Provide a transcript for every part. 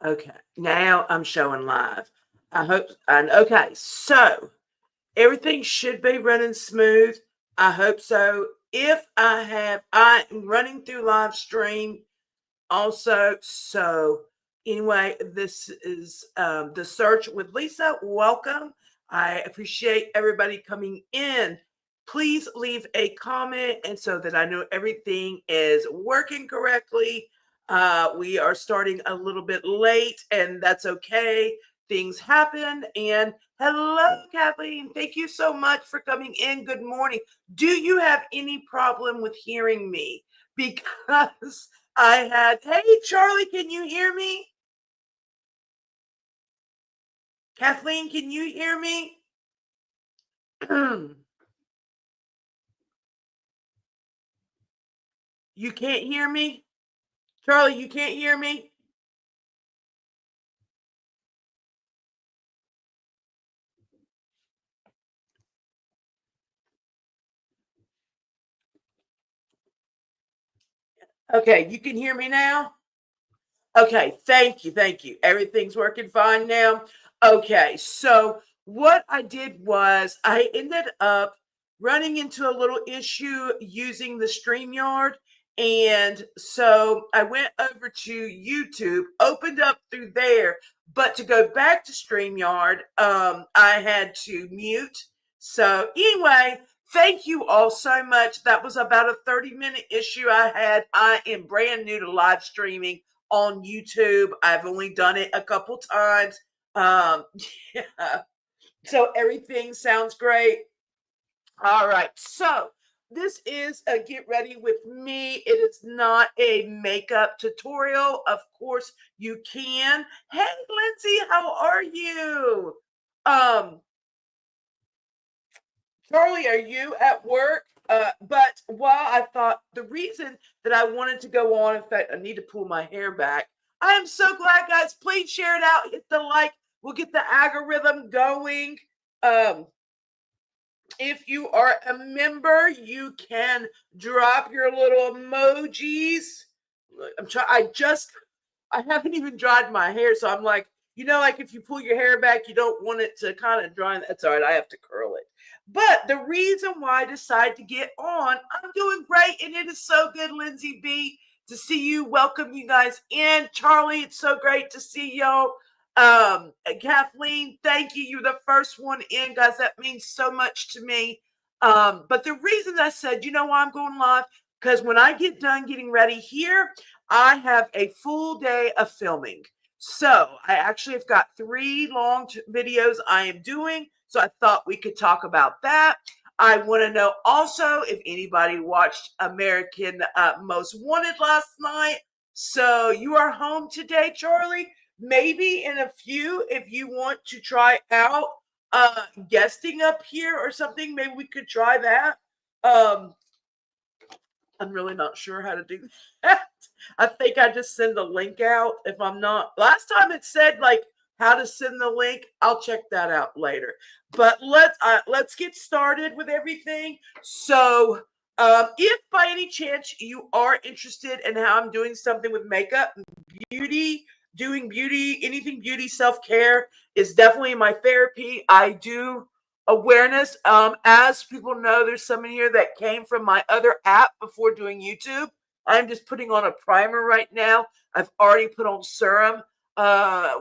Okay, now I'm showing live. I hope, and okay, so everything should be running smooth. I hope so. If I am running through LiveStream also. So anyway, this is the search with Lisa. Welcome. I appreciate everybody coming in. Please leave a comment, and so that I know everything is working correctly. We are starting a little bit late, and that's okay. Things happen. And hello, Kathleen. Thank you so much for coming in. Good morning. Do you have any problem with hearing me? Because hey, Charlie, can you hear me? Kathleen, can you hear me? You can't hear me? Charlie, you can't hear me? Okay, you can hear me now? Okay, thank you. Thank you. Everything's working fine now. Okay, so what I did was I ended up running into a little issue using the StreamYard. And so I went over to YouTube, opened up through there, but to go back to StreamYard, I had to mute. So anyway, thank you all so much. That was about a 30-minute issue I had. I am brand new to live streaming on YouTube. I've only done it a couple times. Yeah. So everything sounds great. All right. So this is a get ready with me. It is not a makeup tutorial. Of course, you can. Hey, Lindsay, how are you? Um, Charlie, are you at work? But while I thought the reason that I wanted to go on, in fact, I need to pull my hair back. I am so glad, guys. Please share it out. Hit the like. We'll get the algorithm going. Um, if you are a member, you can drop your little emojis. I'm trying. I haven't even dried my hair, so I'm like, like if you pull your hair back, you don't want it to kind of dry. That's all right. I have to curl it. But the reason why I decided to get on, I'm doing great, and it is so good, Lindsay B, to see you. Welcome you guys in. Charlie, it's so great to see y'all. Kathleen, thank you. You're the first one in, guys. That means so much to me. But the reason I said, why I'm going live, because when I get done getting ready here, I have a full day of filming. So I actually have got 3 long videos I am doing. So I thought we could talk about that. I want to know also if anybody watched American Most Wanted last night. So you are home today, Charlie. Maybe in a few, if you want to try out guesting up here or something, maybe we could try that. I'm really not sure how to do that. I think I just send the link out if I'm not. Last time it said like how to send the link. I'll check that out later. But let's get started with everything. So if by any chance you are interested in how I'm doing something with makeup, beauty, doing beauty, anything beauty, self-care is definitely my therapy. I do awareness. As people know, there's some in here that came from my other app before doing YouTube. I'm just putting on a primer right now. I've already put on serum,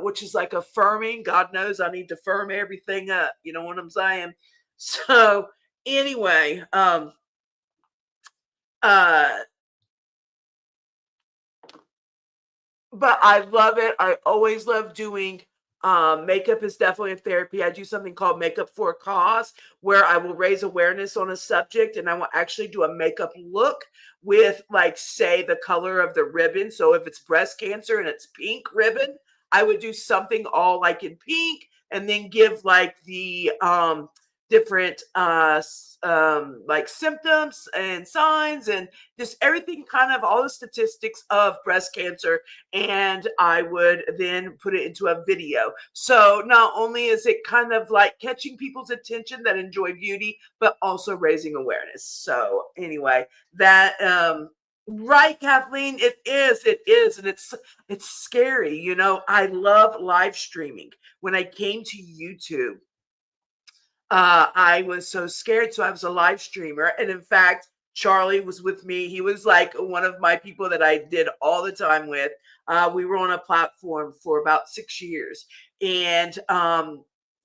which is like a firming. God knows I need to firm everything up. You know what I'm saying? So anyway, but I love it. I always love doing makeup is definitely a therapy. I do something called Makeup for a Cause, where I will raise awareness on a subject and I will actually do a makeup look with, like, say, the color of the ribbon. So if it's breast cancer and it's pink ribbon, I would do something all like in pink and then give like the different like symptoms and signs and just everything, kind of all the statistics of breast cancer, and I would then put it into a video. So not only is it kind of like catching people's attention that enjoy beauty, but also raising awareness. So anyway, that Right, Kathleen, it is, and it's scary. I love live streaming. When I came to YouTube, I was so scared, so I was a live streamer, and in fact, Charlie was with me. He was like one of my people that I did all the time with. We were on a platform for about 6 years, and I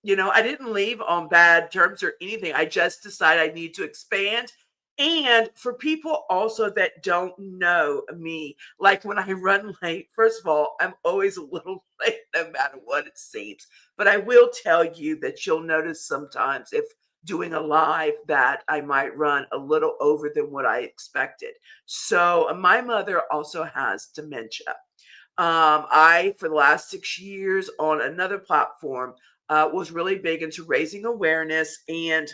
didn't leave on bad terms or anything. I just decided I need to expand. And for people also that don't know me, like when I run late, first of all, I'm always a little late no matter what it seems. But I will tell you that you'll notice sometimes if doing a live that I might run a little over than what I expected. So my mother also has dementia. For the last 6 years on another platform, was really big into raising awareness and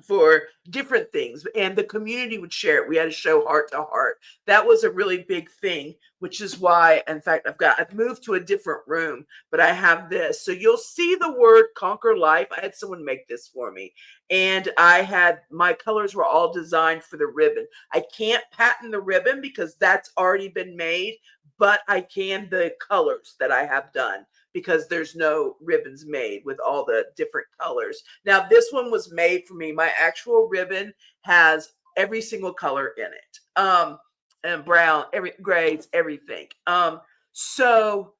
for different things, and the community would share it. We had a show Heart to Heart. That was a really big thing, which is why, in fact, I've moved to a different room, but I have this. So you'll see the word Conquer Life. I had someone make this for me, and I had my colors were all designed for the ribbon. I can't patent the ribbon because that's already been made, but I can the colors that I have done because there's no ribbons made with all the different colors. Now, this one was made for me. My actual ribbon has every single color in it. And brown, every grades, everything. So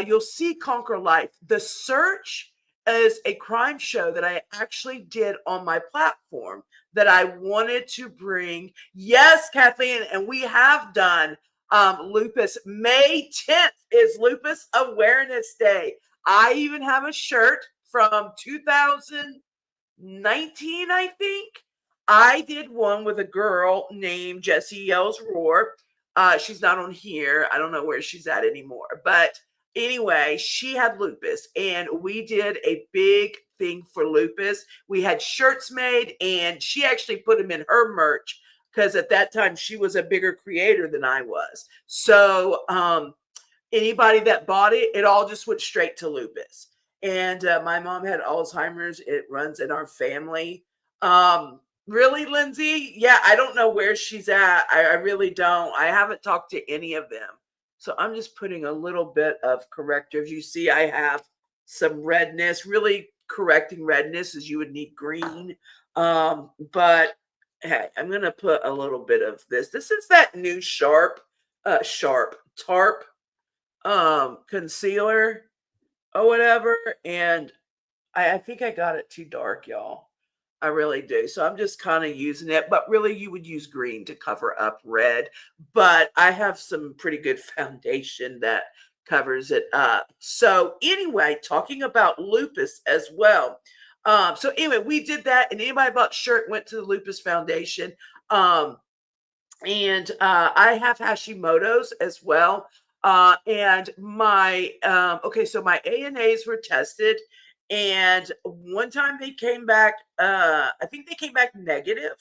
you'll see Conquer Life. The Search is a crime show that I actually did on my platform that I wanted to bring. Yes, Kathleen, and we have done lupus. May 10th is Lupus Awareness Day. I even have a shirt from 2019, I think. I did one with a girl named Jessie Yells Roar. She's not on here. I don't know where she's at anymore. But anyway, she had lupus, and we did a big thing for lupus. We had shirts made, and she actually put them in her merch because at that time she was a bigger creator than I was. So anybody that bought it, it all just went straight to lupus. And my mom had Alzheimer's. It runs in our family. Really, Lindsay? Yeah, I don't know where she's at. I really don't. I haven't talked to any of them. So I'm just putting a little bit of correctors. You see, I have some redness. Really correcting redness is you would need green. But hey, I'm gonna put a little bit of this. This is that new sharp tarp concealer or whatever. And I think I got it too dark, y'all. I really do. So I'm just kind of using it, but really you would use green to cover up red. But I have some pretty good foundation that covers it up. So anyway, talking about lupus as well. So anyway, we did that, and anybody bought shirt went to the Lupus Foundation. And I have Hashimoto's as well. And my okay, so my ANAs were tested, and one time they came back. I think they came back negative,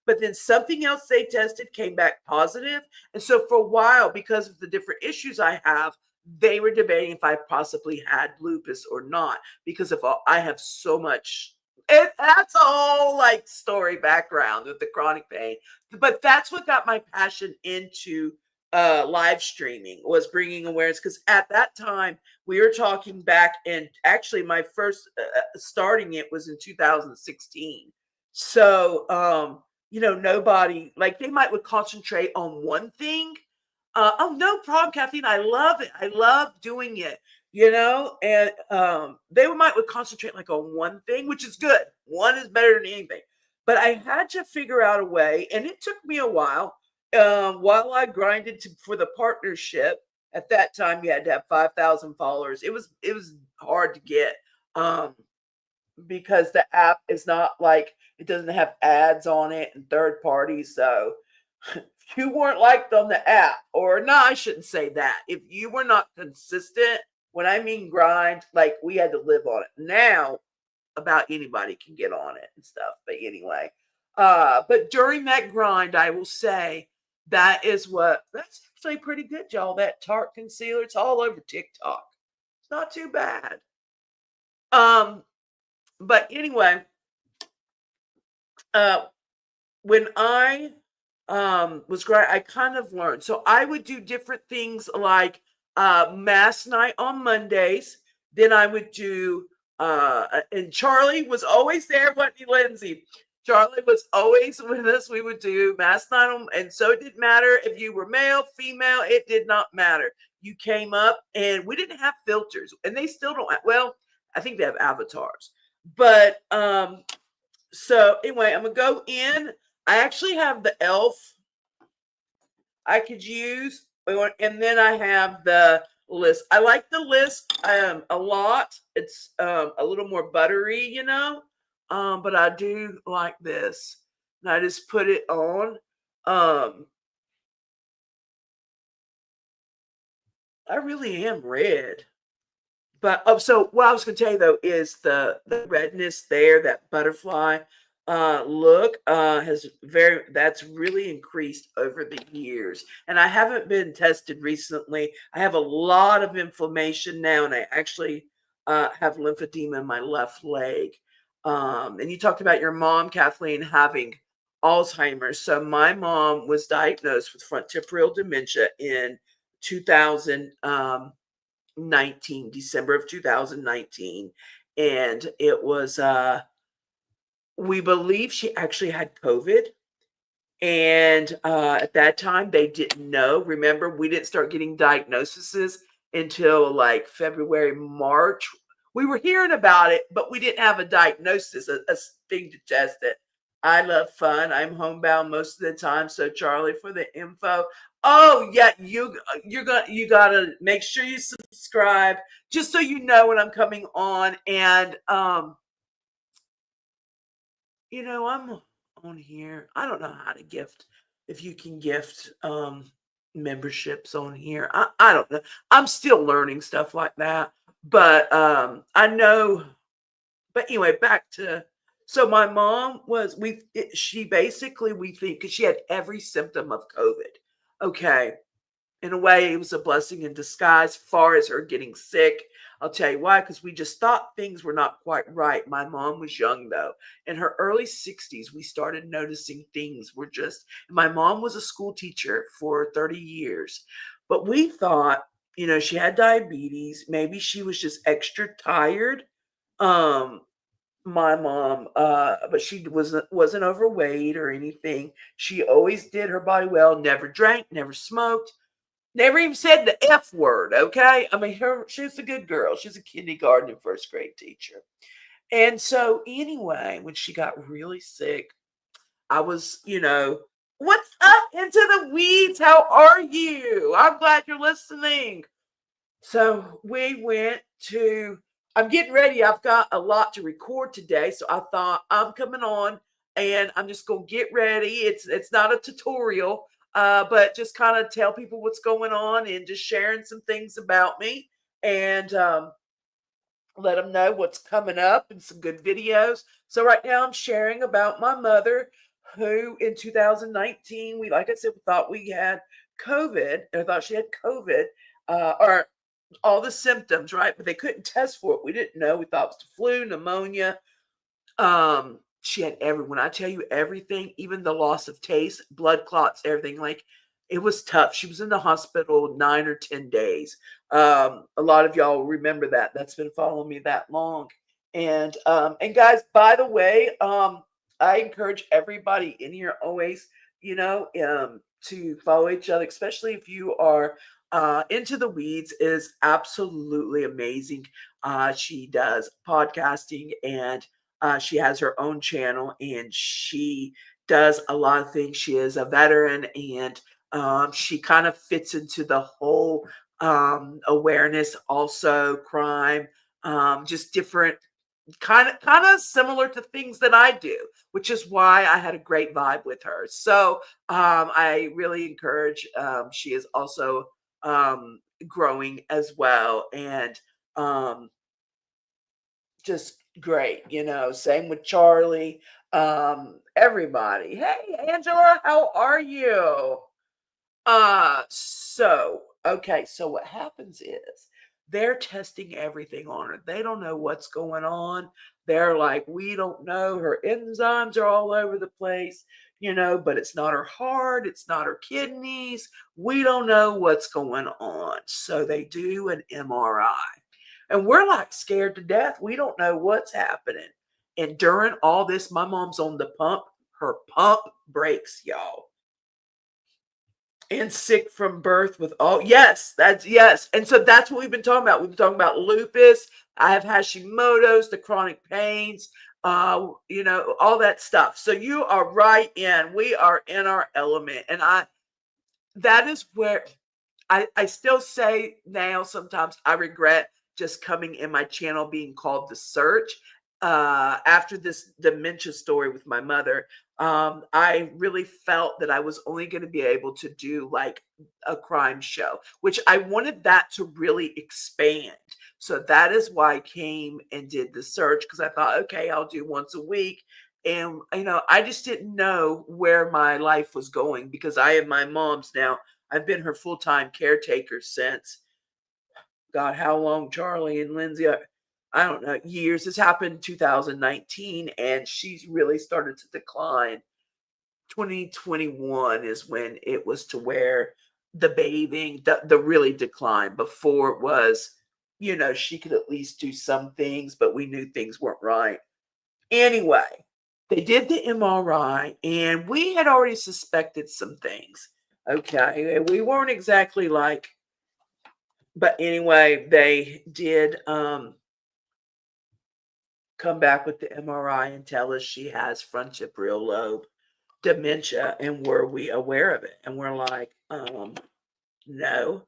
but then something else they tested came back positive. And so for a while, because of the different issues I have, they were debating if I possibly had lupus or not because of all, I have so much. That's a whole like story background with the chronic pain, but that's what got my passion into live streaming was bringing awareness, because at that time we were talking back, and actually my first starting it was in 2016. So nobody, like, they might would concentrate on one thing. Oh, no problem, Kathleen. I love it. I love doing it. And they might would concentrate like on one thing, which is good. One is better than anything. But I had to figure out a way, and it took me a while I grinded for the partnership. At that time, you had to have 5,000 followers. It was hard to get, um, because the app is not like, it doesn't have ads on it and third parties. So if you weren't liked on the app, or no, I shouldn't say that. If you were not consistent, when I mean grind, like, we had to live on it. Now about anybody can get on it and stuff. But anyway, but during that grind, I will say that's actually pretty good, y'all. That Tarte concealer, it's all over TikTok. It's not too bad. But anyway, uh, when I was great. I kind of learned. So I would do different things like mass night on Mondays. Then I would do and Charlie was always there, wasn't he, Lindsay? Charlie was always with us. We would do mass night on, and so it didn't matter if you were male, female, it did not matter. You came up and we didn't have filters, and they still don't have, well, I think they have avatars. But so anyway, I'm gonna go in. I actually have the elf I could use, and then I have the list. I like the list a lot. It's a little more buttery, but I do like this. And I just put it on. Um, I really am red. But so what I was going to tell you though is the redness there, that butterfly look has that's really increased over the years. And I haven't been tested recently. I have a lot of inflammation now, and I actually have lymphedema in my left leg. And you talked about your mom, Kathleen, having Alzheimer's. So my mom was diagnosed with frontotemporal dementia in 2000. 19 December of 2019, and it was we believe she actually had COVID. And at that time they didn't know. Remember, we didn't start getting diagnoses until like February, March. We were hearing about it, but we didn't have a diagnosis, a thing to test it. I love fun. I'm homebound most of the time. So Charlie, for the info. Oh yeah, you gotta make sure you subscribe just so you know when I'm coming on. And I'm on here. I don't know how to gift, if you can gift memberships on here. I don't know. I'm still learning stuff like that. But I know, but anyway, back to, so my mom was, she basically, we think, because she had every symptom of COVID. Okay. In a way, it was a blessing in disguise, far as her getting sick. I'll tell you why, because we just thought things were not quite right. My mom was young, though. In her early 60s, we started noticing things were just, my mom was a school teacher for 30 years. But we thought, she had diabetes. Maybe she was just extra tired. Um, my mom, but she wasn't overweight or anything. She always did her body well, never drank, never smoked. Never even said the F word, okay? I mean, she's a good girl. She's a kindergarten and first grade teacher. And so, anyway, when she got really sick, I was, what's up, Into the Weeds? How are you? I'm glad you're listening. So we went to, I'm getting ready. I've got a lot to record today. So I thought I'm coming on and I'm just going to get ready. It's not a tutorial, but just kind of tell people what's going on and just sharing some things about me, and let them know what's coming up and some good videos. So right now I'm sharing about my mother, who in 2019, like I said, we thought we had COVID. I thought she had COVID, or all the symptoms, right? But they couldn't test for it. We didn't know. We thought it was the flu, pneumonia. She had when I tell you everything, even the loss of taste, blood clots, everything, like, it was tough. She was in the hospital 9 or 10 days. A lot of y'all remember that. That's been following me that long. And guys, by the way, I encourage everybody in here always, to follow each other, especially if you are Into the Weeds is absolutely amazing. She does podcasting, and she has her own channel, and she does a lot of things. She is a veteran, and she kind of fits into the whole awareness, also crime, just different, kind of similar to things that I do, which is why I had a great vibe with her. So I really encourage. She is also growing as well, and just great, same with Charlie, everybody. Hey Angela, how are you? So what happens is they're testing everything on her. They don't know what's going on. They're like, we don't know. Her enzymes are all over the place. but it's not her heart, it's not her kidneys. We don't know what's going on. So they do an MRI. And we're like scared to death. We don't know what's happening. And during all this, my mom's on the pump. Her pump breaks, y'all. And sick from birth with all, yes, that's yes. And so that's what we've been talking about. We've been talking about lupus. I have Hashimoto's, the chronic pains, all that stuff. So you are right in. We are in our element. And that is where I still say now sometimes I regret just coming in my channel being called The Search. After this dementia story with my mother, I really felt that I was only going to be able to do like a crime show, which I wanted that to really expand. So that is why I came and did The Search, because I thought, okay, I'll do once a week. And, I just didn't know where my life was going because I am my mom's now. I've been her full-time caretaker since, God, how long, Charlie and Lindsay? I don't know, years. This happened in 2019, and she's really started to decline. 2021 is when it was to where the bathing, the really decline. Before it was, she could at least do some things, but we knew things weren't right. Anyway, they did the MRI, and we had already suspected some things. Okay, we weren't exactly like, but anyway, they did come back with the MRI and tell us she has frontotemporal lobe dementia, and were we aware of it? And we're like, no.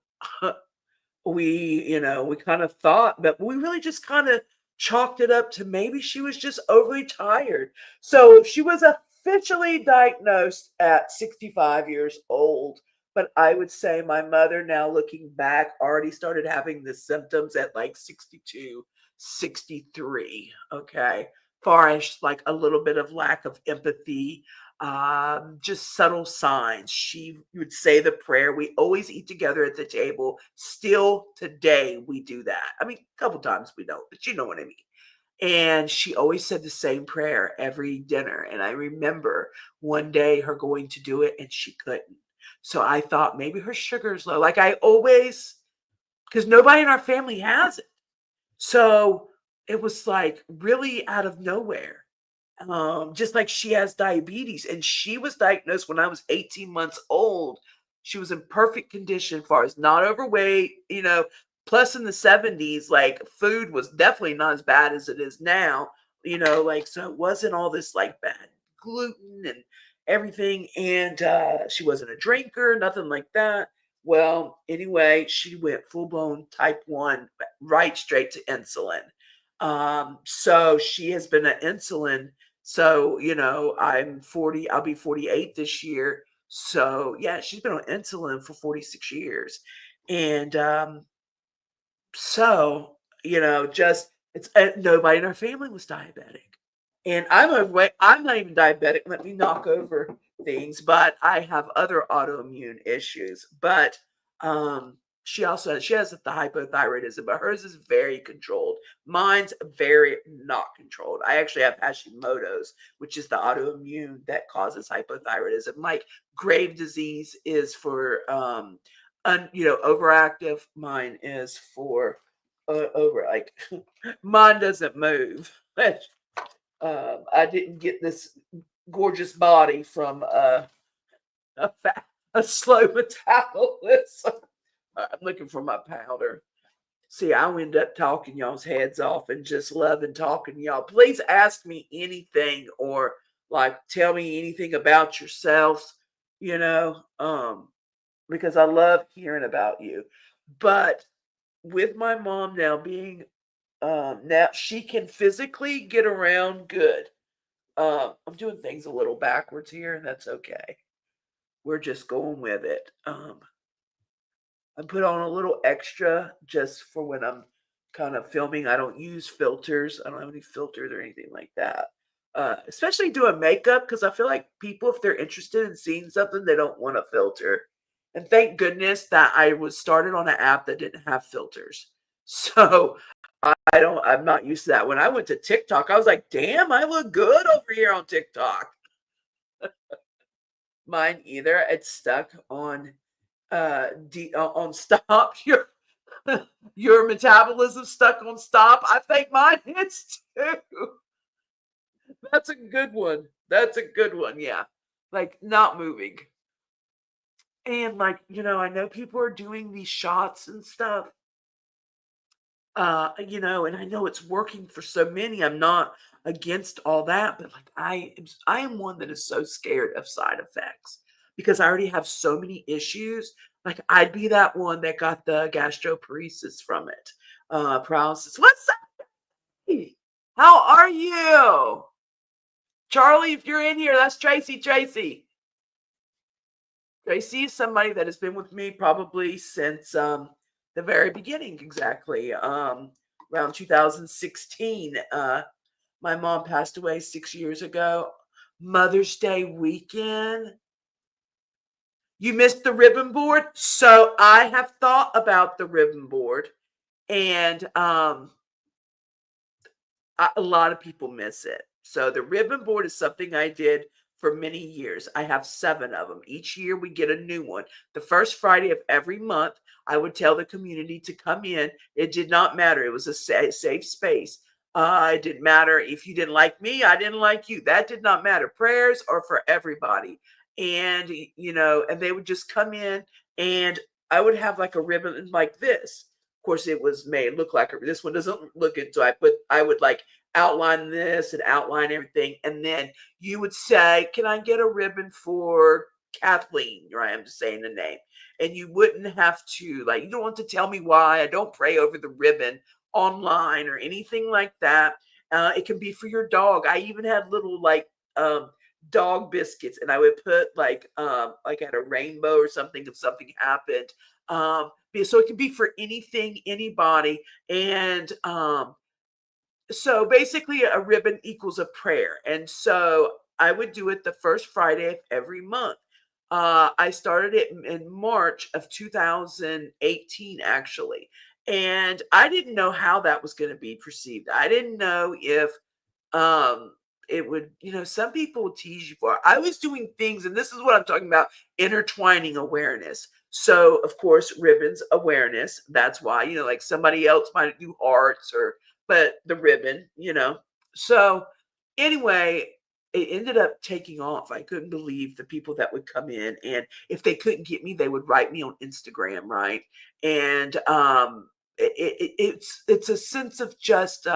We kind of thought, but we really just kind of chalked it up to maybe she was just overly tired. So she was officially diagnosed at 65 years old. But I would say my mother, now looking back, already started having the symptoms at like 62, 63. Okay. Far as like a little bit of lack of empathy, just subtle signs. She would say the prayer. We always eat together at the table. Still today, we do that. I mean, a couple times we don't, but you know what I mean. And she always said the same prayer every dinner. And I remember one day her going to do it and she couldn't. So I thought maybe her sugar's low. Like I always, because nobody in our family has it. So it was like really out of nowhere. Just like she has diabetes, and she was diagnosed when I was 18 months old. She was in perfect condition, as far as not overweight, plus in the 70s, like food was definitely not as bad as it is now, like, so it wasn't all this like bad gluten and everything. And she wasn't a drinker, nothing like that. Well, anyway, she went full blown type 1, right straight to insulin. So she has been an insulin. So, I'm 40, I'll be 48 this year. So, yeah, she's been on insulin for 46 years. And so, just it's nobody in our family was diabetic. And I'm overweight. I'm not even diabetic. Let me knock over things, but I have other autoimmune issues. But she has the hypothyroidism, but hers is very controlled. Mine's very not controlled. I actually have Hashimoto's, which is the autoimmune that causes hypothyroidism. Like grave disease is for overactive. Mine is for over, like, mine doesn't move. I didn't get this gorgeous body from a slow metabolism. I'm looking for my powder. See, I'll end up talking y'all's heads off and just loving talking to y'all. Please ask me anything, or like tell me anything about yourselves, because I love hearing about you. But with my mom now being, now she can physically get around good. I'm doing things a little backwards here, and that's okay. We're just going with it. I put on a little extra just for when I'm kind of filming. I don't use filters. I don't have any filters or anything like that. Especially doing makeup, because I feel like people, if they're interested in seeing something, they don't want a filter. And thank goodness that I was started on an app that didn't have filters. So I'm not used to that. When I went to TikTok, I was like, damn, I look good over here on TikTok. Mine either. It's stuck on on stop. Your metabolism stuck on stop. I think mine is too. That's a good one. That's a good one. Yeah. Like not moving. And like, I know people are doing these shots and stuff. And I know it's working for so many. I'm not against all that, but like I am one that is so scared of side effects because I already have so many issues. Like I'd be that one that got the gastroparesis from it. Paralysis. What's up? How are you? Charlie, if you're in here, that's Tracy. Tracy is somebody that has been with me probably since the very beginning, exactly. Around 2016. My mom passed away 6 years ago. Mother's Day weekend. You missed the ribbon board? So I have thought about the ribbon board, and a lot of people miss it. So the ribbon board is something I did for many years. I have 7 of them. Each year we get a new one. The first Friday of every month, I would tell the community to come in. It did not matter. It was a safe space. It didn't matter if you didn't like me, I didn't like you. That did not matter. Prayers are for everybody. And, and they would just come in, and I would have like a ribbon like this. Of course, it was made look like this one doesn't look it. So I would like outline this and outline everything. And then you would say, can I get a ribbon for Kathleen? Right, I'm just saying the name. And you wouldn't have to, like, you don't want to tell me why. I don't pray over the ribbon online or anything like that. It can be for your dog. I even had little dog biscuits, and I would put like at a rainbow or something if something happened. So it can be for anything, anybody. And so basically a ribbon equals a prayer. And so I would do it the first Friday of every month. I started it in March of 2018, actually. And I didn't know how that was going to be perceived. I didn't know if um it would, some people will tease you for it. I was doing things, and this is what I'm talking about, intertwining awareness. So of course ribbons awareness, that's why, like somebody else might do hearts, or but the ribbon, so anyway, it ended up taking off. I couldn't believe the people that would come in, and if they couldn't get me, they would write me on Instagram, right? And it's a sense of just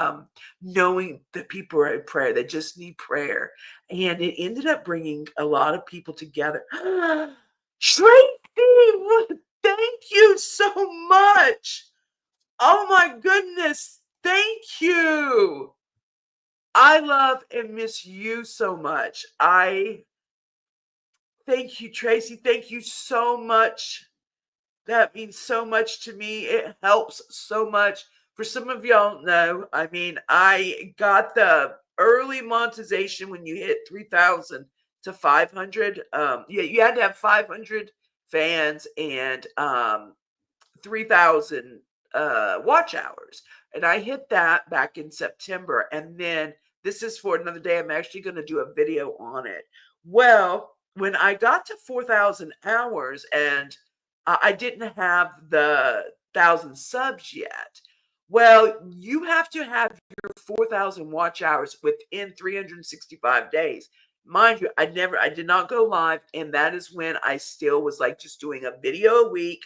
knowing that people are in prayer. They just need prayer. And it ended up bringing a lot of people together. Tracy, thank you so much. Oh my goodness. Thank you. I love and miss you so much. I thank you, Tracy. Thank you so much. That means so much to me. It helps so much. For some of y'all know, I mean, I got the early monetization when you hit 3,000 to 500. Yeah, you had to have 500 fans and 3,000 watch hours. And I hit that back in September. And then this is for another day. I'm actually going to do a video on it. Well, when I got to 4,000 hours, and I didn't have the 1,000 subs yet. Well, you have to have your 4,000 watch hours within 365 days. Mind you, I did not go live. And that is when I still was like just doing a video a week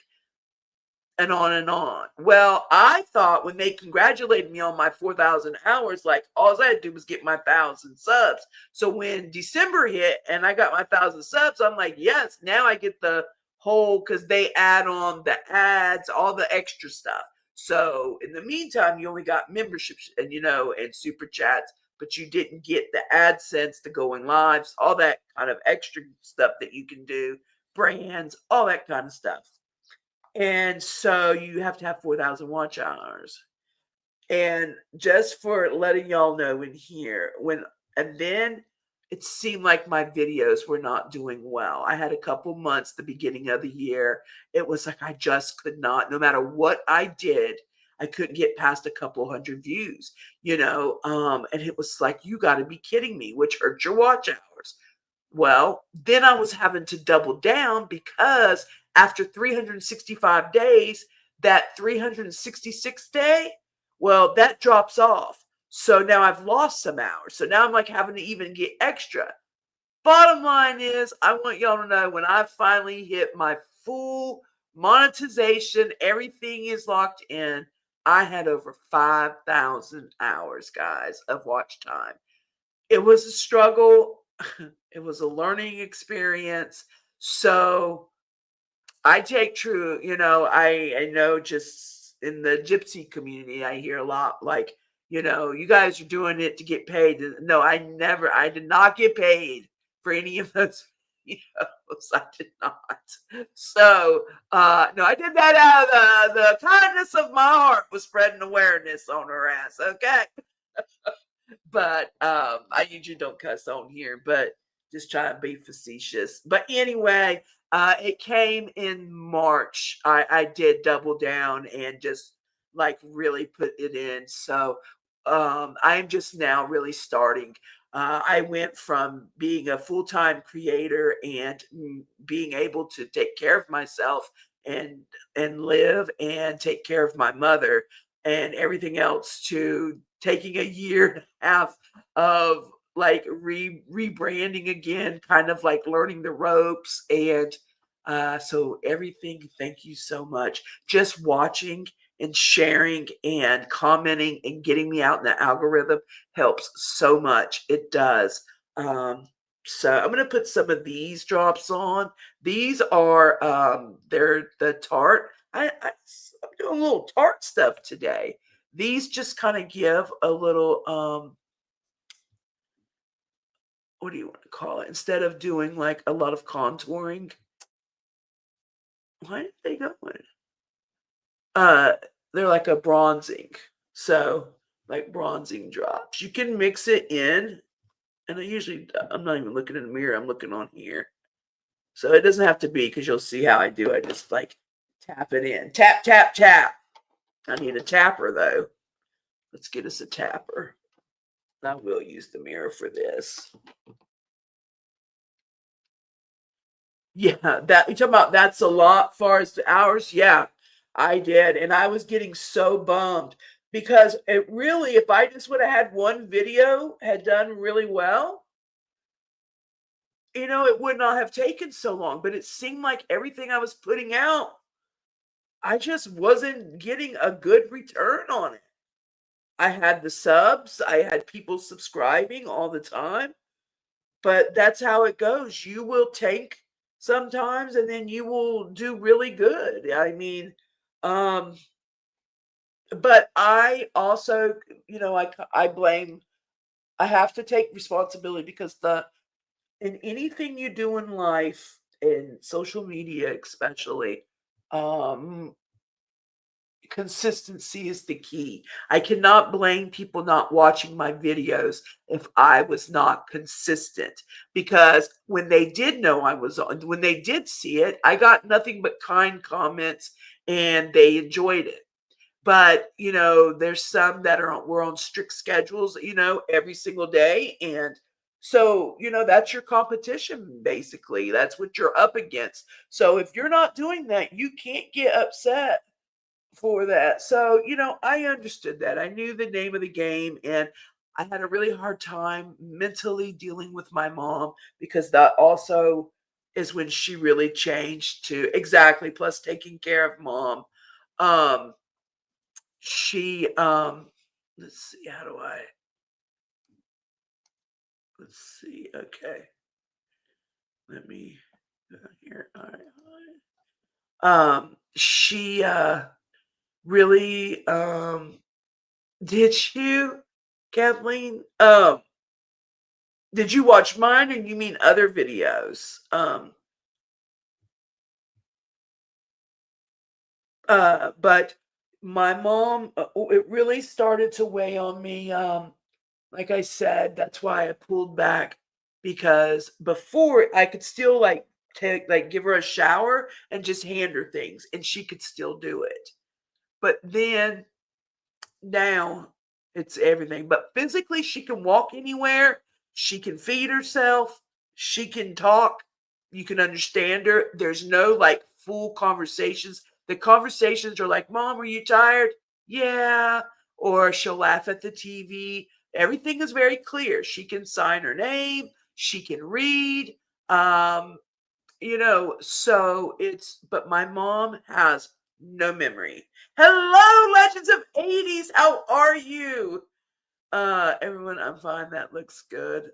and on and on. Well, I thought when they congratulated me on my 4,000 hours, like all I had to do was get my 1,000 subs. So when December hit and I got my 1,000 subs, I'm like, yes, now I get the whole, because they add on the ads, all the extra stuff. So in the meantime, you only got memberships and, and super chats, but you didn't get the AdSense, the going lives, all that kind of extra stuff that you can do, brands, all that kind of stuff. And so you have to have 4,000 watch hours. And just for letting y'all know in here, and then it seemed like my videos were not doing well. I had a couple months, the beginning of the year, it was like I just could not, no matter what I did, I couldn't get past a couple hundred views, and it was like, you got to be kidding me, which hurt your watch hours. Well, then I was having to double down because after 365 days, that 366th day, well, that drops off. So now I've lost some hours. So now I'm like having to even get extra. Bottom line is, I want y'all to know when I finally hit my full monetization, everything is locked in. I had over 5,000 hours, guys, of watch time. It was a struggle. It was a learning experience. So I take true, I know just in the gypsy community, I hear a lot like, you guys are doing it to get paid. No, I did not get paid for any of those videos. I did not. So, no, I did that out of the kindness of my heart was spreading awareness on her ass. Okay. But I usually don't cuss on here, but just try to be facetious. But anyway, it came in March. I did double down and just like really put it in. So I'm just now really starting. I went from being a full time creator and being able to take care of myself and live and take care of my mother and everything else to taking a year and a half of like rebranding again, kind of like learning the ropes. And so everything, thank you so much. Just watching and sharing and commenting and getting me out in the algorithm helps so much. It does. So I'm gonna put some of these drops on. These are they're the tart. I'm doing a little tart stuff today. These just kind of give a little what do you want to call it? Instead of doing like a lot of contouring. Why did they go in? Uh they're like a bronzing. So like bronzing drops. You can mix it in. And I'm not even looking in the mirror, I'm looking on here. So it doesn't have to be because you'll see how I do. I just like tap it in. Tap, tap, tap. I need a tapper though. Let's get us a tapper. I will use the mirror for this. Yeah, that you talking about that's a lot far as the hours. Yeah, I did. And I was getting so bummed because it really, if I just would have had one video had done really well, it would not have taken so long. But it seemed like everything I was putting out, I just wasn't getting a good return on it. I had the subs, I had people subscribing all the time, but that's how it goes. You will tank sometimes and then you will do really good. I mean, um, but I also, I blame, I have to take responsibility because in anything you do in life, in social media especially, um, consistency is the key. I cannot blame people not watching my videos if I was not consistent because when they did know I was on, when they did see it, I got nothing but kind comments and they enjoyed it. But, there's some that we're on strict schedules, every single day. And so, that's your competition, basically. That's what you're up against. So if you're not doing that, you can't get upset for that. So, I understood that. I knew the name of the game and I had a really hard time mentally dealing with my mom because that also is when she really changed to exactly plus taking care of mom. Um she let's see let's see. Okay. Let me here. All right. She really did you, Kathleen? Did you watch mine or you mean other videos? But my mom, it really started to weigh on me. Like I said, that's why I pulled back because before I could still like give her a shower and just hand her things and she could still do it. But then now it's everything. But physically, she can walk anywhere. She can feed herself. She can talk. You can understand her. There's no like full conversations. The conversations are like, Mom, are you tired? Yeah. Or she'll laugh at the TV. Everything is very clear. She can sign her name. She can read. Um, so but my mom has no memory. Hello, Legends of 80s. How are you? Everyone, I'm fine. That looks good.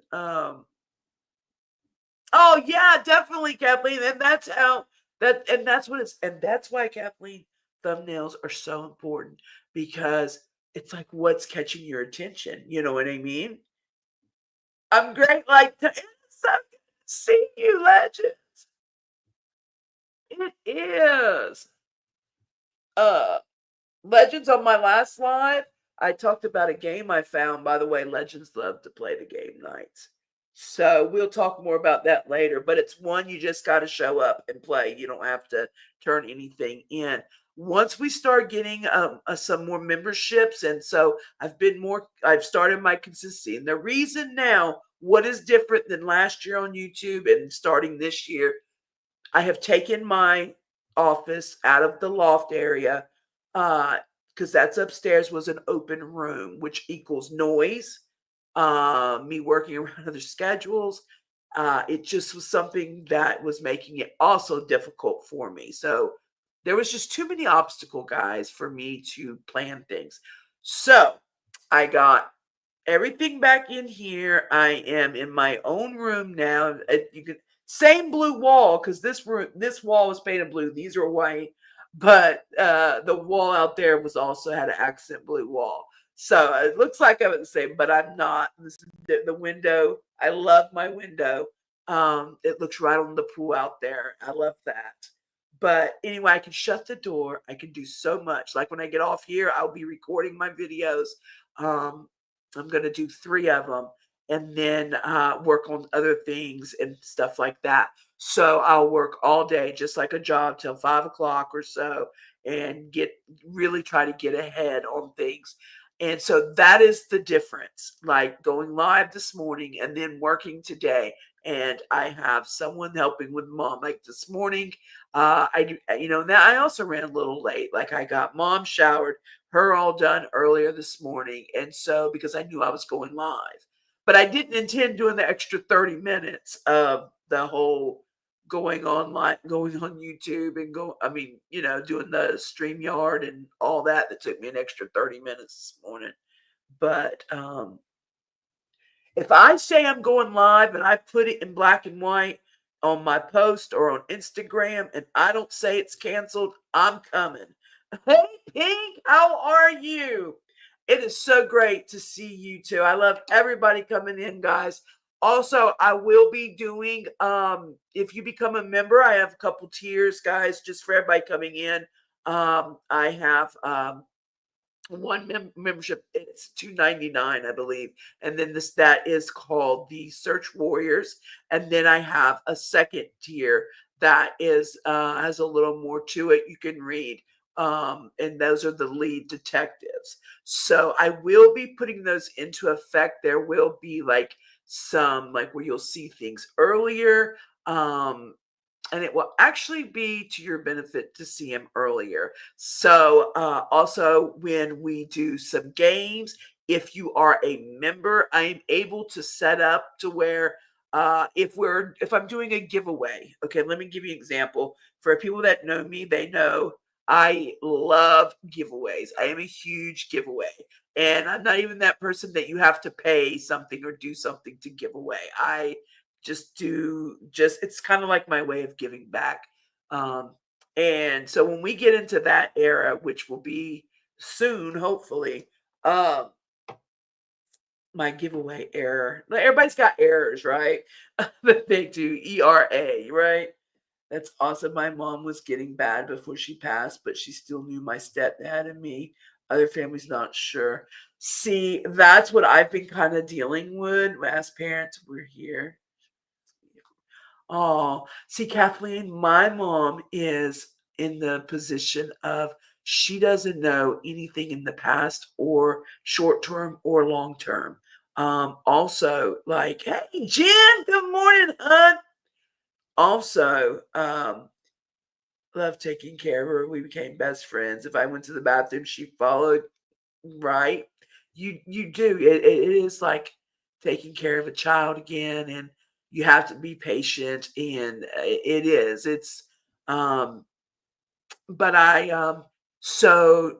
Oh yeah, definitely, Kathleen. And that's how and that's what it's and that's why, Kathleen, thumbnails are so important because it's like what's catching your attention. You know what I mean? I'm great. Like it's so good to see you, Legends. It is. Uh Legends, on my last live, I talked about a game I found. By the way, Legends love to play the game nights. So we'll talk more about that later. But it's one you just got to show up and play. You don't have to turn anything in. Once we start getting some more memberships, and so I've started my consistency. And the reason now, what is different than last year on YouTube and starting this year, I have taken my office out of the loft area because that's upstairs was an open room, which equals noise, me working around other schedules. It just was something that was making it also difficult for me. So there was just too many obstacle guys for me to plan things. So I got everything back in here. I am in my own room now. You could same blue wall because this wall was painted blue. These are white, but the wall out there was also had an accent blue wall. So it looks like I'm the same, but I'm not. This is the window. I love my window. It looks right on the pool out there. I love that. But anyway, I can shut the door. I can do so much. Like when I get off here, I'll be recording my videos. Um, I'm going to do 3 of them and then work on other things and stuff like that. So I'll work all day, just like a job, till 5 o'clock or so, and really try to get ahead on things. And so that is the difference. Like going live this morning and then working today. And I have someone helping with mom. Like this morning, now I also ran a little late. Like I got mom showered, her all done earlier this morning. And so because I knew I was going live, but I didn't intend doing the extra 30 minutes of the whole going online, going on YouTube and doing the StreamYard and all that. That took me an extra 30 minutes this morning. But if I say I'm going live and I put it in black and white on my post or on Instagram and I don't say it's canceled, I'm coming. Hey, Pink, how are you? It is so great to see you too. I love everybody coming in, guys. Also, I will be doing, if you become a member, I have a couple tiers, guys, just for everybody coming in. I have one membership, it's $2.99, I believe, and then that is called the Search Warriors, and then I have a second tier that is has a little more to it. You can read, and those are the lead detectives. So I will be putting those into effect. There will be like some like where you'll see things earlier, and it will actually be to your benefit to see him earlier. So, also when we do some games, if you are a member, I am able to set up to where if I'm doing a giveaway, okay, let me give you an example. For people that know me, they know I love giveaways. I am a huge giveaway. And I'm not even that person that you have to pay something or do something to give away. I just it's kind of like my way of giving back. um and so when we get into that era, which will be soon hopefully, um my giveaway error, like, everybody's got errors, right? That they do, ERA, right? That's awesome. My mom was getting bad before she passed, but she still knew my stepdad and me. Other families not sure. See, that's what I've been kind of dealing with as parents. We're here. Oh, see, Kathleen, my mom is in the position of she doesn't know anything in the past or short term or long term. Also, like, hey, Jen, good morning, hon. Also, love taking care of her. We became best friends. If I went to the bathroom, she followed. Right? You do. It is like taking care of a child again, and you have to be patient. And it is. It's but so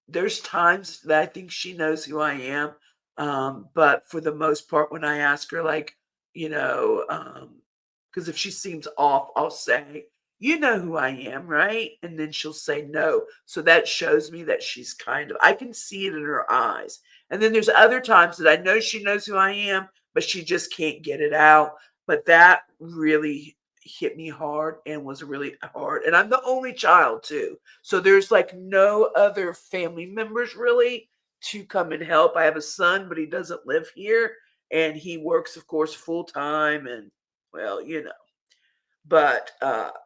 there's times that I think she knows who I am. But for the most part, when I ask her, like, because if she seems off, I'll say, you know who I am, right? And then she'll say no. So that shows me that she's I can see it in her eyes. And then there's other times that I know she knows who I am, but she just can't get it out. But that really hit me hard and was really hard. And I'm the only child too. So there's like no other family members really to come and help. I have a son, but he doesn't live here and he works, of course, full time. And well, but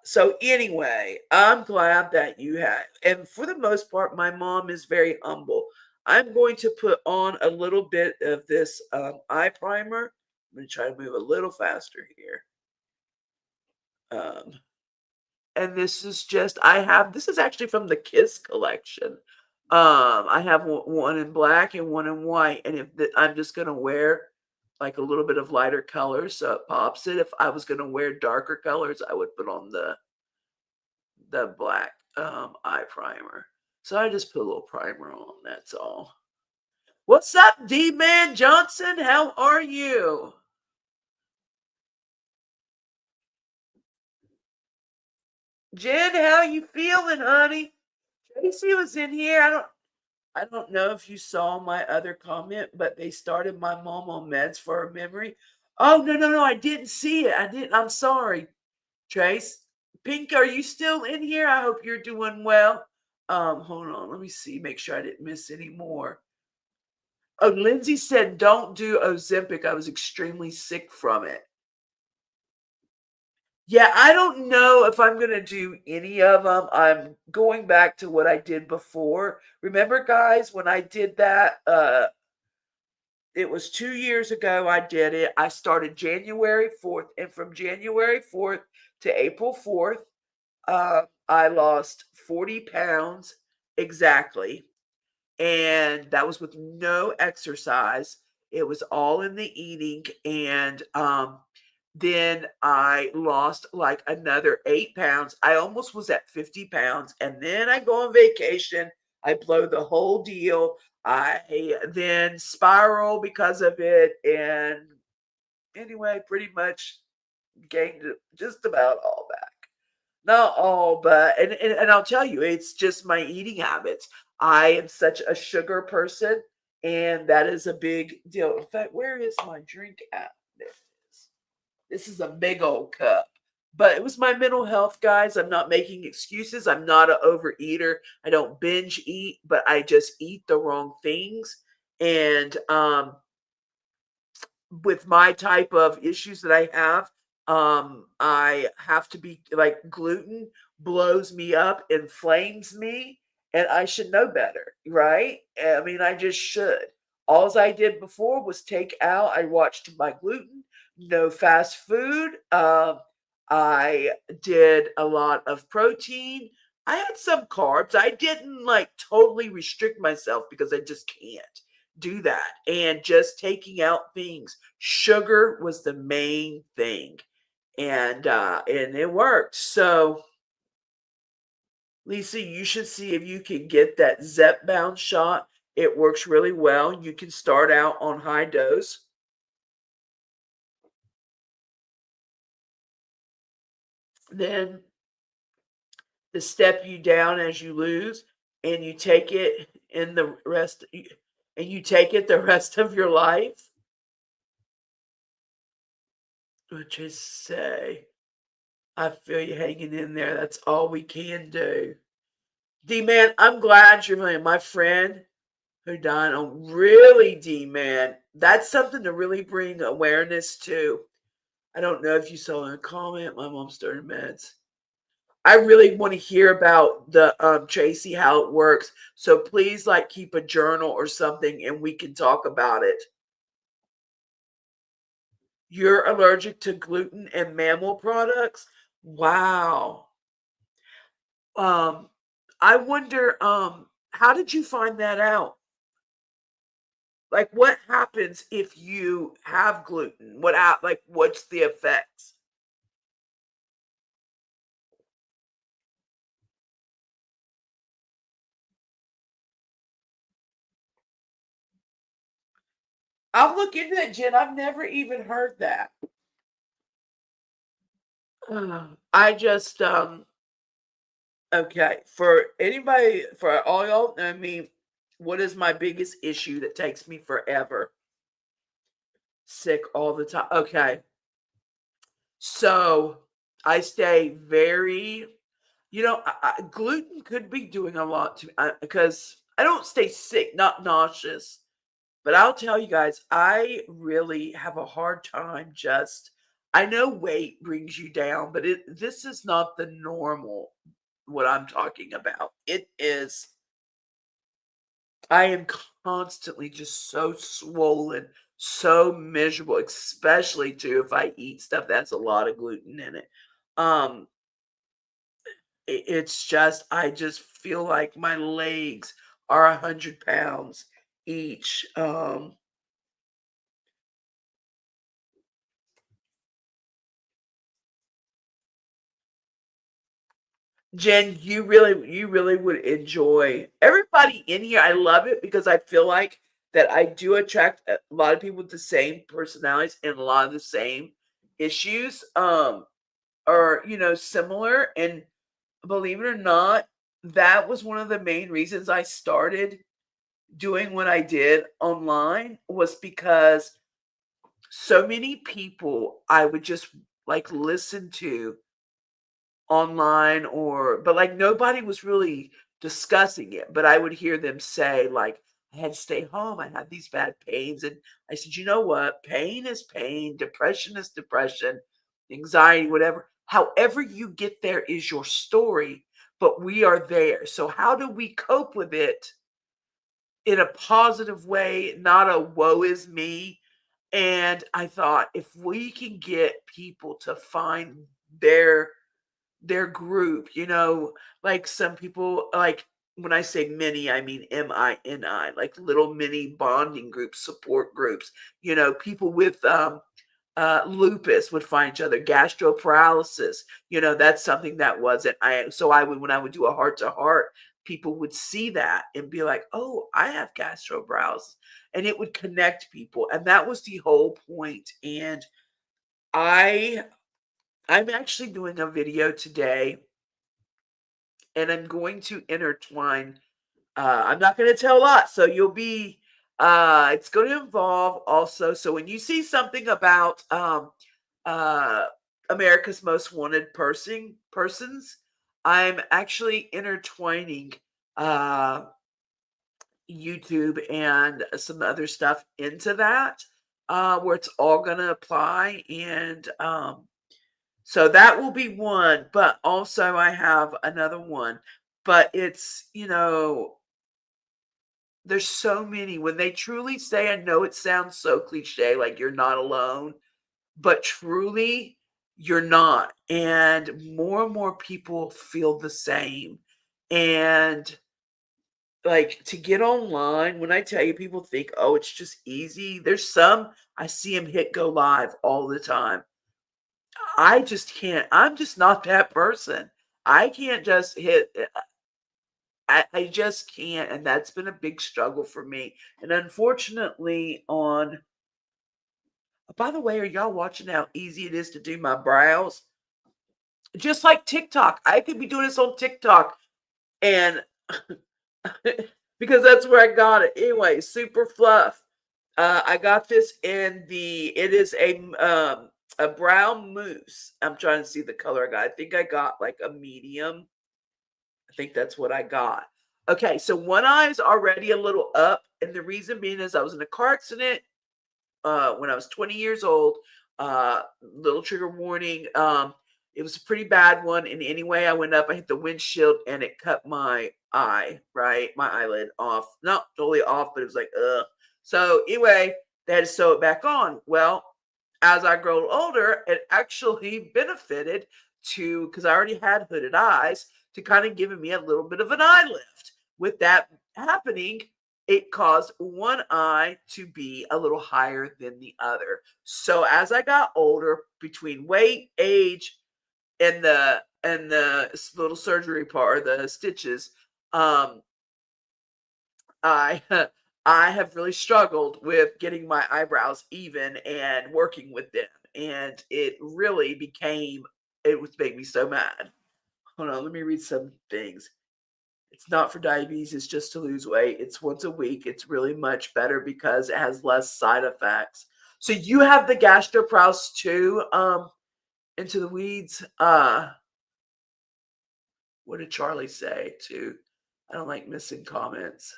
so anyway, I'm glad that you had, and for the most part, my mom is very humble. I'm going to put on a little bit of this eye primer. I'm going to try to move a little faster here. Um, and this is just this is actually from the Kiss collection. I have one in black and one in white, and I'm just gonna wear like a little bit of lighter colors so it pops it. If I was gonna wear darker colors, I would put on the black eye primer. So I just put a little primer on. That's all. What's up, D Man Johnson? How are you? Jen, how you feeling, honey? Tracy was in here. I don't know if you saw my other comment, but they started my mom on meds for her memory. Oh, no, no, no, I didn't see it. I didn't. I'm sorry, Trace. Pink, are you still in here? I hope you're doing well. Hold on. Let me see. Make sure I didn't miss any more. Oh, Lindsay said, don't do Ozempic. I was extremely sick from it. Yeah, I don't know if I'm going to do any of them. I'm going back to what I did before. Remember, guys, when I did that, it was 2 years ago I did it. I started January 4th, and from January 4th to April 4th, I lost 40 pounds exactly. And that was with no exercise. It was all in the eating. And then I lost like another 8 pounds. I almost was at 50 pounds. And then I go on vacation. I blow the whole deal. I then spiral because of it. And anyway, pretty much gained just about all back. Not all, but and I'll tell you, it's just my eating habits. I am such a sugar person, and that is a big deal. In fact, where is my drink at? There it is. This is a big old cup. But it was my mental health, guys. I'm not making excuses. I'm not an overeater. I don't binge eat, but I just eat the wrong things. And with my type of issues that I have, I have to be like gluten blows me up, inflames me, and I should know better, right? I mean, I just should. All I did before was take out, I watched my gluten, no fast food. I did a lot of protein. I had some carbs. I didn't like totally restrict myself because I just can't do that. And just taking out things. Sugar was the main thing. And it worked. So Lisa, you should see if you can get that Zepbound shot. It works really well. You can start out on high dose. Then to step you down as you lose, and you take it in the rest and you take it the rest of your life. Which is say, I feel you hanging in there. That's all we can do. D man, I'm glad you're my friend who died on really D man. That's something to really bring awareness to. I don't know if you saw in a comment, my mom started meds. I really want to hear about the Tracy, how it works. So please, like, keep a journal or something, and we can talk about it. You're allergic to gluten and mammal products? Wow. Um, I wonder, how did you find that out? Like, what happens if you have gluten? What's the effects? I'll look into that, Jen. I've never even heard that. I just, okay. For all y'all know me, what is my biggest issue that takes me forever? Sick all the time. Okay. So I stay very, gluten could be doing a lot to because I don't stay sick, not nauseous. But I'll tell you guys, I really have a hard time just I know weight brings you down, but this is not the normal what I'm talking about. It is I am constantly just so swollen, so miserable, especially too if I eat stuff that's a lot of gluten in it. Um it's just I just feel like my legs are 100 pounds each. Jen, you really would enjoy everybody in here. I love it because I feel like that I do attract a lot of people with the same personalities and a lot of the same issues, or similar. And believe it or not, that was one of the main reasons I started doing what I did online was because so many people I would just like listen to online but like nobody was really discussing it, but I would hear them say like, I had to stay home, I had these bad pains. And I said, you know what, pain is pain, depression is depression, anxiety, whatever, however you get there is your story, but we are there. So how do we cope with it in a positive way, not a woe is me? And I thought, if we can get people to find their group, like some people, like when I say mini, I mean MINI, like little mini bonding groups, support groups, people with lupus would find each other, gastroparalysis, that's something that wasn't so I would when I would do a heart to heart, people would see that and be like, oh, I have gastroparalysis, and it would connect people, and that was the whole point. And I I'm actually doing a video today, and I'm going to intertwine. I'm not going to tell a lot, so you'll be. It's going to involve also. So when you see something about uh, America's Most Wanted persons, I'm actually intertwining uh, YouTube and some other stuff into that, where it's all going to apply. And so that will be one, but also I have another one. But there's so many when they truly say, I know it sounds so cliche, like you're not alone, but truly you're not. And more people feel the same. And like to get online, when I tell you people think, oh, it's just easy. There's some I see them hit go live all the time. I just can't. I'm just not that person. I can't just hit. I just can't, and that's been a big struggle for me. And unfortunately, on by the way, are y'all watching how easy it is to do my brows? Just like TikTok, I could be doing this on TikTok, and because that's where I got it. Anyway, super fluff. I got this in it is a brown mousse. I'm trying to see the color I got. I think I got like a medium. I think that's what I got. Okay, so one eye is already a little up, and the reason being is I was in a car accident when I was 20 years old. Little trigger warning. It was a pretty bad one. And anyway, I went up, I hit the windshield and it cut my eye, right? My eyelid off. Not totally off, but it was like, ugh. So anyway, they had to sew it back on. Well, as I grew older, it actually benefited to, because I already had hooded eyes, to kind of giving me a little bit of an eye lift. With that happening, it caused one eye to be a little higher than the other. So as I got older, between weight, age, and the little surgery part, or the stitches, I I have really struggled with getting my eyebrows even and working with them, and it really became, it was making me so mad. Hold on, let me read some things. It's not for diabetes, it's just to lose weight. It's once a week. It's really much better because it has less side effects. So you have the gastroprouse too, into the weeds. What did Charlie say too? I don't like missing comments.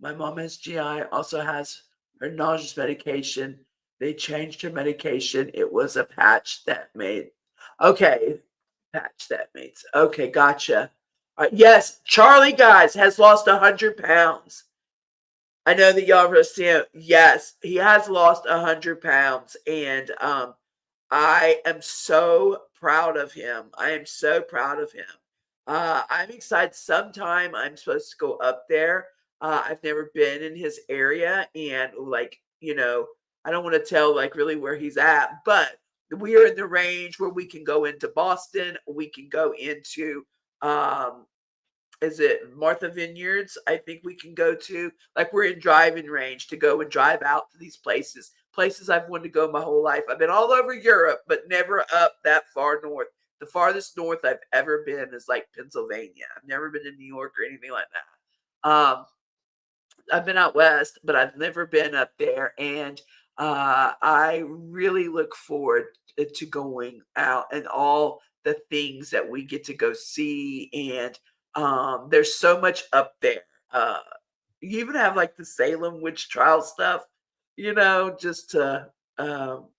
My mom has GI, also has her nauseous medication. They changed her medication. It was a patch that made. Okay, patch that makes. Okay, gotcha. Yes, Charlie, guys, has lost 100 pounds. I know that y'all have seen him. Yes, he has lost 100 pounds. And I am so proud of him. I am so proud of him. I'm excited. Sometime I'm supposed to go up there. I've never been in his area, and like, I don't want to tell like really where he's at, but we are in the range where we can go into Boston. We can go into um, is it Martha Vineyards? I think we can go to. Like, we're in driving range to go and drive out to these places. Places I've wanted to go my whole life. I've been all over Europe, but never up that far north. The farthest north I've ever been is like Pennsylvania. I've never been to New York or anything like that. I've been out west, but I've never been up there. And I really look forward to going out and all the things that we get to go see. And there's so much up there. You even have like the Salem witch trial stuff, just to. All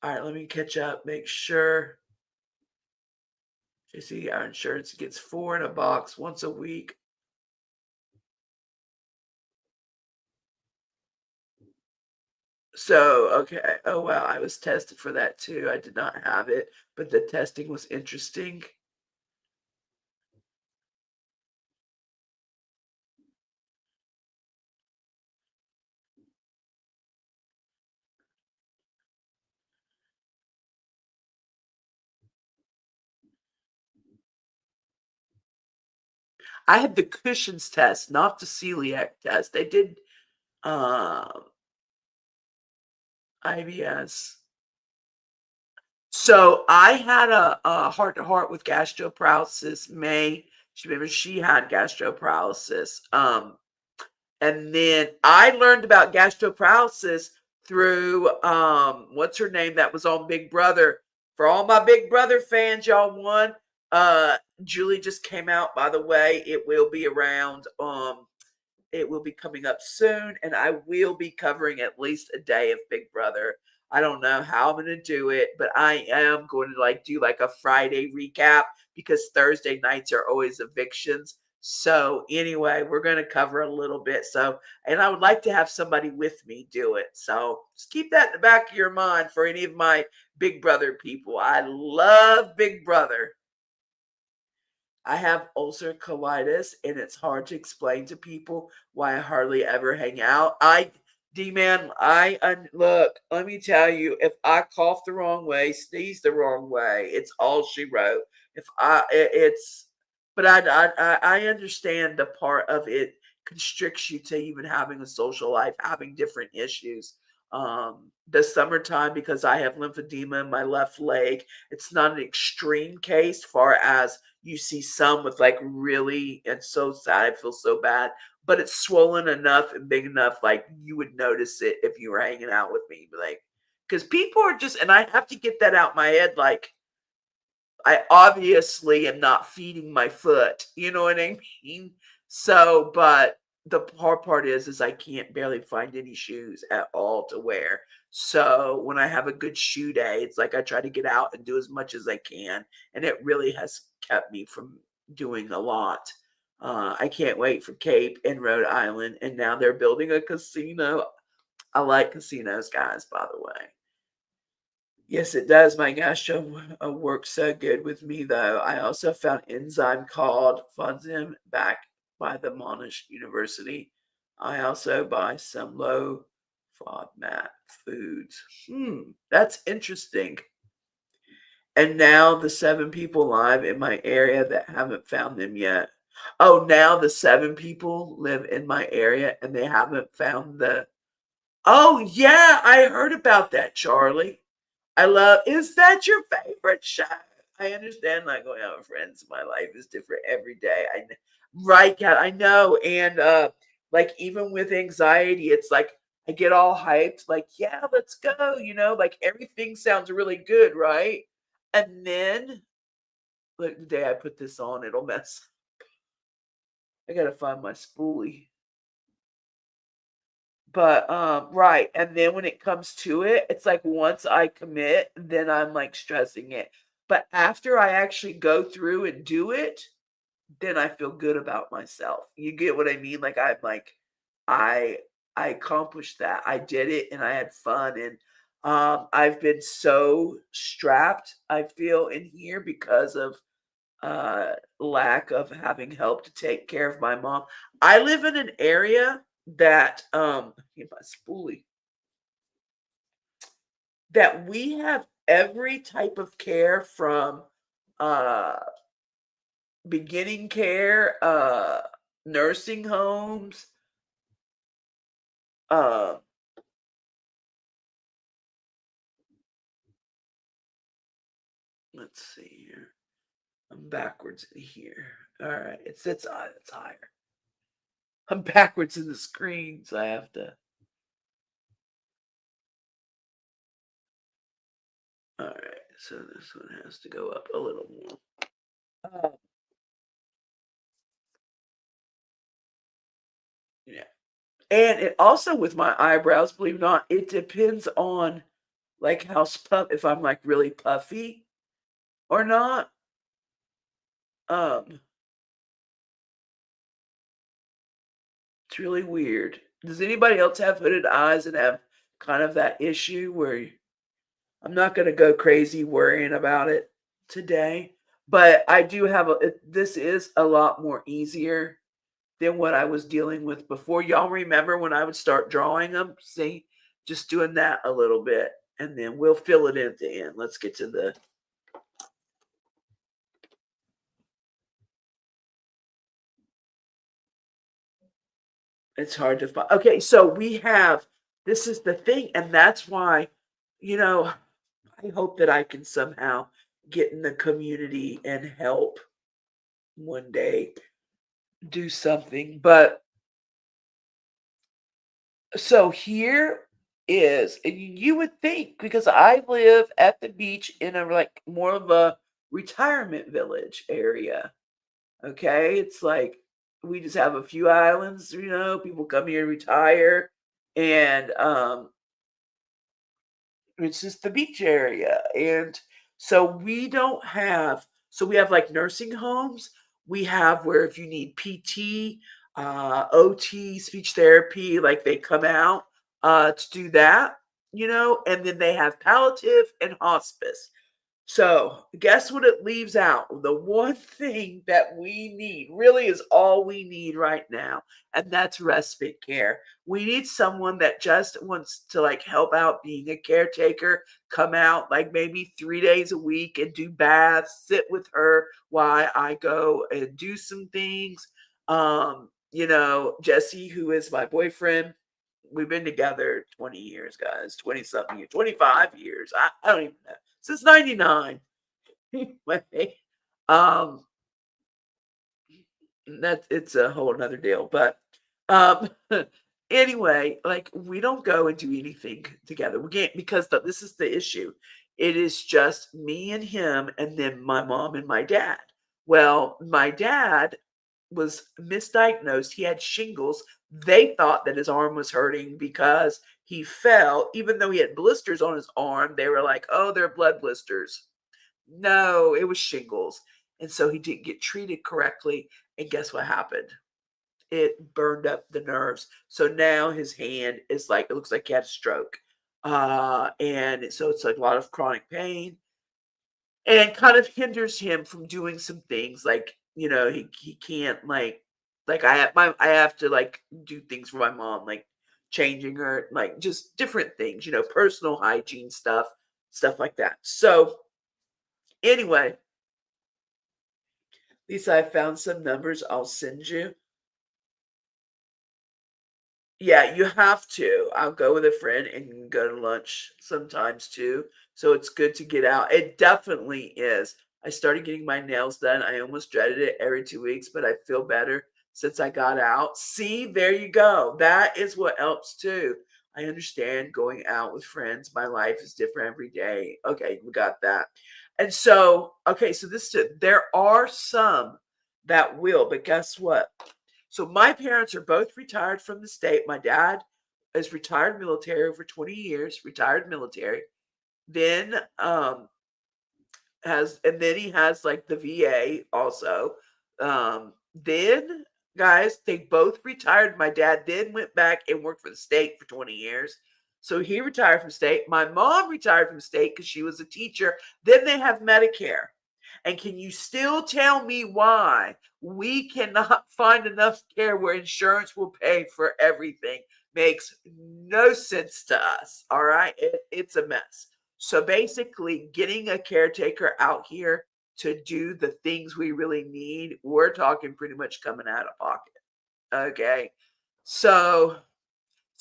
right, let me catch up, make sure. JC, our insurance gets 4 in a box once a week. So, okay. Oh, wow. I was tested for that too. I did not have it, but the testing was interesting. I had the Cushion's test, not the celiac test. I did IBS. So I had a heart to heart with gastroparalysis. May she remember she had gastroparalysis. And then I learned about gastroparalysis through what's her name that was on Big Brother. For all my Big Brother fans, y'all won. Julie just came out, by the way. It will be around it will be coming up soon, and I will be covering at least a day of Big Brother. I don't know how I'm going to do it, but I am going to like do like a Friday recap because Thursday nights are always evictions. So anyway, we're going to cover a little bit. So, and I would like to have somebody with me do it. So just keep that in the back of your mind for any of my Big Brother people. I love Big Brother. I have ulcer colitis, and it's hard to explain to people why I hardly ever hang out. D-man, look, let me tell you, if I cough the wrong way, sneeze the wrong way, it's all she wrote. If I, it, it's, but I understand the part of it constricts you to even having a social life, having different issues. The summertime, because I have lymphedema in my left leg, it's not an extreme case far as you see some with like really, it's so sad, I feel so bad, but it's swollen enough and big enough like you would notice it if you were hanging out with me. Like, because people are just, and I have to get that out my head, like, I obviously am not feeding my foot, you know what I mean? So, but the hard part is I can't barely find any shoes at all to wear. So when I have a good shoe day, it's like I try to get out and do as much as I can, and it really has kept me from doing a lot. I can't wait for Cape and Rhode Island, and now they're building a casino. I like casinos, guys, by the way. Yes, it does. My gastro works so good with me, though. I also found enzyme called Funzim back by the Monash University. I also buy some low FODMAP foods. That's interesting. And now the 7 people live in my area that haven't found them yet. Oh, now the 7 people live in my area and they haven't found the. Oh, yeah, I heard about that, Charlie. Is that your favorite show? I understand not going out with friends. My life is different every day. Right, Kat, I know. And like even with anxiety, it's like I get all hyped, like, yeah, let's go, like everything sounds really good, right? And then like the day I put this on, it'll mess. I gotta find my spoolie. But, right, and then when it comes to it, it's like once I commit, then I'm, like, stressing it. But after I actually go through and do it, then I feel good about myself. You get what I mean? Like, I'm like, I I accomplished that. I did it and I had fun, and, I've been so strapped, I feel, in here because of lack of having help to take care of my mom. I live in an area that get my spoolie that we have every type of care from uh beginning care, nursing homes, uh let's see here. I'm backwards in here. All right, it's higher. I'm backwards in the screen, so I have to. All right, so this one has to go up a little more. Uh, yeah. And it also with my eyebrows, believe it or not, it depends on like how if I'm like really puffy or not. Um, it's really weird. Does anybody else have hooded eyes and have kind of that issue where I'm not going to go crazy worrying about it today, but I do have this is a lot more easier than what I was dealing with before. Y'all remember when I would start drawing them? See, just doing that a little bit, and then we'll fill it in at the end. Let's get to the. It's hard to find. Okay, so we have. This is the thing, and that's why, you know, I hope that I can somehow get in the community and help one day do something. But so here is, and you would think because I live at the beach in a like more of a retirement village area. Okay, it's like we just have a few islands, people come here and retire, and it's just the beach area. And so we have like nursing homes. We have where if you need PT, OT, speech therapy, like they come out to do that, and then they have palliative and hospice. So, guess what it leaves out? The one thing that we need really is all we need right now, and that's respite care. We need someone that just wants to like help out being a caretaker, come out like maybe 3 days a week and do baths, sit with her while I go and do some things. Jesse, who is my boyfriend, we've been together 20 years, guys, 20 something years, 25 years. I don't even know. Since 99. Anyway, um, it's a whole another deal. But um anyway, like we don't go and do anything together. We can't because this is the issue. It is just me and him and then my mom and my dad. Well, my dad was misdiagnosed. He had shingles. They thought that his arm was hurting because he fell, even though he had blisters on his arm. They were like, oh, they're blood blisters. No, it was shingles. And so he didn't get treated correctly. And guess what happened? It burned up the nerves. So now his hand is like, it looks like he had a stroke. And so it's like a lot of chronic pain and kind of hinders him from doing some things like, he can't like I have to like do things for my mom, like changing her, like just different things, personal hygiene stuff like that. So anyway, Lisa, I found some numbers I'll send you. Yeah, you have to. I'll go with a friend and go to lunch sometimes too. So it's good to get out. It definitely is. I started getting my nails done. I almost dreaded it every 2 weeks, but I feel better since I got out. See, there you go. That is what helps too. I understand going out with friends. My life is different every day. Okay, we got that. And so, okay, so there are some that will, but guess what? So my parents are both retired from the state. My dad is retired military over 20 years, retired military. Then then he has like the VA also. Then guys, they both retired. My dad then went back and worked for the state for 20 years. So he retired from state. My mom retired from state because she was a teacher. Then they have Medicare. And can you still tell me why we cannot find enough care where insurance will pay for everything? Makes no sense to us. All right. It's a mess. So basically, getting a caretaker out here to do the things we really need, we're talking pretty much coming out of pocket. Okay. So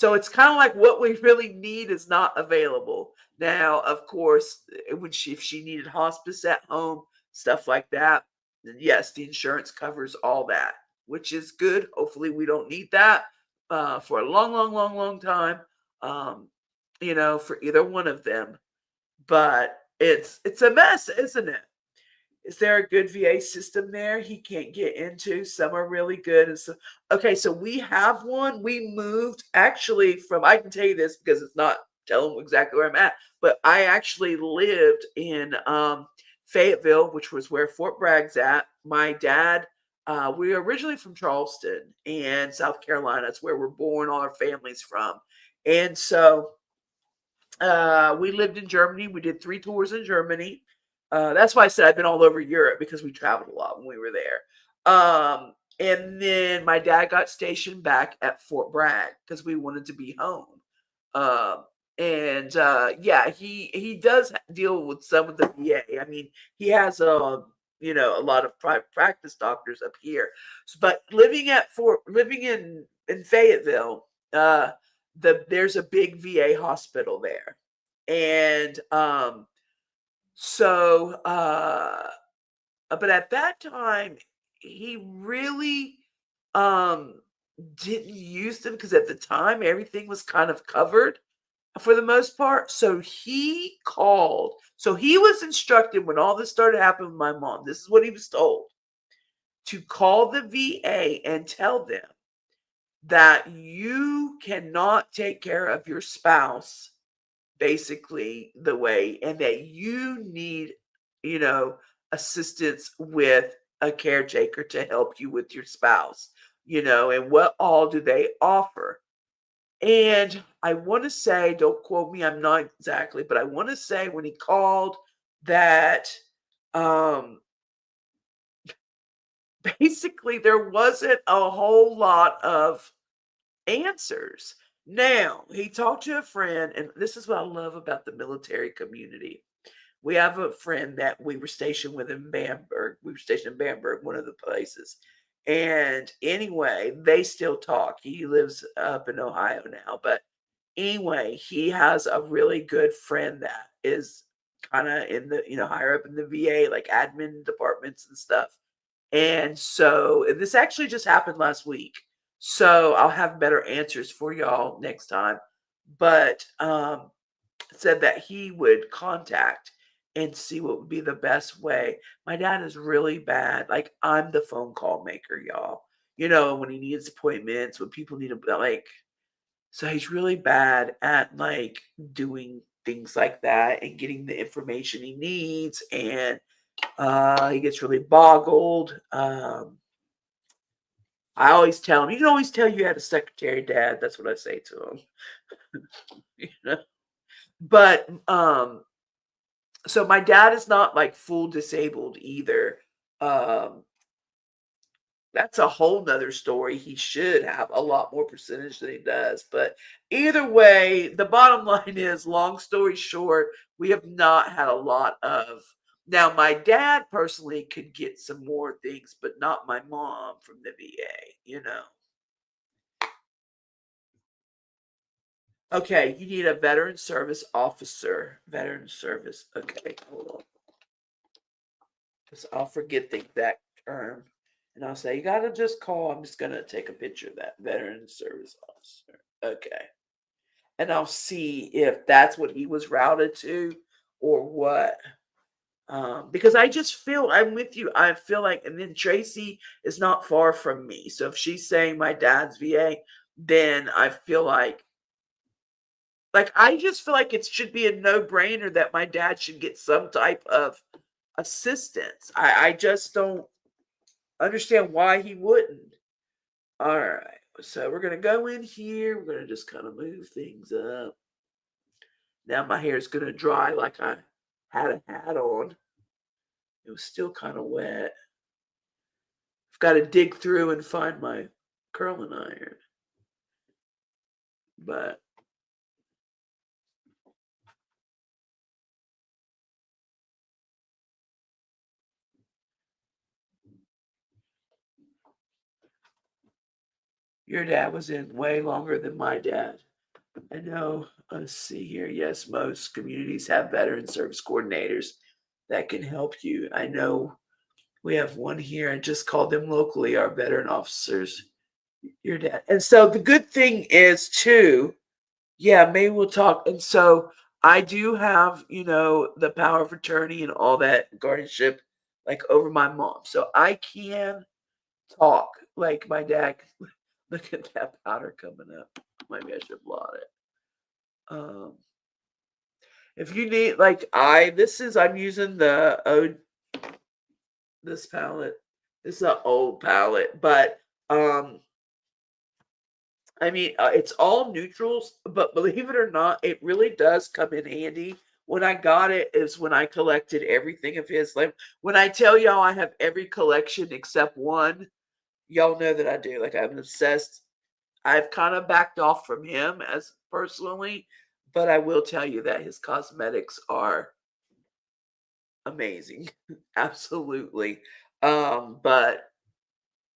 it's kind of like what we really need is not available. Now, of course, if she needed hospice at home, stuff like that, then yes, the insurance covers all that, which is good. Hopefully, we don't need that for a long, long, long, long time. Um, for either one of them. But it's a mess, isn't it? Is there a good VA system there he can't get into? Some are really good. And so, okay, so we have one. We moved actually from, I can tell you this because it's not telling exactly where I'm at, but I actually lived in Fayetteville, which was where Fort Bragg's at. My dad, we were originally from Charleston and South Carolina. That's where we're born, all our family's from. And so we lived in Germany. We did 3 tours in Germany. That's why I said I've been all over Europe because we traveled a lot when we were there. And then my dad got stationed back at Fort Bragg because we wanted to be home. Yeah, he does deal with some of the VA. I mean, he has a lot of private practice doctors up here. But living in Fayetteville, there's a big VA hospital there. And so but at that time he really um didn't use them because at the time everything was kind of covered for the most part. So he called. So he was instructed when all this started happening with my mom. This is what he was told to call the VA and tell them that you cannot take care of your spouse basically the way, and that you need, you know, assistance with a caretaker to help you with your spouse, and what all do they offer? And I want to say, don't quote me, I'm not exactly, but I want to say when he called that um basically there wasn't a whole lot of answers. Now, he talked to a friend, and this is what I love about the military community. We have a friend that we were stationed with in Bamberg. We were stationed in Bamberg, one of the places. And anyway, they still talk. He lives up in Ohio now. But anyway, he has a really good friend that is kind of in the, higher up in the VA, like admin departments and stuff. And so this actually just happened last week. So I'll have better answers for y'all next time. But said that he would contact and see what would be the best way. My dad is really bad. Like, I'm the phone call maker, y'all. When he needs appointments, when people need to, like, so he's really bad at like doing things like that and getting the information he needs. And he gets really boggled. I always tell him, you can always tell you had a secretary dad. That's what I say to him. you know? But so my dad is not like full disabled either. Um, that's a whole nother story. He should have a lot more percentage than he does. But either way, the bottom line is, long story short, we have not had a lot of. Now, my dad personally could get some more things, but not my mom from the VA. Okay, you need a veteran service officer. Veteran service. Okay, hold on. Because I'll forget the exact term. And I'll say, you got to just call. I'm just going to take a picture of that veteran service officer. Okay. And I'll see if that's what he was routed to or what. Because I just feel, I'm with you. I feel like, and then Tracy is not far from me. So if she's saying my dad's VA, then I feel like I just feel like it should be a no-brainer that my dad should get some type of assistance. I just don't understand why he wouldn't. All right. So we're going to go in here. We're going to just kind of move things up. Now my hair is going to dry like I had a hat on. It was still kind of wet. I've got to dig through and find my curling iron. But your dad was in way longer than my dad. I know. Let's see here. Yes, most communities have veteran service coordinators that can help you. I know we have one here. I just called them locally, our veteran officers. Your dad. And so the good thing is, too, yeah, maybe we'll talk. And so I do have, the power of attorney and all that guardianship, like over my mom. So I can talk like my dad. Look at that powder coming up. Maybe I should blot it. If you need, like, I'm using this palette. This is an old palette, but I mean, it's all neutrals, but believe it or not, it really does come in handy. When I got it is when I collected everything of his. Like, when I tell y'all I have every collection except one, y'all know that I do. Like, I'm obsessed. I've kind of backed off from him as personally, but I will tell you that his cosmetics are amazing. Absolutely. But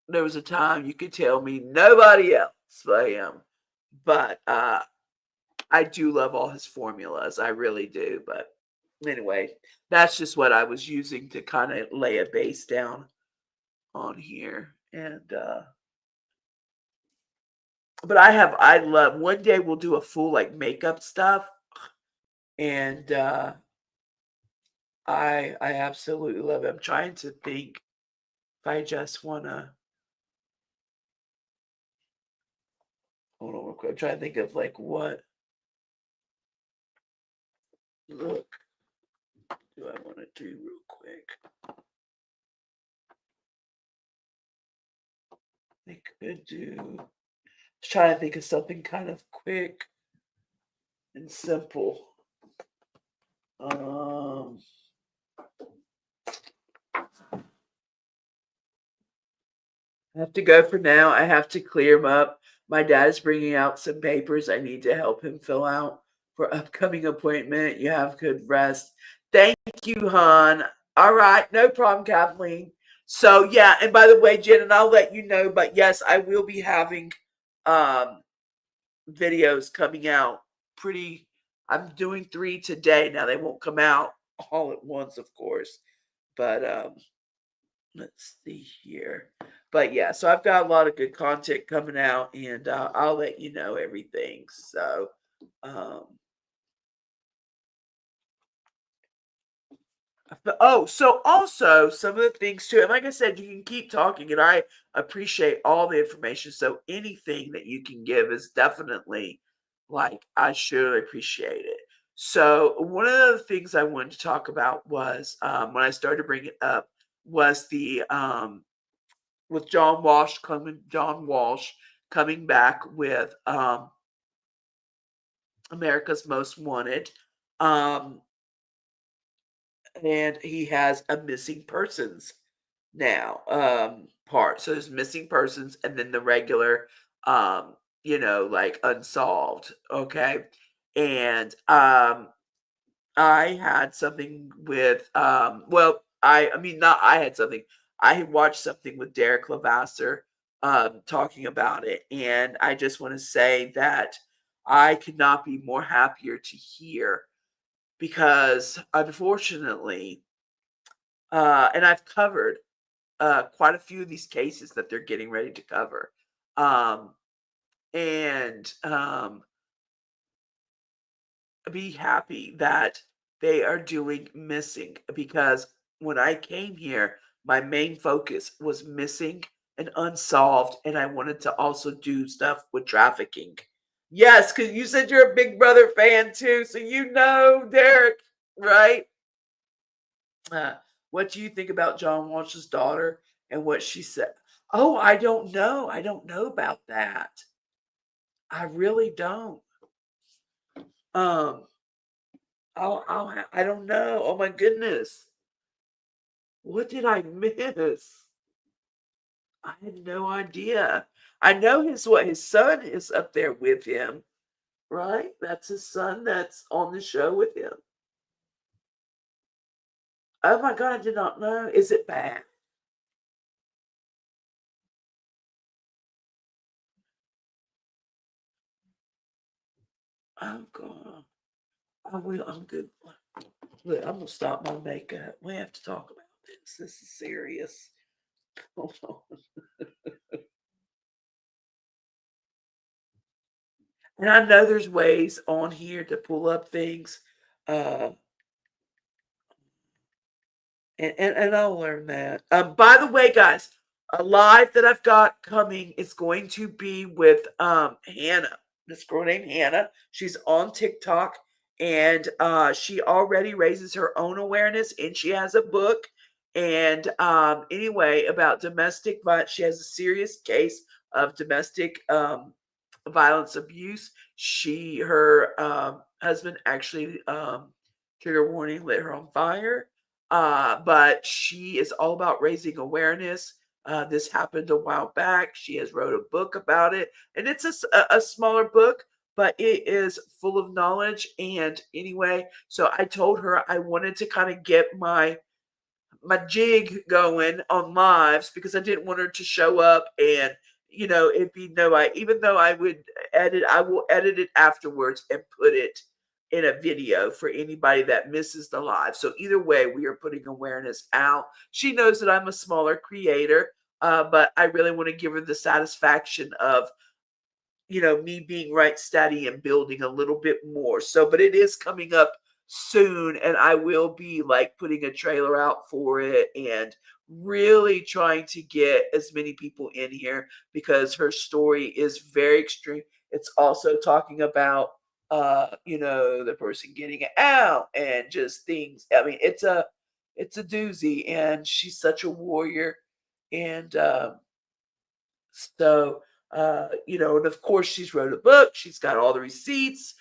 there was a time you could tell me nobody else but him. But I do love all his formulas. I really do. But anyway, that's just what I was using to kind of lay a base down on here. And but I love, one day we'll do a full like makeup stuff. And I absolutely love it. I'm trying to think if I just wanna, hold on real quick. I'm trying to think of like what look do I want to do real quick. I could do, just trying to think of something kind of quick and simple. Um, I have to go for now. I have to clear him up. My dad's bringing out some papers I need to help him fill out for upcoming appointment. You have good rest. Thank you, hon. All right, no problem, Kathleen. So yeah, and by the way, Jen, and I'll let you know, but yes, I will be having um videos coming out pretty. I'm doing 3 today. Now they won't come out all at once, of course, but let's see here. But yeah, so I've got a lot of good content coming out, and I'll let you know everything. So um Oh, so also some of the things too, and like I said, you can keep talking, and I appreciate all the information. So anything that you can give is definitely like I should appreciate it. So one of the things I wanted to talk about was when I started to bring it up was the with John Walsh coming back with America's Most Wanted. Um, and he has a missing persons now part. So there's missing persons and then the regular like unsolved. Okay. And I had something with I mean not I had something. I had watched something with Derek Lavasser talking about it. And I just want to say that I could not be more happier to hear because unfortunately and I've covered quite a few of these cases that they're getting ready to cover. Um, and be happy that they are doing missing because when I came here, my main focus was missing and unsolved, and I wanted to also do stuff with trafficking. Yes, because you said you're a Big Brother fan too, so you know Derek, right? What do you think about John Walsh's daughter and what she said? Oh, I don't know. I don't know about that. I really don't. Um, I don't know. Oh my goodness. What did I miss? I had no idea. I know his son is up there with him, right? That's his son that's on the show with him. Oh my god, I did not know. Is it bad? Oh god. I will. I'm good. Look, I'm gonna stop my makeup. We have to talk about this. This is serious. Hold on. And I know there's ways on here to pull up things. Uh, and I'll learn that. By the way, guys, a live that I've got coming is going to be with Hannah, this girl named Hannah. She's on TikTok and she already raises her own awareness and she has a book. And anyway, about domestic violence, she has a serious case of domestic violence abuse. Her husband actually trigger warning lit her on fire, but she is all about raising awareness. This happened a while back. She has wrote a book about it, and it's a smaller book, but it is full of knowledge. And anyway, so I told her I wanted to kind of get my jig going on lives because I didn't want her to show up and it'd be no I even though I will edit it afterwards and put it in a video for anybody that misses the live. So either way, we are putting awareness out. She knows that I'm a smaller creator, but I really want to give her the satisfaction of me being right steady and building a little bit more. So, but it is coming up soon, and I will be like putting a trailer out for it and really trying to get as many people in here because her story is very extreme. It's also talking about the person getting out and just things. I mean, it's a doozy, and she's such a warrior. And and of course she's wrote a book. She's got all the receipts,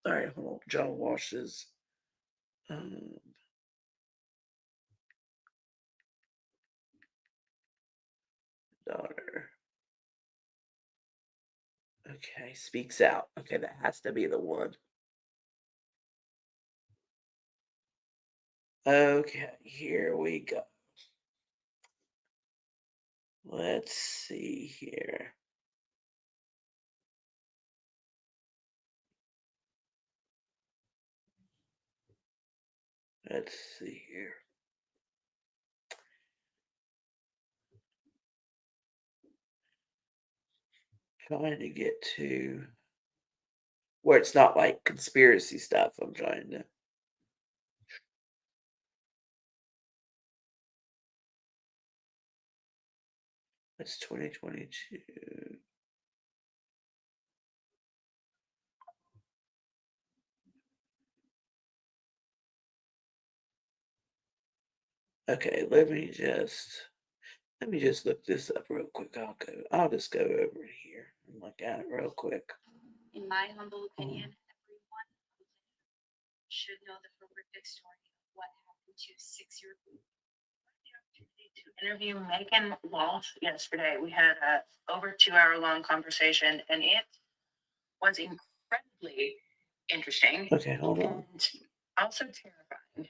all right, hold on. John Walsh's um, daughter. Okay, speaks out. Okay, that has to be the one. Okay, here we go. Let's see here. Let's see here. Trying to get to where it's not like conspiracy stuff. I'm trying to. That's 2022. Okay, let me just look this up real quick. I'll just go over here and look at it real quick. In my humble opinion, everyone should know the horrific story of what happened to 6-year-old. To interview Megan Walsh yesterday. We had a over 2-hour-long conversation, and it was incredibly interesting. Okay, hold on. And also terrifying.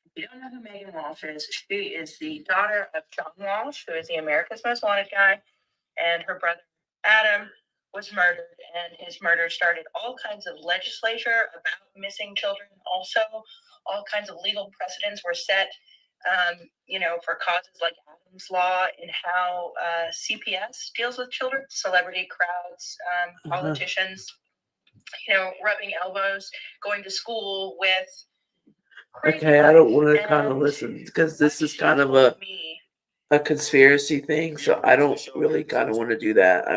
If you don't know who Megan Walsh is, she is the daughter of John Walsh, who is the America's Most Wanted guy, and her brother Adam was murdered, and his murder started all kinds of legislature about missing children. Also, all kinds of legal precedents were set, for causes like Adam's Law and how CPS deals with children, celebrity crowds, politicians, rubbing elbows, going to school with. Okay, I don't want to kind of listen because this is kind of a conspiracy thing, so I don't really kind of want to do that.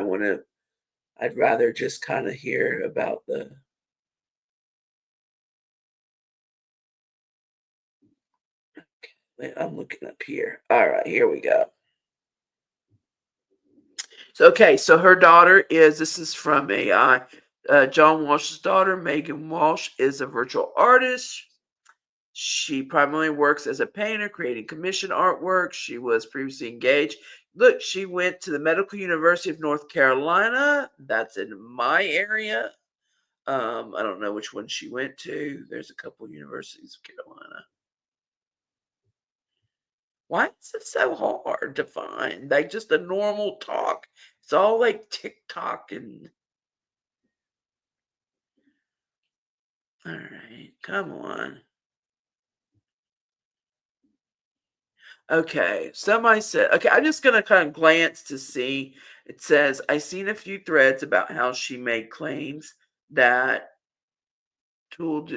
I'd rather just kind of hear about the. Okay, I'm looking up here. All right, here we go. So her daughter this is from AI. John Walsh's daughter, Megan Walsh, is a virtual artist. She primarily works as a painter, creating commission artwork. She was previously engaged. Look, she went to the Medical University of North Carolina. That's in my area. I don't know which one she went to. There's a couple universities of Carolina. Why is it so hard to find? Like just a normal talk. It's all like TikTok and. All right, come on. Okay, somebody said, okay, I'm just going to kind of glance to see. It says, I seen a few threads about how she made claims that Tool,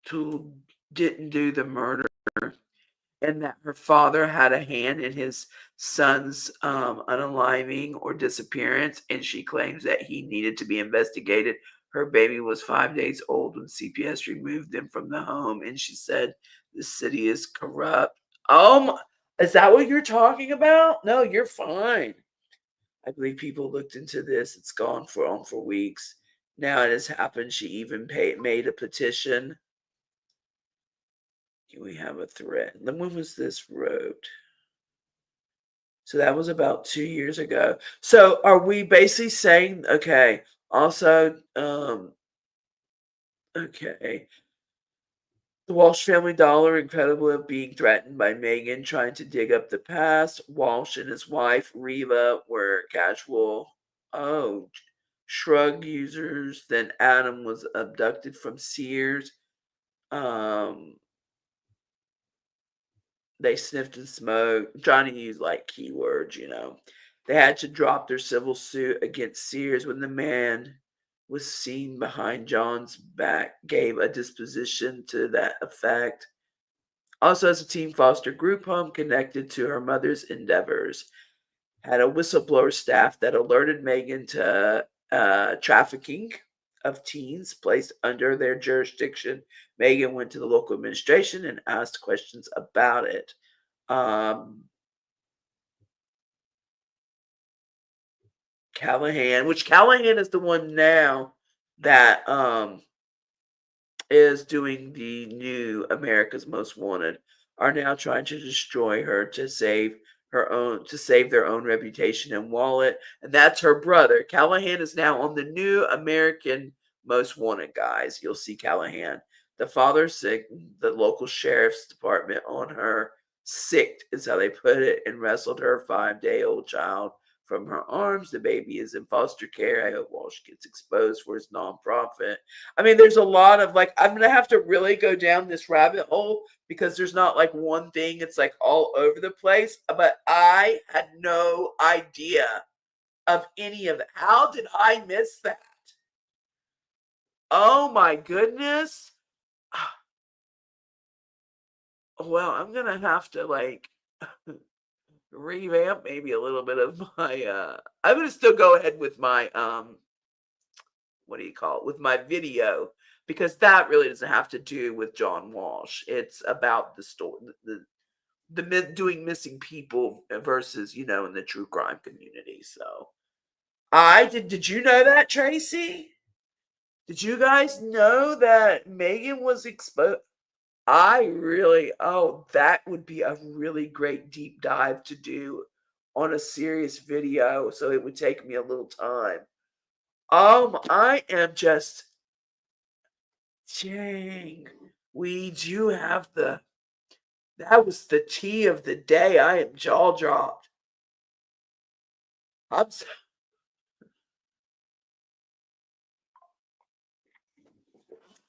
Tool didn't do the murder and that her father had a hand in his son's unaliving or disappearance, and she claims that he needed to be investigated. Her baby was 5 days old when CPS removed him from the home, and she said the city is corrupt. Is that what you're talking about? No, you're fine. I believe people looked into this. It's gone for weeks. Now it has happened. She even made a petition. We have a thread. When was this wrote? So that was about 2 years ago. So are we basically saying, okay, also, okay, the Walsh family dollar incredible of being threatened by Megan trying to dig up the past. Walsh and his wife Reva were casual shrug users. Then Adam was abducted from Sears. Um they sniffed and smoked, trying to use like keywords. They had to drop their civil suit against Sears when the man was seen behind John's back, gave a disposition to that effect. Also, as a teen foster group home connected to her mother's endeavors, had a whistleblower staff that alerted Megan to trafficking of teens placed under their jurisdiction. Megan went to the local administration and asked questions about it. Callahan, which Callahan is the one now that is doing the new America's Most Wanted, are now trying to destroy her to save their own reputation and wallet. And that's her brother. Callahan is now on the new American Most Wanted, guys. You'll see Callahan. The father's sick. The local sheriff's department on her. Sick is how they put it, and wrestled her 5-day-old child from her arms. The baby is in foster care. I hope Walsh gets exposed for his nonprofit. I mean, there's a lot of I'm going to have to really go down this rabbit hole because there's not like one thing. It's like all over the place. But I had no idea of any of it. How did I miss that? Oh my goodness. Well, I'm going to have to revamp maybe a little bit of my I'm gonna still go ahead with my what do you call it, with my video, because that really doesn't have to do with John Walsh. It's about the story, doing missing people versus, in the true crime community. So did you know that, Tracy? Did you guys know that Megan was exposed? That would be a really great deep dive to do on a serious video. So it would take me a little time. I am just, dang, we do have that was the tea of the day. I am jaw dropped. I'm so,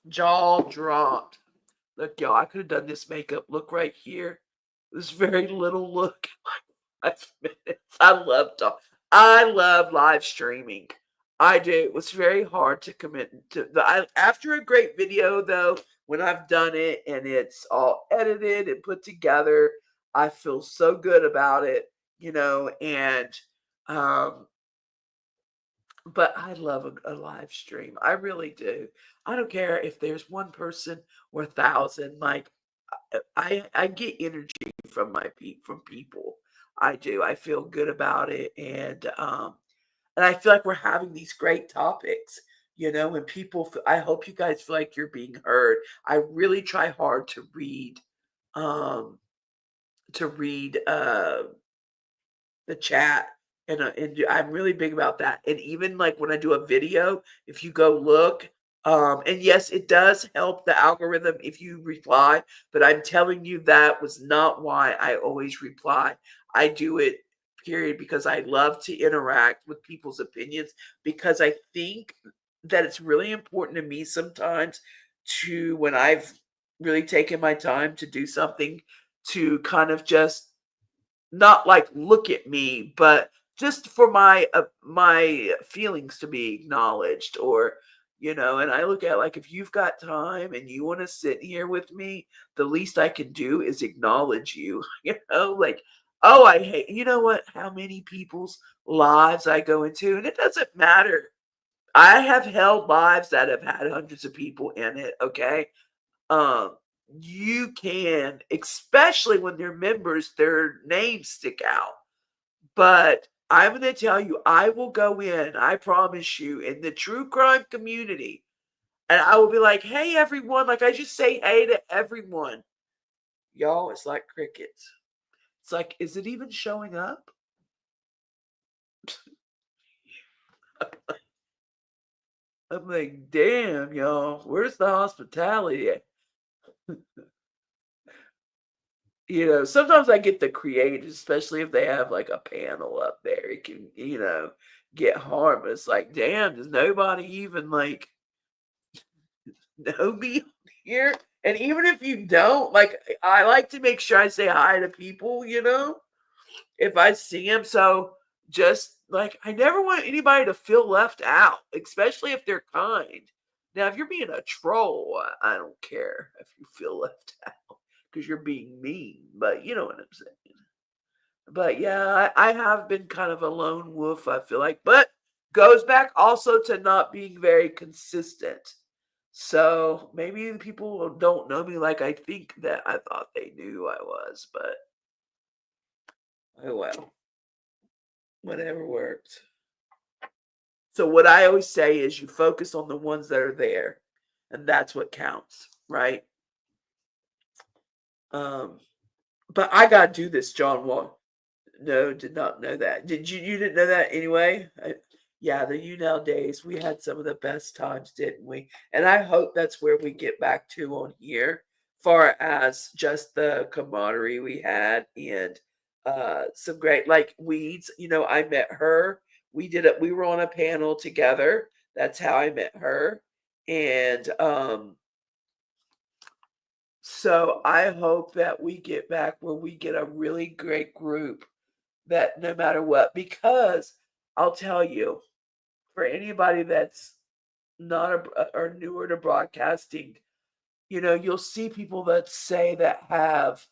jaw dropped. Look, y'all, I could have done this makeup look right here. This very little look. 5 minutes. I love live streaming. I do. It's very hard to commit to after a great video though, when I've done it and it's all edited and put together, I feel so good about it, and um but I love a live stream. I really do. I don't care if there's one person or 1,000. Like I get energy from from people. I do. I feel good about it, and I feel like we're having these great topics. And people. I hope you guys feel like you're being heard. I really try hard um, to read the chat, and I'm really big about that. And even like when I do a video, if you go look, and yes, it does help the algorithm if you reply, but I'm telling you that was not why I always reply. I do it period because I love to interact with people's opinions, because I think that it's really important to me sometimes to, when I've really taken my time to do something, to kind of just not like look at me, but just for my feelings to be acknowledged, or and I look at, like, if you've got time and you want to sit here with me, the least I can do is acknowledge you. Like, oh, I hate, what, how many people's lives I go into, and it doesn't matter. I have held lives that have had hundreds of people in it, okay? um, you can, especially when they're members, their names stick out. But I'm going to tell you, I will go in, I promise you, in the true crime community, and I will be like, hey, everyone. Like, I just say hey to everyone. Y'all, it's like crickets. It's like, is it even showing up? I'm like, damn, y'all, where's the hospitality at? Sometimes I get the creators, especially if they have like a panel up there, it can, get harm. It's like, damn, does nobody even like know me here? And even if you don't, like, I like to make sure I say hi to people, if I see them. So just like, I never want anybody to feel left out, especially if they're kind. Now, if you're being a troll, I don't care if you feel left out because you're being mean, but you know what I'm saying. But yeah, I have been kind of a lone wolf, I feel like, but goes back also to not being very consistent. So maybe people don't know me like I think that I thought they knew who I was, but oh well, whatever works. So what I always say is you focus on the ones that are there, and that's what counts, right? Um, but I gotta do this, John Wall. No, did not know that. Did you? You didn't know that anyway? Yeah, the UNOW days, we had some of the best times, didn't we? And I hope that's where we get back to on here, far as just the camaraderie we had, and some great, like, Weeds. I met her. We were on a panel together. That's how I met her. And so I hope that we get back where we get a really great group, that no matter what, because I'll tell you, for anybody that's not or newer to broadcasting, you'll see people that say that have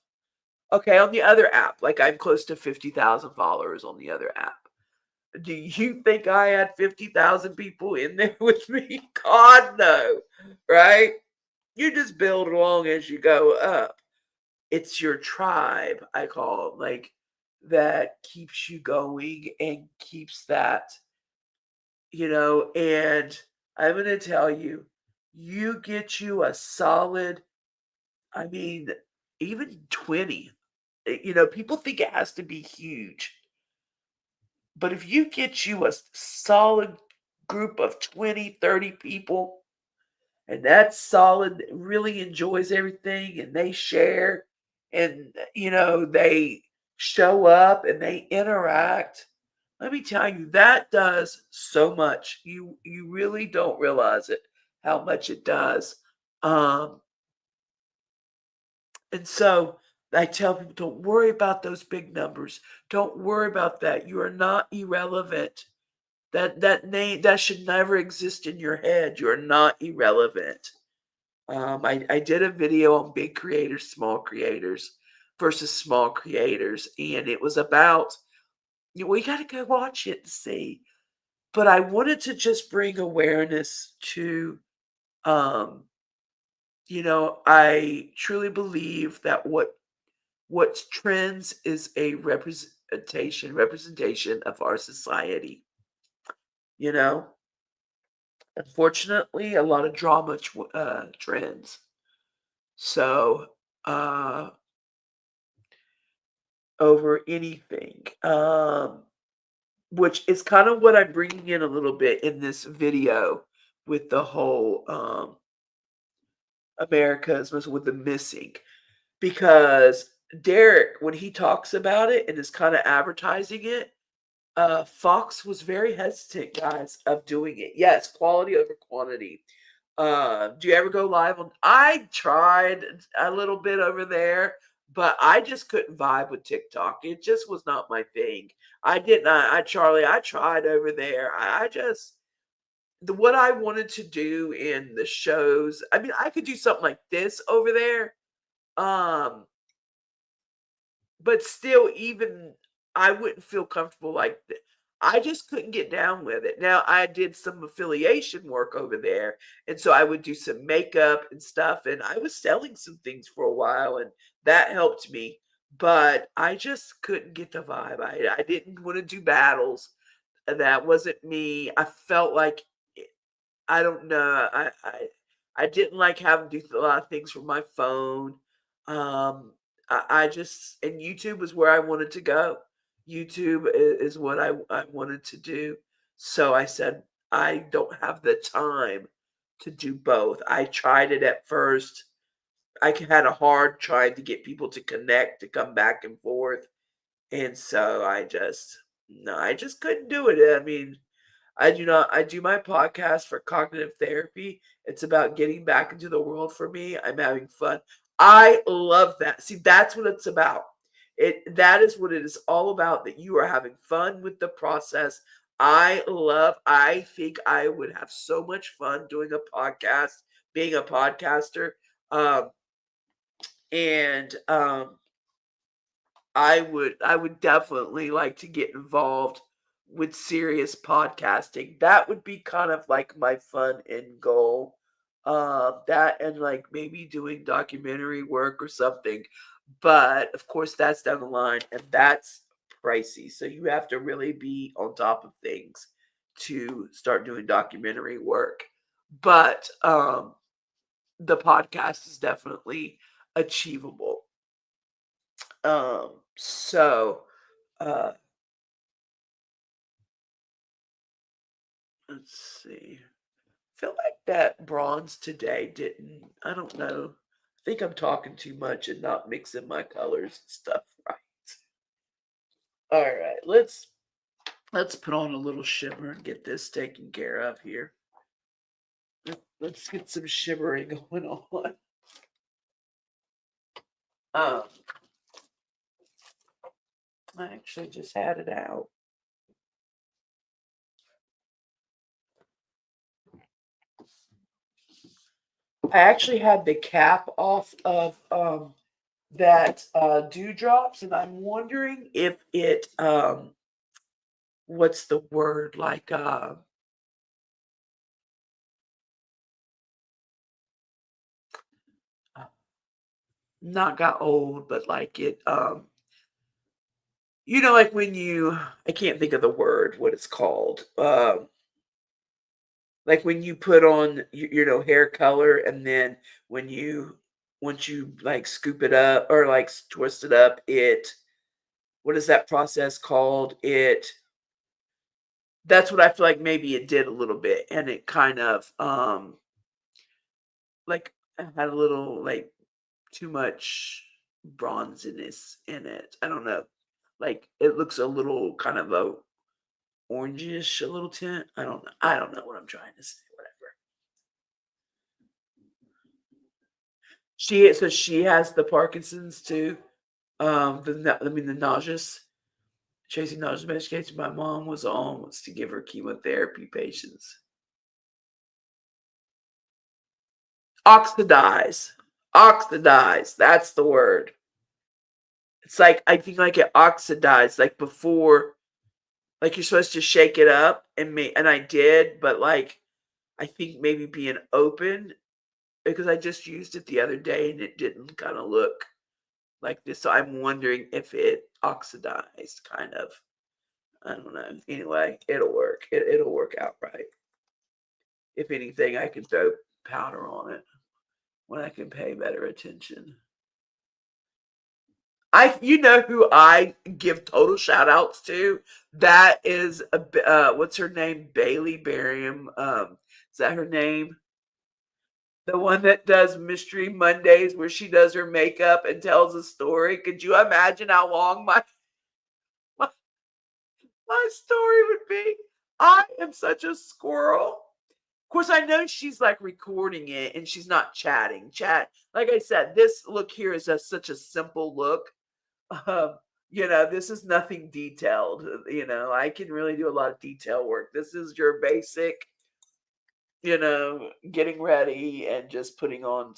Okay, on the other app, like I'm close to 50,000 followers on the other app. Do you think I had 50,000 people in there with me? God, no, right? You just build along as you go up. It's your tribe, I call it, like that keeps you going and keeps that, and I'm going to tell you, you get you a solid, I mean, even 20. People think it has to be huge. But if you get you a solid group of 20, 30 people, and that solid really enjoys everything and they share and, they show up and they interact, let me tell you, that does so much. You really don't realize it, how much it does. Um, and so I tell people, don't worry about those big numbers. Don't worry about that. You are not irrelevant. That name that should never exist in your head. You are not irrelevant. I did a video on big creators, small creators versus small creators, and it was about we got to go watch it and see. But I wanted to just bring awareness to, um, I truly believe that what trends is a representation of our society. You know, unfortunately, a lot of drama trends. So, over anything, which is kind of what I'm bringing in a little bit in this video with the whole America's was with the missing, because Derek, when he talks about it and is kind of advertising it, Fox was very hesitant, guys, of doing it. Yes, quality over quantity. Do you ever go live on? I tried a little bit over there, but I just couldn't vibe with TikTok. It just was not my thing. I did not. Charlie, I tried over there. I just what I wanted to do in the shows. I mean, I could do something like this over there. Um, but still, even I wouldn't feel comfortable like I just couldn't get down with it. Now, I did some affiliation work over there, and so I would do some makeup and stuff, and I was selling some things for a while, and that helped me. But I just couldn't get the vibe. I didn't want to do battles. That wasn't me. I felt like I don't know. I didn't like having to do a lot of things from my phone. I just and YouTube was where I wanted to go. YouTube is what I wanted to do. So I said I don't have the time to do both. I tried it at first. Had a hard trying to get people to connect, to come back and forth. And so I just couldn't do it. I mean, I do not. I do my podcast for cognitive therapy. It's about getting back into the world for me. I'm having fun. I love that. See, that's what it's about. That is what it is all about, that you are having fun with the process. I think I would have so much fun doing a podcast, being a podcaster. Um and I would definitely like to get involved with serious podcasting. That would be kind of like my fun end goal. That and like maybe doing documentary work or something. But of course that's down the line and that's pricey. So you have to really be on top of things to start doing documentary work. But the podcast is definitely achievable. So uh let's see. I feel like that bronze today didn't, I don't know. I think I'm talking too much and not mixing my colors and stuff right. All right, let's put on a little shimmer and get this taken care of here. Let's get some shimmering going on. Um, I actually just had it out. I actually had the cap off of that dewdrops, and I'm wondering if it what's the word, like not got old, but like it like when you, I can't think of the word, what it's called. Like when you put on hair color, and then when you once you like scoop it up or like twist it up, what is that process called? That's what I feel like maybe it did a little bit, and it kind of like had a little like too much bronziness in it. I don't know. Like it looks a little kind of a orangish, a little tint. I don't know. I don't know what I'm trying to say. Whatever. She has the Parkinson's too. The nauseous, chasing nausea medication my mom was on was to give her chemotherapy patients. Oxidize. Oxidize. That's the word. It's like I think like it oxidized like before, like you're supposed to shake it up, and I did, but like I think maybe being open, because I just used it the other day and it didn't kind of look like this. So I'm wondering if it oxidized kind of. I don't know. Anyway, it'll work. It'll work out right. If anything, I can throw powder on it when I can pay better attention. You know who I give total shout outs to? That is what's her name? Bailey Barium. Is that her name? The one that does Mystery Mondays, where she does her makeup and tells a story. Could you imagine how long my, my story would be? I am such a squirrel. Of course, I know she's like recording it and she's not chatting. Like I said, this look here is such a simple look. Um, this is nothing detailed. I can really do a lot of detail work. This is your basic, getting ready and just putting on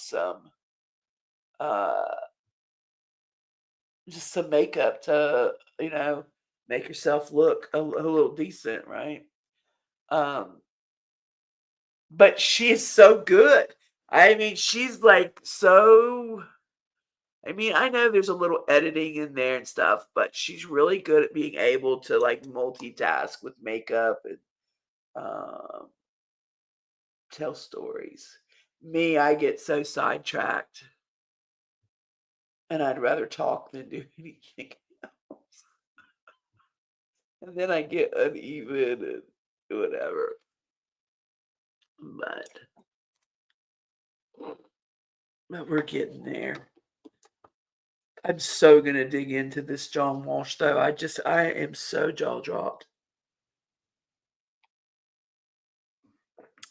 uh some makeup to, make yourself look a little decent, right? Um, but she is so good. I mean, she's like so. I mean, I know there's a little editing in there and stuff, but she's really good at being able to like multitask with makeup and um, tell stories. Me, I get so sidetracked, and I'd rather talk than do anything else. And then I get uneven and whatever. But we're getting there. I'm so gonna dig into this John Walsh though. I am so jaw dropped.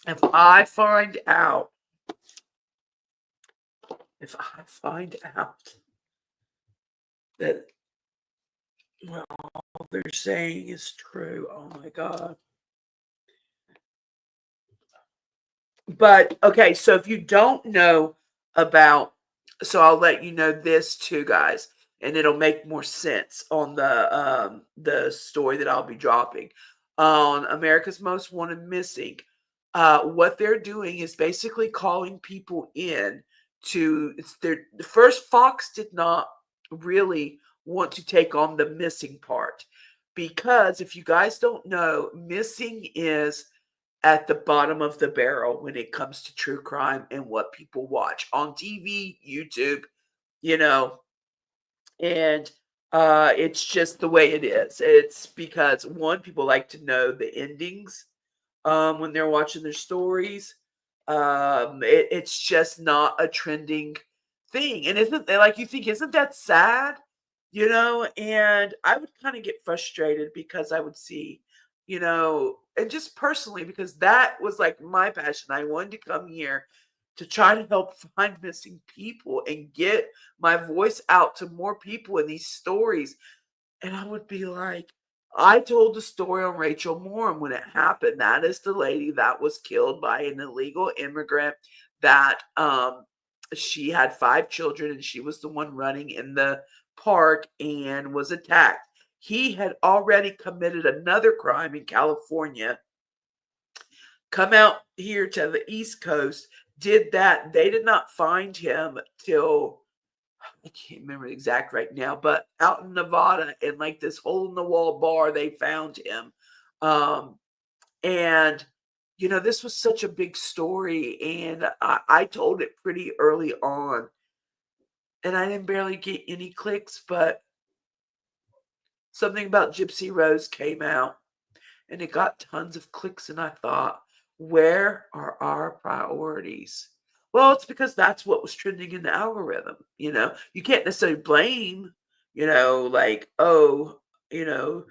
If I find out, if I find out that well, all they're saying is true, oh my God. But okay, so if you don't know about, so I'll let you know this too, guys, and it'll make more sense on the story that I'll be dropping on America's Most Wanted Missing. What they're doing is basically calling people in to it's their the first Fox did not really want to take on the missing part, because if you guys don't know, missing is at the bottom of the barrel when it comes to true crime and what people watch on TV, YouTube, you know, and it's just the way it is. It's because one, people like to know the endings when they're watching their stories. It's just not a trending thing, and isn't like you think, isn't that sad? And I would kind of get frustrated because I would see, and just personally, because that was like my passion. I wanted to come here to try to help find missing people and get my voice out to more people in these stories. And I would be like, I told the story on Rachel Moore when it happened. That is the lady that was killed by an illegal immigrant that she had 5 children, and she was the one running in the park and was attacked. He had already committed another crime in California, come out here to the East Coast, did that. They did not find him till, I can't remember the exact right now, but out in Nevada, in like this hole in the wall bar, they found him. And this was such a big story, and I told it pretty early on, and I didn't barely get any clicks, but something about Gypsy Rose came out, and it got tons of clicks, and I thought, where are our priorities? Well, it's because that's what was trending in the algorithm. You can't necessarily blame, like, oh, you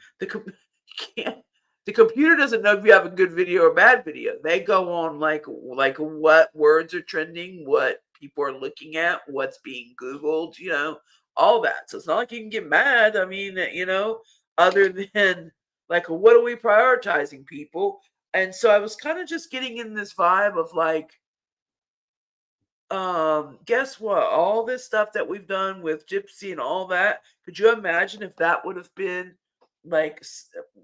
can't. The computer doesn't know if you have a good video or bad video. They go on like what words are trending, what people are looking at, what's being Googled, all that. So it's not like you can get mad. I mean, other than like, what are we prioritizing, people? And so I was kind of just getting in this vibe of like, guess what? All this stuff that we've done with Gypsy and all that, could you imagine if that would have been like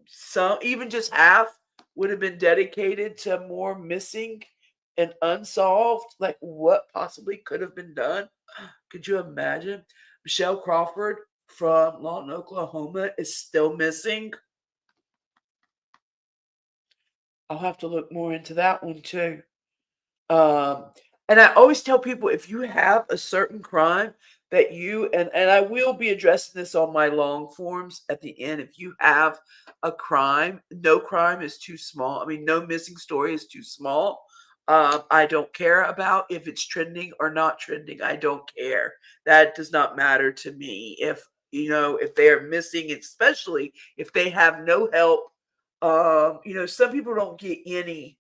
some, even just half would have been dedicated to more missing and unsolved? Like, what possibly could have been done? Could you imagine? Michelle Crawford from Lawton, Oklahoma is still missing. I'll have to look more into that one too. And I always tell people, if you have a certain crime that and I will be addressing this on my long forms at the end. If you have a crime, no crime is too small. I mean, no missing story is too small. I don't care about if it's trending or not trending. I don't care. That does not matter to me. If they are missing, especially if they have no help, some people don't get any,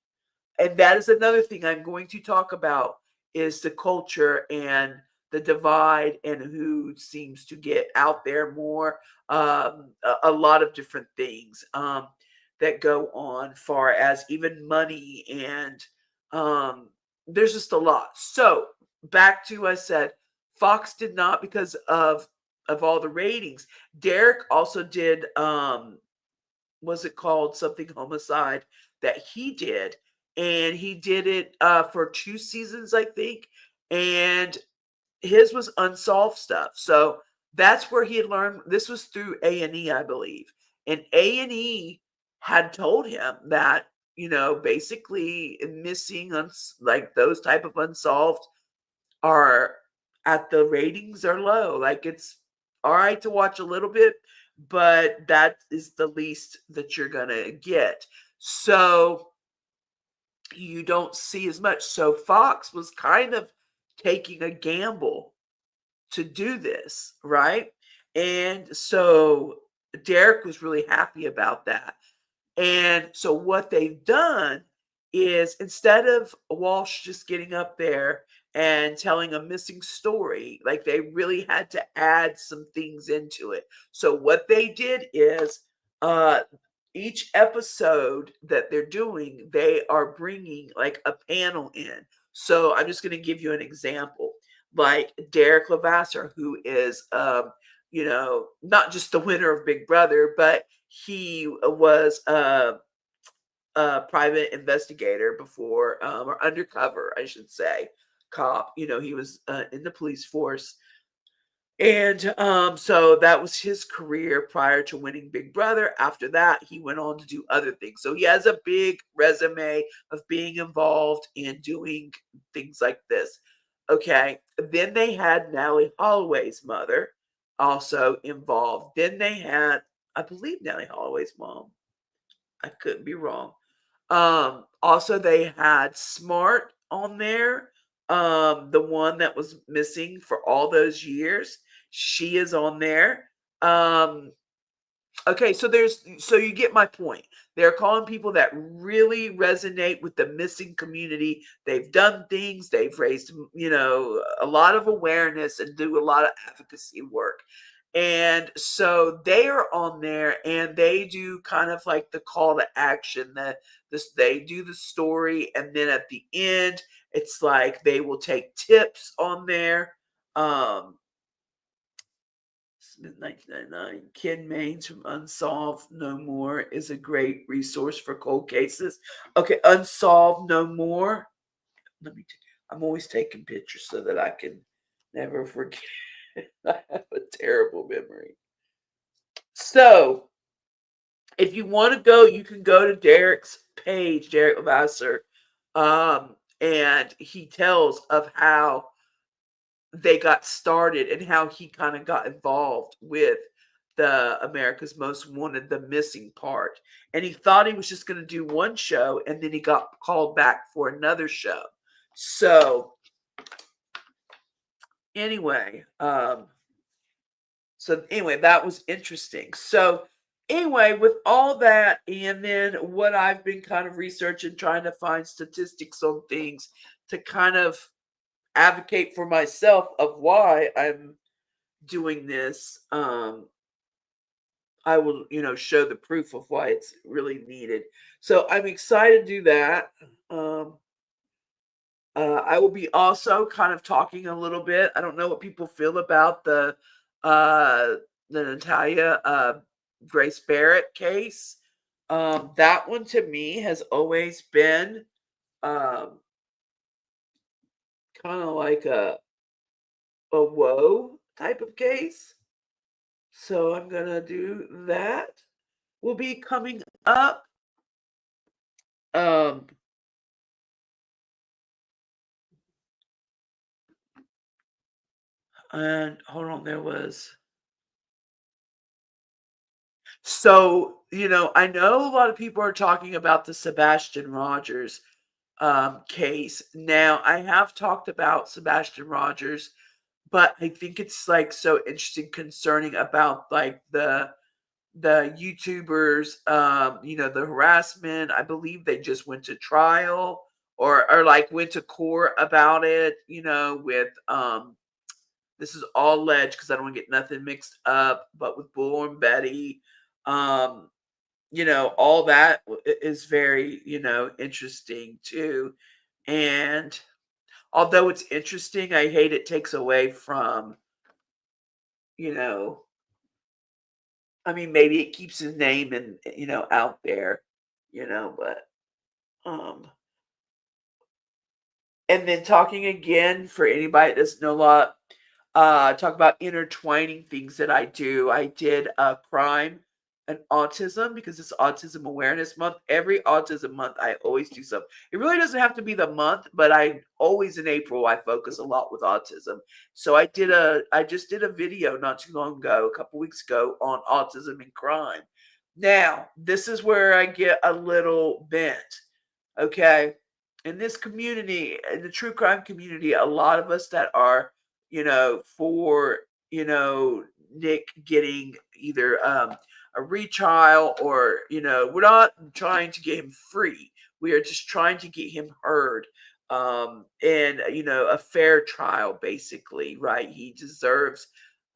and that is another thing I'm going to talk about, is the culture and the divide and who seems to get out there more. A lot of different things that go on, far as even money, and there's just a lot. So back to, I said Fox did not, because of all the ratings. Derek also did, was it called something homicide that he did, and he did it for 2 seasons, I think, and his was unsolved stuff. So that's where he had learned. This was through A&E, I believe, and A&E had told him that, basically missing, like those type of unsolved are, at the ratings are low. Like, it's all right to watch a little bit, but that is the least that you're gonna get. So you don't see as much. So Fox was kind of taking a gamble to do this, right? And so Derek was really happy about that. And so what they've done is, instead of Walsh just getting up there and telling a missing story, like, they really had to add some things into it. So what they did is, each episode that they're doing, they are bringing like a panel in. So I'm just going to give you an example. Like Derek Levasseur, who is, not just the winner of Big Brother, but he was a private investigator before, or undercover, I should say, cop. He was in the police force. And so that was his career prior to winning Big Brother. After that, he went on to do other things. So he has a big resume of being involved in doing things like this. Okay. Then they had Natalie Holloway's mother also involved. Then they had, I believe, Natalie Holloway's mom. I couldn't be wrong. Also, they had Smart on there. The one that was missing for all those years. She is on there. Okay, so you get my point. They're calling people that really resonate with the missing community. They've done things, they've raised, a lot of awareness and do a lot of advocacy work. And so they are on there, and they do kind of like the call to action. That this they do the story, and then at the end, it's like they will take tips on there. Since 1999, Ken Maines from Unsolved No More is a great resource for cold cases. Okay, Unsolved No More. Let me. I'm always taking pictures so that I can never forget. I have a terrible memory. So, if you want to go, you can go to Derek's page, Derek Vassar, and he tells of how they got started and how he kind of got involved with the America's Most Wanted, the missing part. And he thought he was just going to do one show, and then he got called back for another show. So anyway, that was interesting. So anyway, with all that, and then what I've been kind of researching, trying to find statistics on things to kind of advocate for myself of why I'm doing this, I will, show the proof of why it's really needed. So I'm excited to do that. I will be also kind of talking a little bit. I don't know what people feel about uh, the Natalia Grace Barrett case. That one to me has always been um, kind of like a whoa type of case. So I'm gonna do that. Will be coming up. Um, and hold on, there was. So, I know a lot of people are talking about the Sebastian Rogers case. Now, I have talked about Sebastian Rogers, but I think it's like so interesting concerning about like the YouTubers, the harassment. I believe they just went to trial or like went to court about it, with this is all alleged because I don't want to get nothing mixed up, but with Bull and Betty, um, all that is very, interesting too. And although it's interesting, I hate it takes away from, you know, I mean, maybe it keeps his name and, out there, but, um, and then talking again for anybody that doesn't know a lot, talk about intertwining things that I do. I did crime and autism because it's Autism Awareness Month. Every Autism Month, I always do something. It really doesn't have to be the month, but I always in April I focus a lot with autism. So I just did a video not too long ago, a couple weeks ago, on autism and crime. Now, this is where I get a little bent. Okay. In this community, in the true crime community, a lot of us that are, for, Nick getting either a retrial or, we're not trying to get him free. We are just trying to get him heard. And, a fair trial, basically, right? He deserves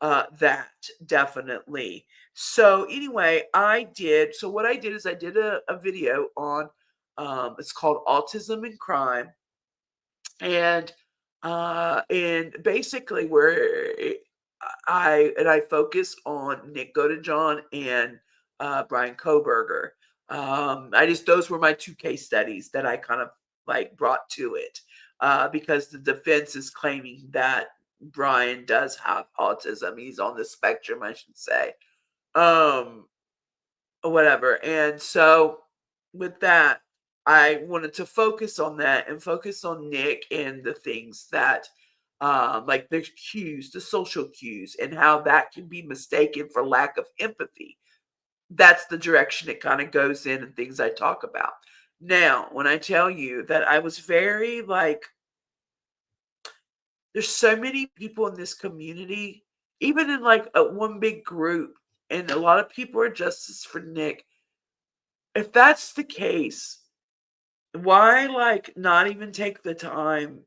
that definitely. So, anyway, so what I did is I did a video on, it's called Autism and Crime, and basically where I focus on Nick Godejohn and Brian Koberger. I just Those were my two case studies that I kind of like brought to it, because the defense is claiming that Brian does have autism. He's on the spectrum, I should say. Um, whatever. And so with that, I wanted to focus on that and focus on Nick and the things that like the cues, the social cues, and how that can be mistaken for lack of empathy. That's the direction it kind of goes in and things I talk about. Now, when I tell you that I was very like, there's so many people in this community, even in like one big group, and a lot of people are justice for Nick. If that's the case, why like not even take the time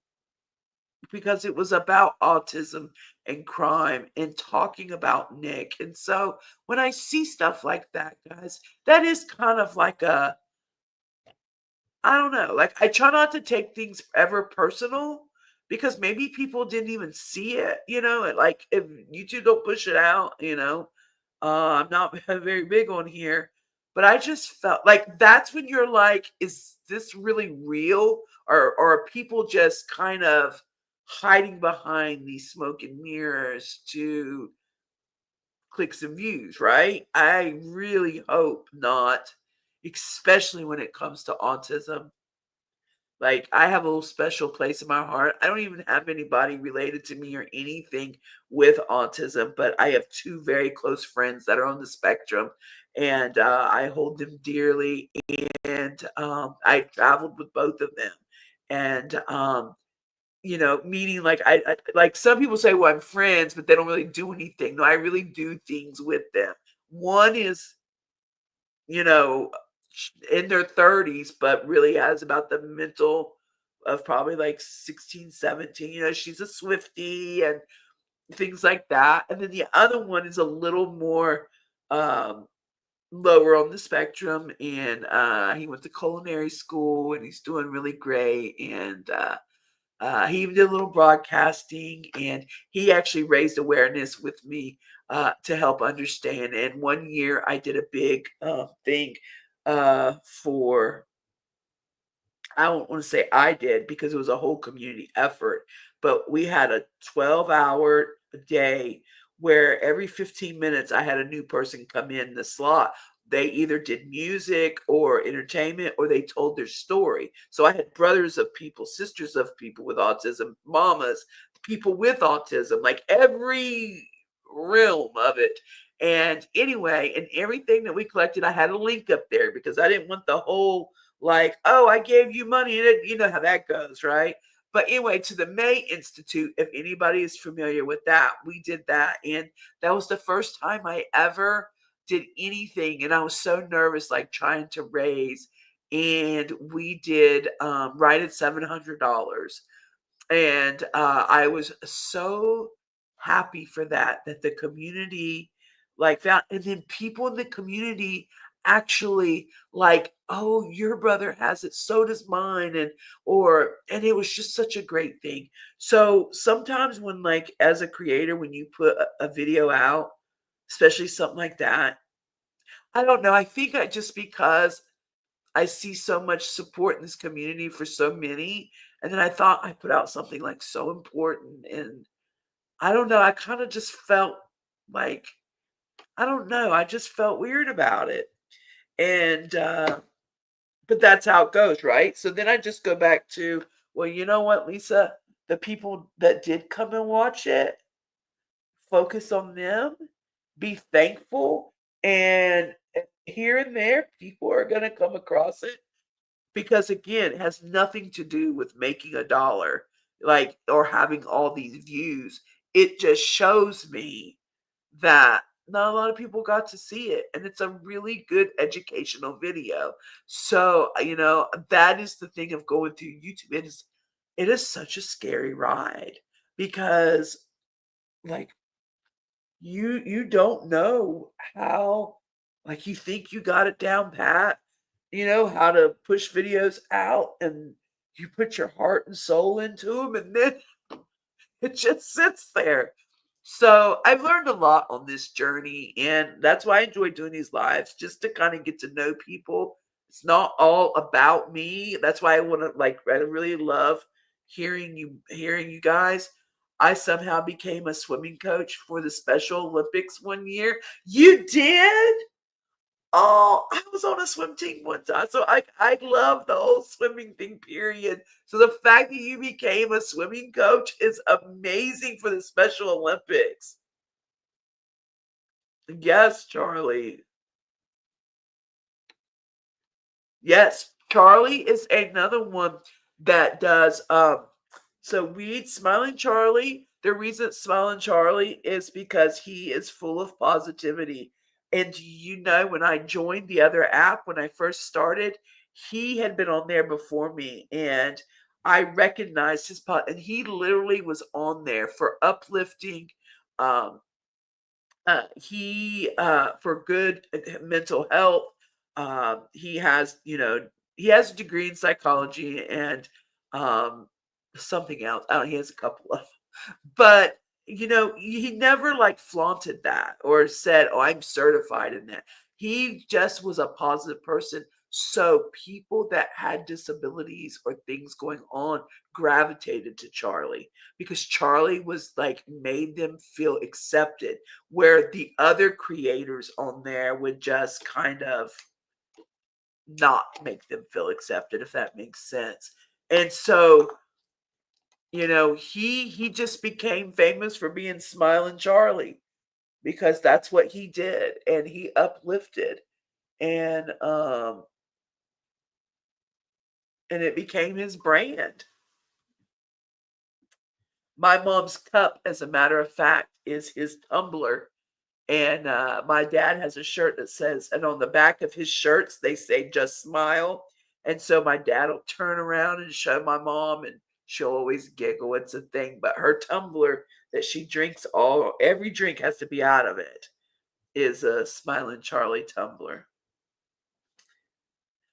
because it was about autism and crime and talking about Nick. And so when I see stuff like that, guys, that is kind of like a, I don't know, like I try not to take things ever personal because maybe people didn't even see it, like if YouTube don't push it out, I'm not very big on here, but I just felt like that's when you're like, is this really real? Or are people just kind of hiding behind these smoke and mirrors to clicks and views, right? I really hope not, especially when it comes to autism. Like, I have a little special place in my heart. I don't even have anybody related to me or anything with autism, but I have two very close friends that are on the spectrum, and I hold them dearly. And I traveled with both of them, and meaning like like some people say, well, I'm friends, but they don't really do anything. No, I really do things with them. One is you know, in their 30s, but really has about the mental of probably like 16, 17. She's a Swiftie and things like that. And then the other one is a little more um, lower on the spectrum. And he went to culinary school and he's doing really great. And he even did a little broadcasting, and he actually raised awareness with me to help understand. And one year I did a big thing for, I don't want to say I did because it was a whole community effort, but we had a 12-hour day where every 15 minutes I had a new person come in the slot. They either did music or entertainment or they told their story. So I had brothers of people, sisters of people with autism, mamas, people with autism, like every realm of it. And anyway, and everything that we collected, I had a link up there because I didn't want the whole like, oh, I gave you money. And you know how that goes, right? But anyway, to the May Institute, if anybody is familiar with that, we did that. And that was the first time I ever did anything. And I was so nervous, like trying to raise. And we did right at $700. And I was so happy for that the community like found, and then people in the community actually like, oh, your brother has it, so does mine, and it was just such a great thing. So sometimes when, like, as a creator, when you put a video out, especially something like that, I don't know, I think I just because I see so much support in this community for so many. And then I thought I put out something like so important. And I don't know. I kind of just felt like, I don't know. I just felt weird about it. And, but that's how it goes, right? So then I just go back to, well, you know what, Lisa? The people that did come and watch it, focus on them, be thankful. And here and there, people are going to come across it because again, it has nothing to do with making a dollar, like, or having all these views. It just shows me that not a lot of people got to see it, and it's a really good educational video. So that is the thing of going through YouTube. It is such a scary ride because, like, you don't know how, like, you think you got it down pat, how to push videos out, and you put your heart and soul into them, and then it just sits there. So I've learned a lot on this journey, and that's why I enjoy doing these lives, just to kind of get to know people. It's not all about me. That's why I want to, like, I really love hearing you guys. I somehow became a swimming coach for the Special Olympics one year. You did? Oh, I was on a swim team one time. So I love the whole swimming thing, period. So the fact that you became a swimming coach is amazing for the Special Olympics. Yes, Charlie. Yes, Charlie is another one that does so read Smiling Charlie. The reason it's Smiling Charlie is because he is full of positivity. And when I joined the other app when I first started, he had been on there before me. And I recognized his pot, and he literally was on there for uplifting. Um, he for good mental health. He has, he has a degree in psychology and um, something else. I don't. He has a couple of, but he never like flaunted that or said, "Oh, I'm certified in that." He just was a positive person. So people that had disabilities or things going on gravitated to Charlie because Charlie was like made them feel accepted, where the other creators on there would just kind of not make them feel accepted, if that makes sense. And so, he just became famous for being Smiling Charlie because that's what he did, and he uplifted, and and it became his brand. My mom's cup, as a matter of fact, is his tumbler. And my dad has a shirt that says, and on the back of his shirts, they say, "Just smile." And so my dad will turn around and show my mom, and she'll always giggle. It's a thing. But her tumbler that she drinks, every drink has to be out of it, is a Smiling Charlie tumbler.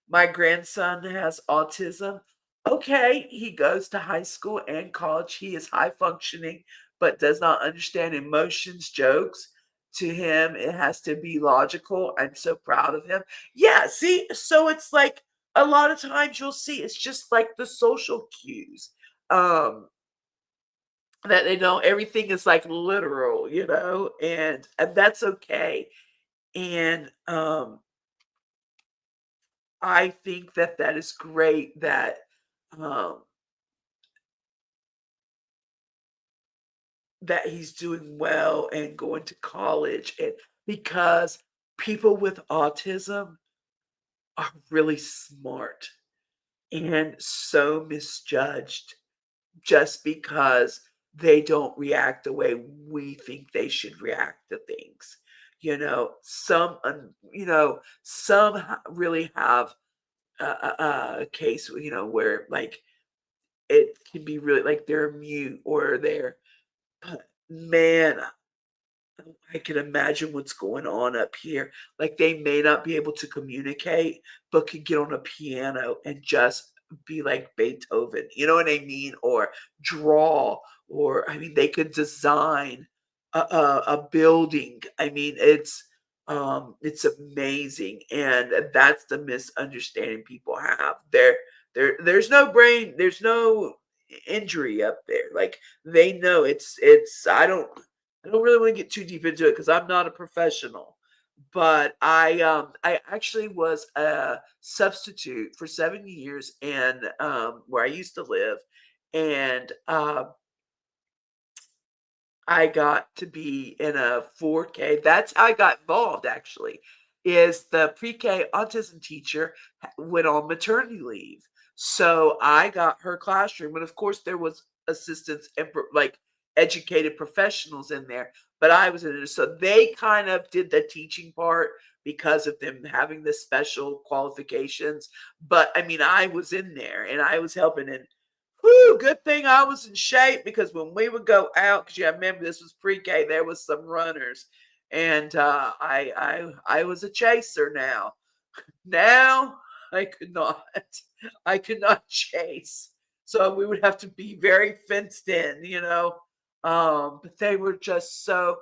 My grandson has autism. Okay, he goes to high school and college. He is high functioning, but does not understand emotions, jokes. To him, it has to be logical. I'm so proud of him. Yeah, see, so it's like a lot of times you'll see it's just like the social cues. Um, that they know everything is like literal, and that's okay. And I think that that is great that um, that he's doing well and going to college, and because people with autism are really smart and so misjudged just because they don't react the way we think they should react to things. Some really have a case, where like it can be really like they're mute or they're, but man, I can imagine what's going on up here. Like they may not be able to communicate, but could get on a piano and just be like Beethoven. You know what I mean? Or draw, or I mean, they could design a building. I mean, it's amazing, and that's the misunderstanding people have. There's no brain, there's no injury up there. Like they know it's. I don't really want to get too deep into it because I'm not a professional. But I actually was a substitute for 7 years in where I used to live, and I got to be in a 4K. That's how I got involved actually. Is the pre-K autism teacher went on maternity leave. So I got her classroom, and of course there was assistants and like educated professionals in there, but I was in it. So they kind of did the teaching part because of them having the special qualifications. But I mean, I was in there and I was helping, and whew, good thing I was in shape because when we would go out, because I remember this was pre-K, there was some runners, and I was a chaser now. Now I could not, I could not chase, so we would have to be very fenced in. But they were just so.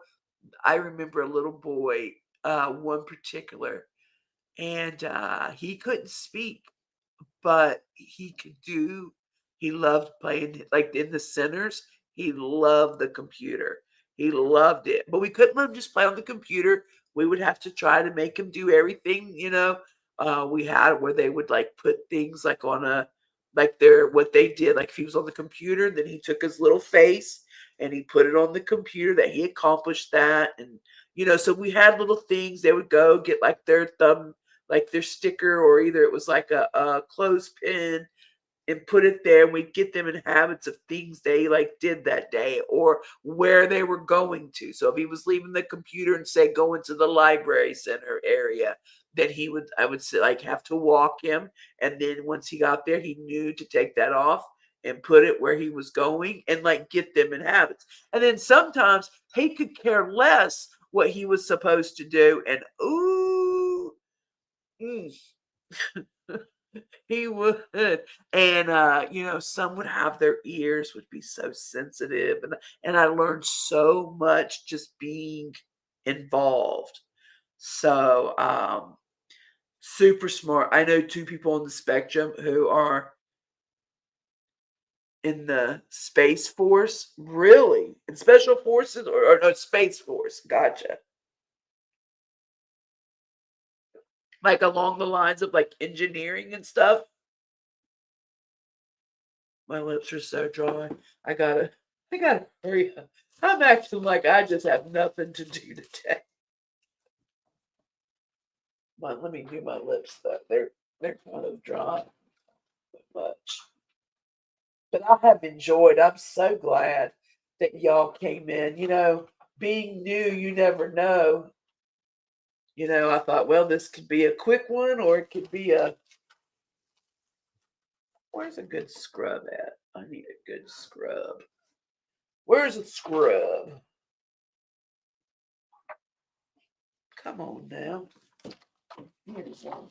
I remember a little boy, one particular, and he couldn't speak, but he loved playing, like, in the centers, he loved the computer. He loved it, but we couldn't let him just play on the computer. We would have to try to make him do everything. We had where they would, like, put things, like, on a like, their what they did, like, if he was on the computer, then he took his little face and he put it on the computer that he accomplished that, and so we had little things. They would go get, like, their sticker, or either it was like a clothespin, and put it there, and we'd get them in habits of things they like did that day or where they were going to. So if he was leaving the computer and say going to the library center area, then I would say, like, have to walk him, and then once he got there, he knew to take that off and put it where he was going and like get them in habits. And then sometimes he could care less what he was supposed to do. And ooh, mm, he would. And some would have their ears would be so sensitive. And I learned so much just being involved. So super smart. I know two people on the spectrum who are in the Space Force, really? In Special Forces or no, Space Force. Gotcha. Like along the lines of like engineering and stuff. My lips are so dry. I gotta hurry up. I'm acting like I just have nothing to do today. Let me do my lips though. They're kind of dry much. But I have enjoyed. I'm so glad that y'all came in. Being new, you never know. I thought, well, this could be a quick one or it could be where's a good scrub at? I need a good scrub. Where's a scrub? Come on now. Here's one.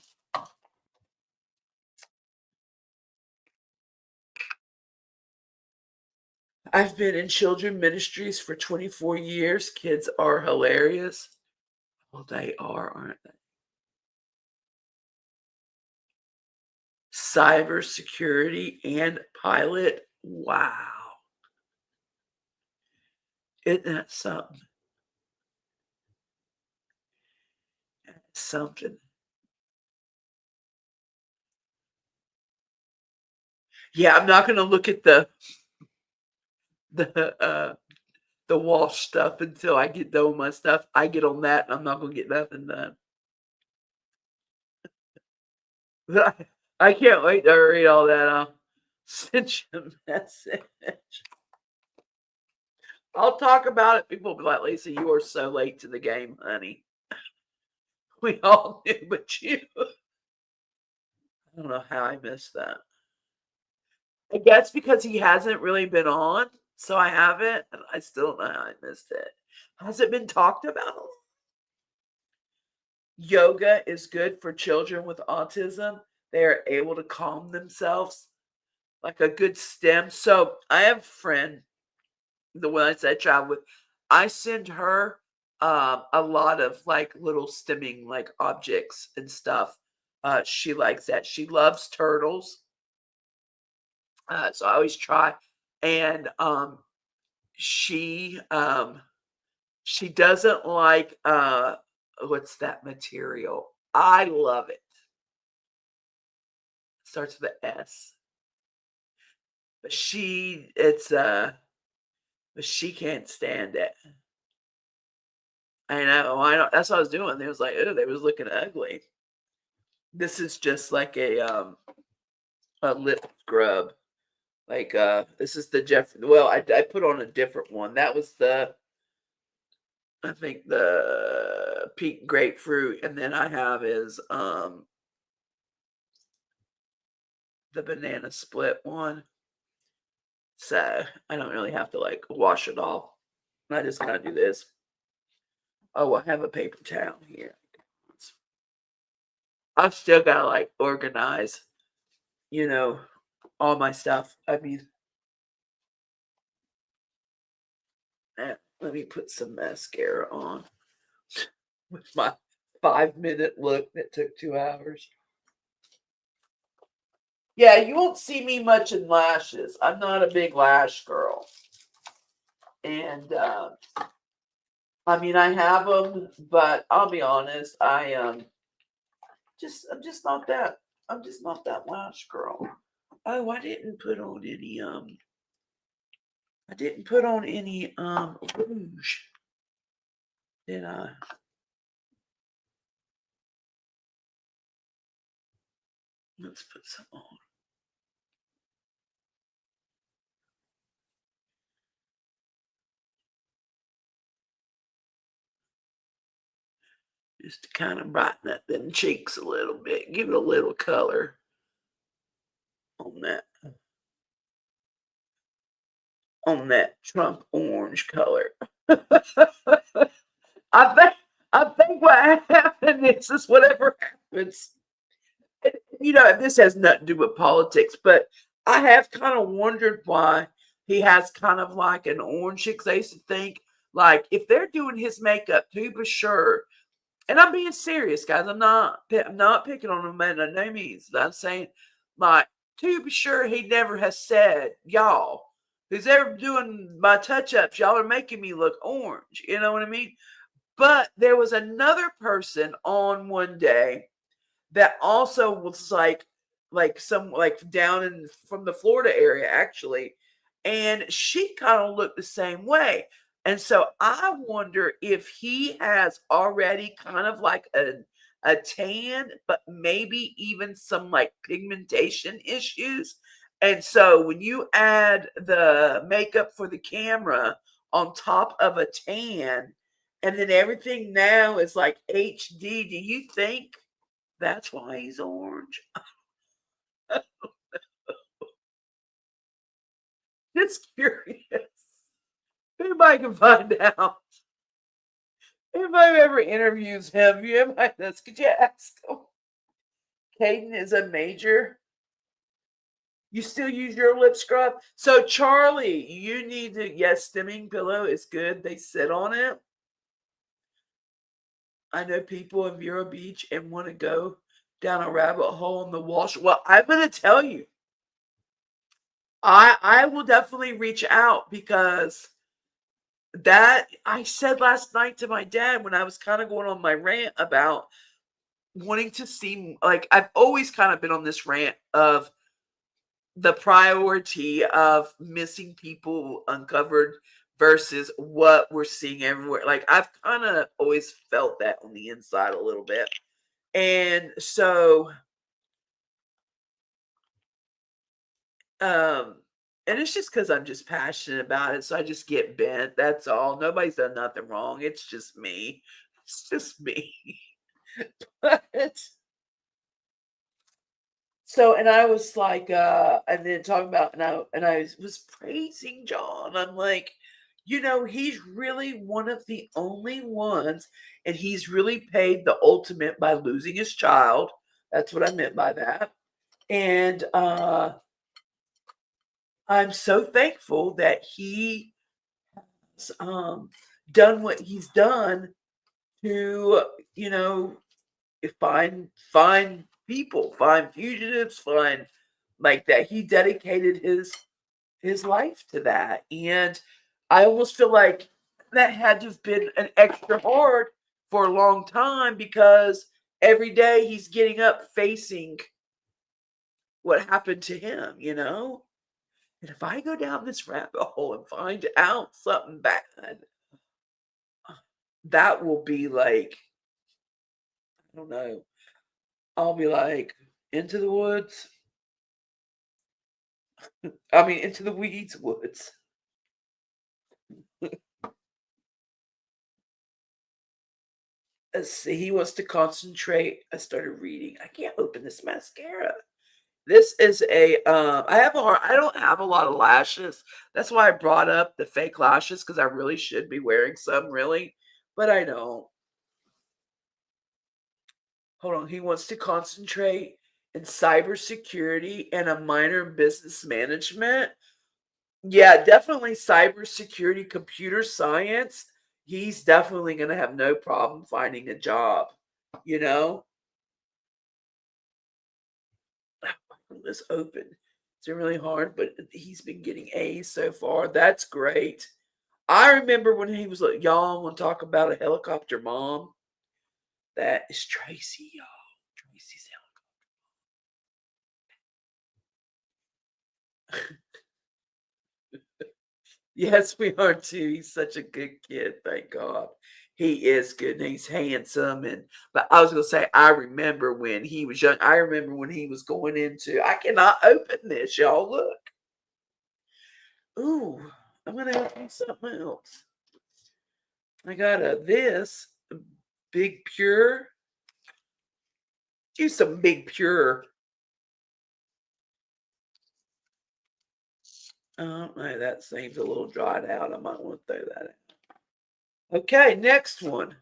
I've been in children ministries for 24 years. Kids are hilarious. Well, they are, aren't they? Cybersecurity and pilot. Wow. Isn't that something? Something. Yeah, I'm not going to look at the the Walsh stuff until I get done with my stuff. I get on that, and I'm not going to get nothing done. I can't wait to read all that. I'll send you a message. I'll talk about it. People will be like, Lisa, you are so late to the game, honey. We all knew, but you. I don't know how I missed that. I guess because he hasn't really been on, so I haven't. And I still don't know how I missed it. Has it been talked about? Yoga is good for children with autism. They are able to calm themselves like a good stem. So I have a friend, the one I said I travel with. I send her a lot of like little stemming like objects and stuff. She likes that. She loves turtles. So I always try. And she doesn't like what's that material? I love it. Starts with a S. But she can't stand it. I know. I don't, that's what I was doing. They was like, oh, they was looking ugly. This is just like a lip scrub. Like this is the well, I put on a different one. That was I think the pink grapefruit, and then I have is the banana split one. So I don't really have to like wash it off. I just kind of do this. Oh, I have a paper towel here. I've still got to like organize, all my stuff. I mean, let me put some mascara on with my 5-minute look that took 2 hours. Yeah, you won't see me much in lashes. I'm not a big lash girl. And I mean, I have them, but I'll be honest, I'm just not that. I'm just not that lash girl. Oh, I didn't put on any rouge. Did I? Let's put some on. Just to kind of brighten up them cheeks a little bit. Give it a little color on that. on that Trump orange color. I think what happened is whatever happens. This has nothing to do with politics, but I have kind of wondered why he has kind of like an orange because I used to think like if they're doing his makeup to be sure, and I'm being serious, guys. I'm not picking on him by no means. But I'm saying like to be sure he never has said, y'all, who's ever doing my touch-ups, y'all are making me look orange. You know what I mean? But there was another person on one day that also was like down in from the Florida area actually, and she kind of looked the same way. And so I wonder if he has already kind of like a tan, but maybe even some like pigmentation issues. And so when you add the makeup for the camera on top of a tan, and then everything now is like HD, do you think that's why he's orange? Just curious. Anybody can find out. Anybody who ever interviews him, you anybody knows, could you ask him? Caden is a major. You still use your lip scrub? So Charlie, you need to, yes, stimming pillow is good. They sit on it. I know people in Vero Beach and want to go down a rabbit hole in the wash. Well, I'm gonna tell you, I will definitely reach out because that I said last night to my dad when I was kind of going on my rant about wanting to see, like, I've always kind of been on this rant of the priority of missing people uncovered versus what we're seeing everywhere. Like, I've kind of always felt that on the inside a little bit. And so, um, and it's just because I'm just passionate about it. So I just get bent. That's all. Nobody's done nothing wrong. It's just me. It's just me. But so, and I was like, and then talking about, and I was praising John. I'm like, he's really one of the only ones, and he's really paid the ultimate by losing his child. That's what I meant by that. And I'm so thankful that he has done what he's done to, find people, find fugitives, find like that. He dedicated his life to that, and I almost feel like that had to have been an extra hard for a long time because every day he's getting up facing what happened to him, And if I go down this rabbit hole and find out something bad, that will be like, I don't know. I'll be like, into the woods. I mean, into the weeds woods. Let's see. He wants to concentrate. I started reading. I can't open this mascara. This is I don't have a lot of lashes. That's why I brought up the fake lashes because I really should be wearing some, really, but I don't. Hold on. He wants to concentrate in cybersecurity and a minor in business management. Yeah, definitely cybersecurity, computer science. He's definitely going to have no problem finding a job, you know? This open. It's been really hard, but he's been getting A's so far. That's great. I remember when he was like, y'all want to talk about a helicopter mom? That is Tracy, y'all. Tracy's helicopter. Yes, we are too. He's such a good kid, thank God. He is good and he's handsome. But I was gonna say, I remember when he was young. I remember when he was going into I cannot open this, y'all. Look. Ooh, I'm gonna open something else. I got this Big Pure. Do some Big Pure. Oh, no, that seems a little dried out. I might want to throw that out. Okay, next one.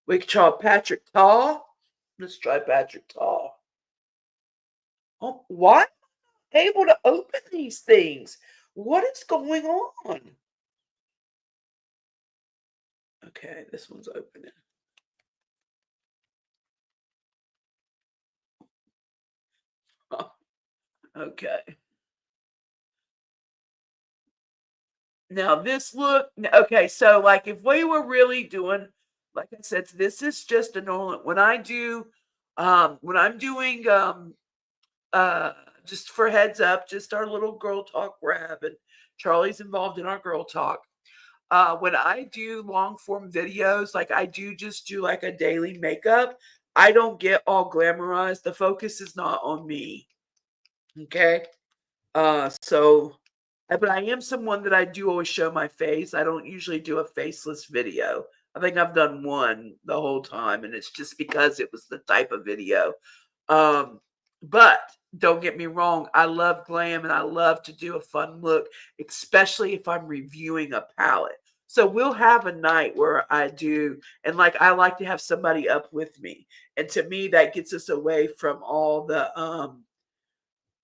We can try Patrick Tall. Let's try Patrick Tall. Oh, why am I able to open these things? What is going on? Okay, this one's opening. Oh, okay. Now this look, okay, so like if we were really doing, like I said, this is just a normal, when I'm doing, uh, just for heads up, just our little girl talk rap, and Charlie's involved in our girl talk. When I do long form videos, like I do just do like a daily makeup, I don't get all glamorized. The focus is not on me. Okay. But I am someone that I do always show my face. I don't usually do a faceless video. I think I've done one the whole time, and it's just because it was the type of video. Um, but don't get me wrong, I love glam and I love to do a fun look, especially if I'm reviewing a palette. So we'll have a night where I do, and like I like to have somebody up with me. And to me, that gets us away from all the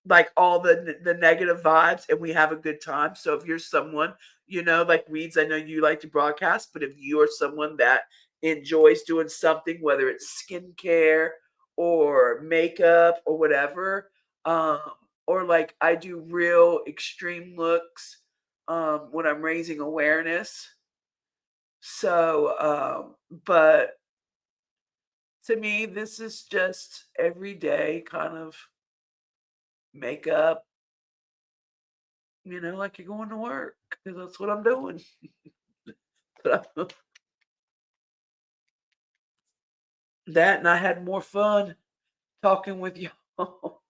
like all the negative vibes, and we have a good time. So if you're someone, like Weeds, I know you like to broadcast, but if you are someone that enjoys doing something, whether it's skincare or makeup or whatever, um, or like I do real extreme looks when I'm raising awareness. So, but to me, this is just everyday kind of makeup, like you're going to work, because that's what I'm doing. That, and I had more fun talking with y'all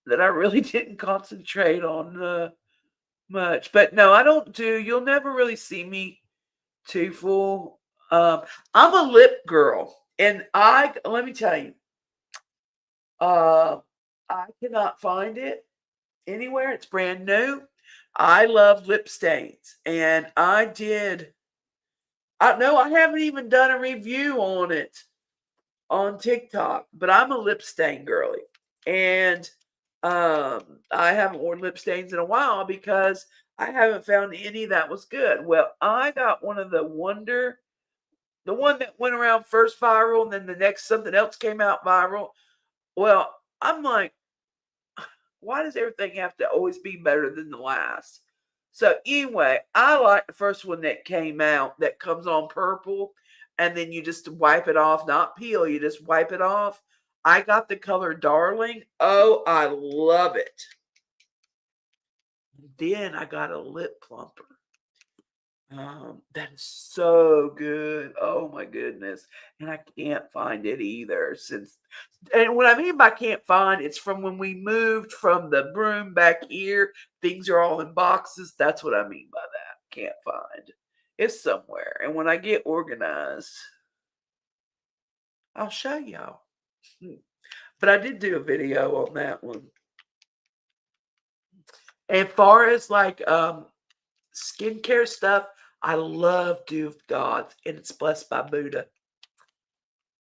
that I really didn't concentrate on much. But no, I don't do. You'll never really see me too full. I'm a lip girl, and let me tell you, uh, I cannot find it anywhere. It's brand new. I love lip stains, and I did. I no, I haven't even done a review on it on TikTok, but I'm a lip stain girly. And I haven't worn lip stains in a while because I haven't found any that was good. Well, I got one of the one that went around first viral, and then the next something else came out viral. Well, I'm like, why does everything have to always be better than the last? So anyway, I like the first one that came out that comes on purple, and then you just wipe it off, not peel, you just wipe it off. I got the color Darling. Oh, I love it. Then I got a lip plumper. That is so good. Oh my goodness. And I can't find it either and what I mean by can't find, it's from when we moved from the broom back here. Things are all in boxes. That's what I mean by that. Can't find. It's somewhere. And when I get organized, I'll show y'all. But I did do a video on that one. As far as like skincare stuff, I love Dew of Gods, and it's blessed by Buddha.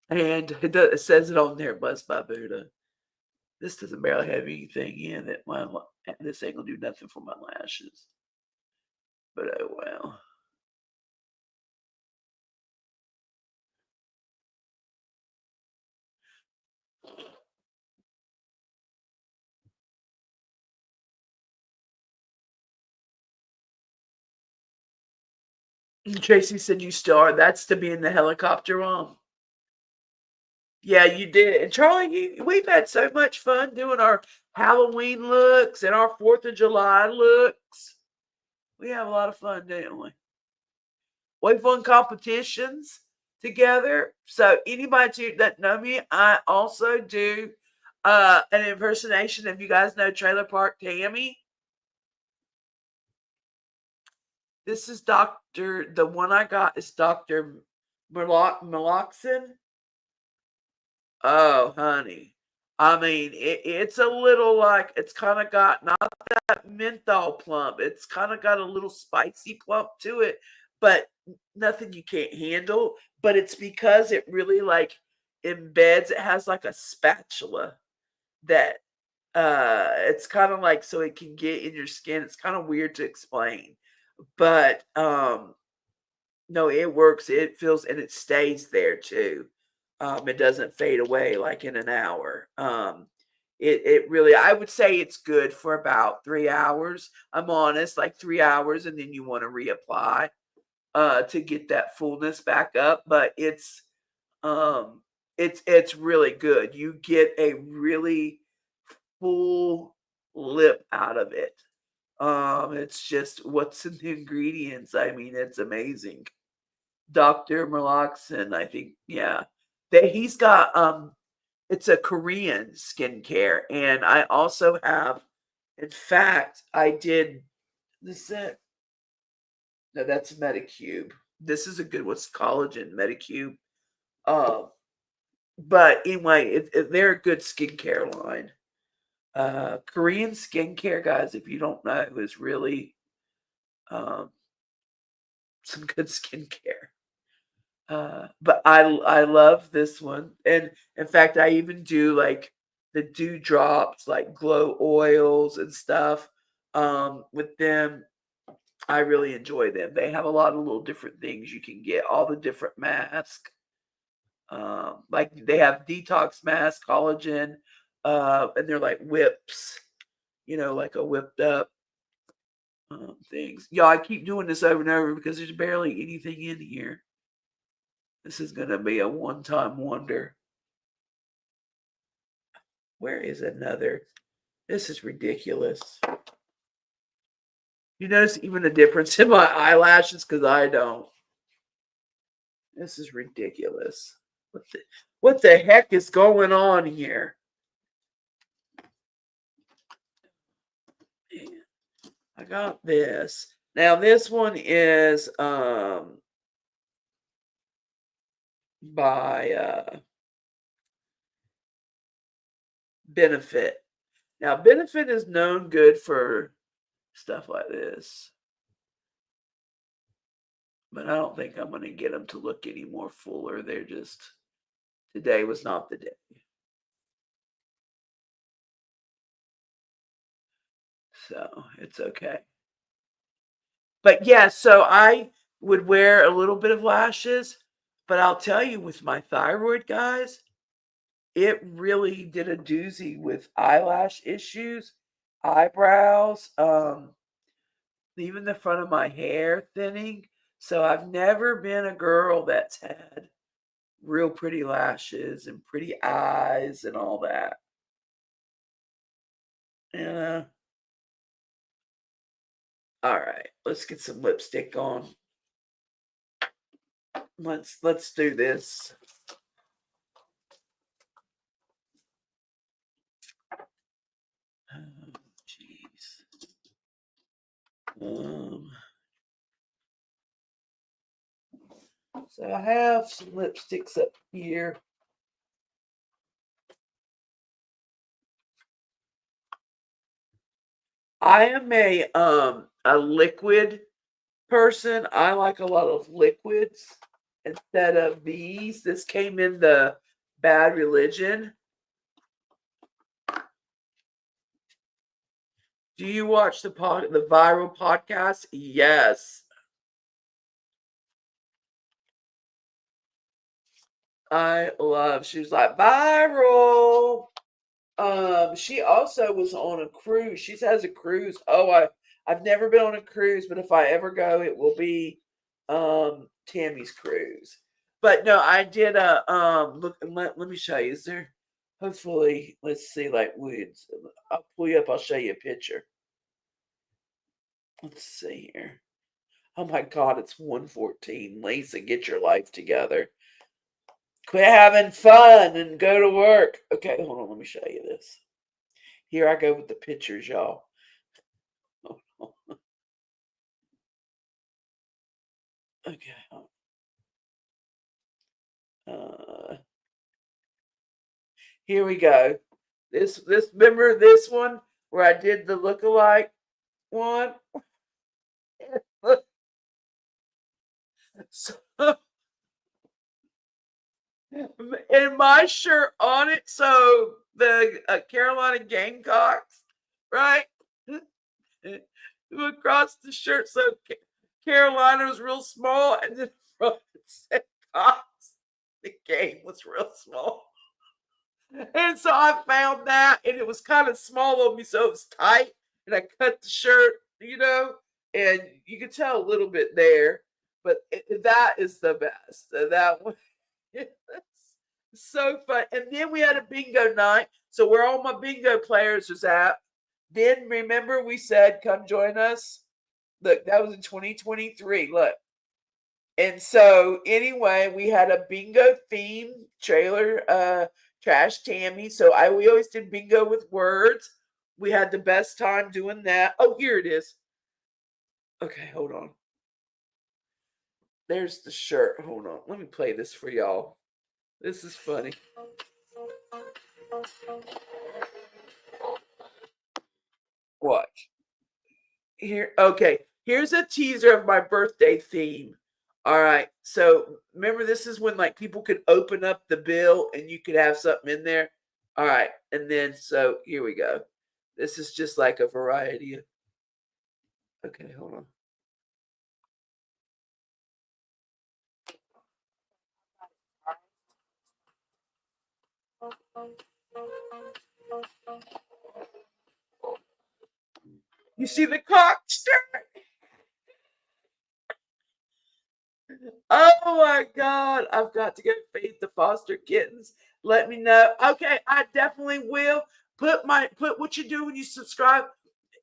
And it says it on there, blessed by Buddha. This doesn't barely have anything in it. This ain't gonna do nothing for my lashes. But oh well. Tracy said you still are. That's to be in the helicopter on. Yeah, you did. And Charlie, we've had so much fun doing our Halloween looks and our 4th of July looks. We have a lot of fun, don't we? We've won competitions together. So anybody that know me, I also do an impersonation of, you guys know Trailer Park Tammy. This is the one I got is Dr. Meloxin. Oh, honey. I mean, it's a little like it's kind of got not that menthol plump. It's kind of got a little spicy plump to it, but nothing you can't handle. But it's because it really like embeds. It has like a spatula that it's kind of like so it can get in your skin. It's kind of weird to explain, but no, it works. It feels and it stays there too. It doesn't fade away like in an hour. It really I would say it's good for about 3 hours. I'm honest, like 3 hours, and then you want to reapply to get that fullness back up. But um it's really good. You get a really full lip out of it. It's just what's in the ingredients. I mean, it's amazing. Dr. Merloxan, I think, yeah. That he's got it's a Korean skincare. And I also have, in fact, I did this no, that's Medicube. This is a good what's collagen Medicube. Um, but anyway, they're a good skincare line. Korean skincare, guys, if you don't know, is really um some good skincare. But I love this one, and in fact, I even do like the dewdrops, like glow oils and stuff. With them, I really enjoy them. They have a lot of little different things you can get, all the different masks. Like they have detox mask, collagen, and they're like whips, like a whipped up things. Yeah, I keep doing this over and over because there's barely anything in here. This is gonna be a one-time wonder. Where is another? This is ridiculous. You notice even a difference in my eyelashes because I don't. This is ridiculous. What the heck is going on here? Man, I got this. Now this one is by Benefit. Now Benefit is known good for stuff like this. But I don't think I'm gonna get them to look any more fuller. They're just today was not the day. So it's okay. But yeah, so I would wear a little bit of lashes, but I'll tell you with my thyroid, guys, it really did a doozy with eyelash issues, eyebrows, even the front of my hair thinning. So I've never been a girl that's had real pretty lashes and pretty eyes and all that. Yeah. All right, let's get some lipstick on. Let's do this. Oh, jeez. Um, so I have some lipsticks up here. I am a liquid person. I like a lot of liquids instead of these. This came in the Bad Religion. Do you watch the viral podcast? Yes. She was like viral. She also was on a cruise. She has a cruise. I've never been on a cruise, but if I ever go, it will be Tammy's cruise. But no, I did a look let me show you. Is there hopefully let's see like woods. I'll pull you up, I'll show you a picture. Let's see here. Oh my god, it's 1:14. Lisa, get your life together. Quit having fun and go to work. Okay, hold on, let me show you this. Here I go with the pictures, y'all. Okay. Uh, here we go. This remember this one where I did the lookalike one? So, and my shirt on it, so the Carolina Gamecocks, right? Across the shirt, so Carolina was real small, and then front it said Cox. The game was real small. And so I found that, and it was kind of small on me, so it was tight. And I cut the shirt, and you could tell a little bit there, but that is the best. That one, it's so fun. And then we had a bingo night, so where all my bingo players was at. Then remember we said, "Come join us." Look, that was in 2023. Look, and so anyway, we had a bingo theme trailer, Trash Tammy. So we always did bingo with words. We had the best time doing that. Oh, here it is. Okay, hold on. There's the shirt. Hold on. Let me play this for y'all. This is funny. Watch. Here, okay. Here's a teaser of my birthday theme. All right. So remember, this is when like people could open up the bill and you could have something in there. All right. And then so here we go. This is just like a variety of. Okay, hold on. You see the cock shirt? Oh my God. I've got to go feed the foster kittens. Let me know. Okay, I definitely will. Put what you do when you subscribe.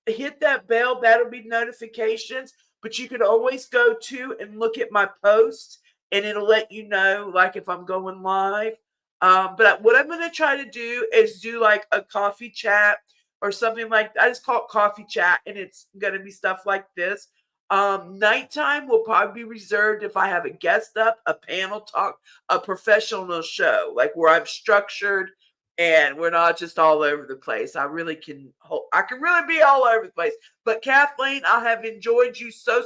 Hit that bell. That'll be notifications. But you can always go to and look at my posts, and it'll let you know, like if I'm going live. But what I'm going to try to do is do like a coffee chat or something like that. I just call it coffee chat, and it's going to be stuff like this. Nighttime will probably be reserved if I have a guest up, a panel talk, a professional show, like where I'm structured and we're not just all over the place. I can really be all over the place. But Kathleen, I have enjoyed you so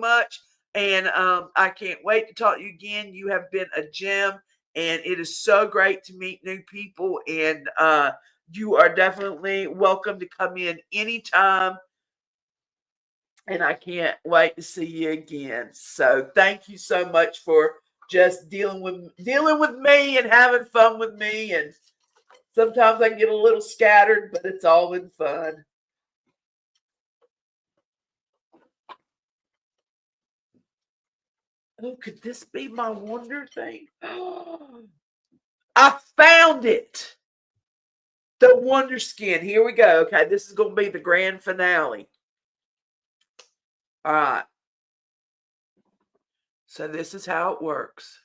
much, and I can't wait to talk to you again. You have been a gem, and it is so great to meet new people. And you are definitely welcome to come in anytime. And I can't wait to see you again. So thank you so much for just dealing with me and having fun with me. And sometimes I get a little scattered, but it's all in fun. Oh, could this be my wonder thing? I found it. The Wonder Skin. Here we go. Okay, this is going to be the grand finale. All right. So this is how it works.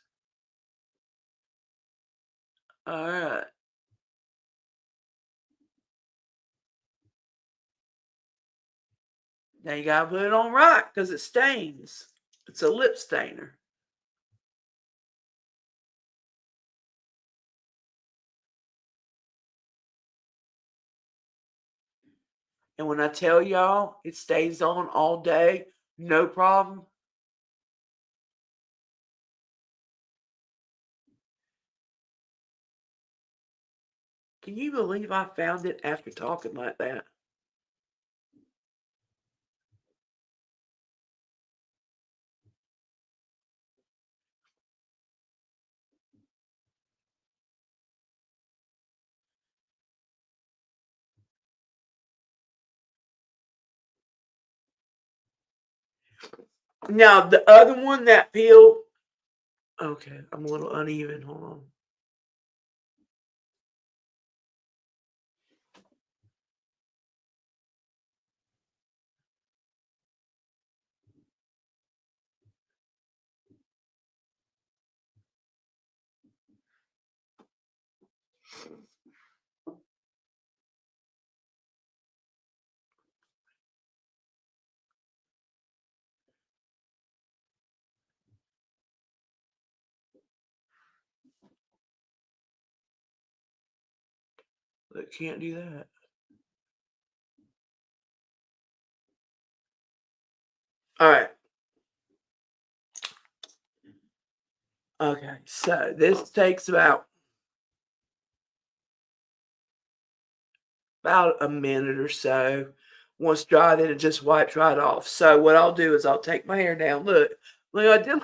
All right. Now you got to put it on right because it stains. It's a lip stainer. And when I tell y'all it stays on all day, no problem. Can you believe I found it after talking like that? Now, the other one that peeled, okay, I'm a little uneven. Hold on. But can't do that. All right. Okay, so this takes about a minute or so. Once dry, then it just wipes right off. So what I'll do is I'll take my hair down. Look, I did.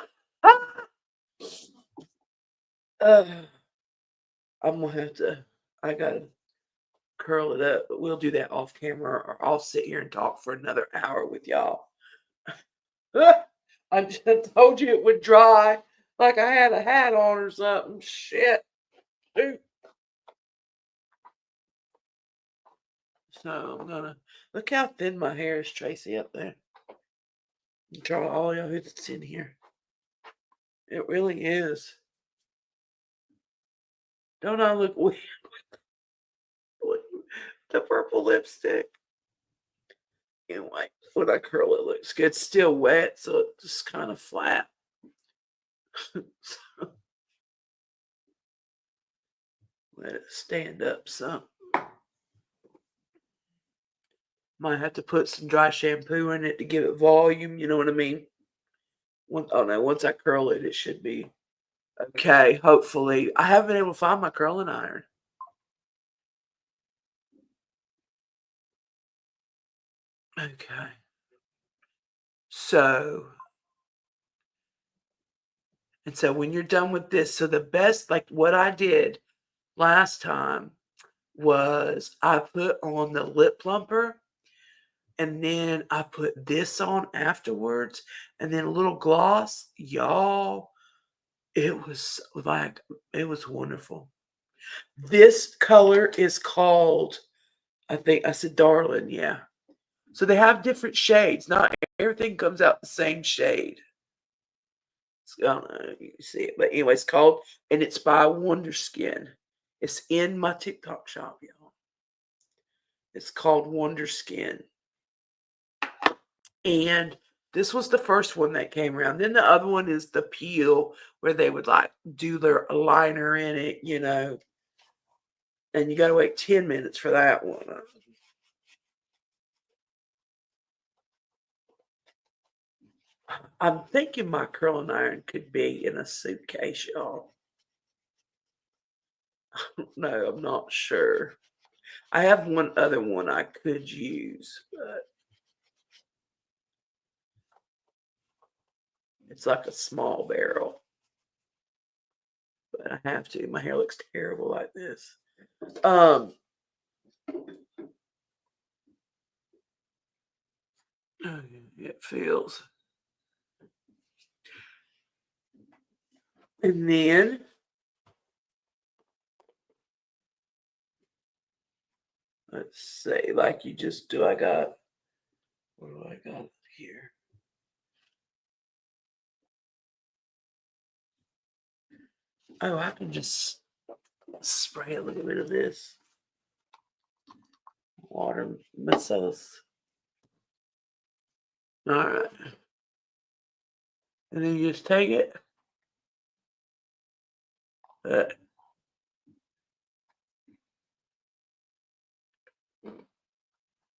I'm gonna have to. I gotta curl it up, but we'll do that off camera, or I'll sit here and talk for another hour with y'all. I just told you it would dry like I had a hat on or something. Shit. Dude. So I'm gonna look how thin my hair is, Tracy, up there. Draw all y'all who's in here. It really is. Don't I look weird with the purple lipstick? Anyway, when I curl it looks good. It's still wet, so it's just kind of flat. So, let it stand up some. Might have to put some dry shampoo in it to give it volume, you know what I mean? Once I curl it, it should be okay, hopefully. I haven't been able to find my curling iron. Okay. So when you're done with this, so the best, like what I did last time was I put on the lip plumper, and then I put this on afterwards, and then a little gloss. Y'all, it was wonderful. This color is called, I think I said Darling, yeah. So they have different shades. Not everything comes out the same shade. I don't know if you can see it, but anyway, it's called, and it's by Wonder Skin. It's in my TikTok shop, y'all. It's called Wonder Skin. And this was the first one that came around. Then the other one is the peel, where they would like do their liner in it, you know. And you got to wait 10 minutes for that one. I'm thinking my curling iron could be in a suitcase, y'all. No, I'm not sure. I have one other one I could use, but it's like a small barrel. But I have to. My hair looks terrible like this. It feels. And then let's say, like you just do. What do I got here? Oh, I can just spray a little bit of this water micellar. All right. And then you just take it.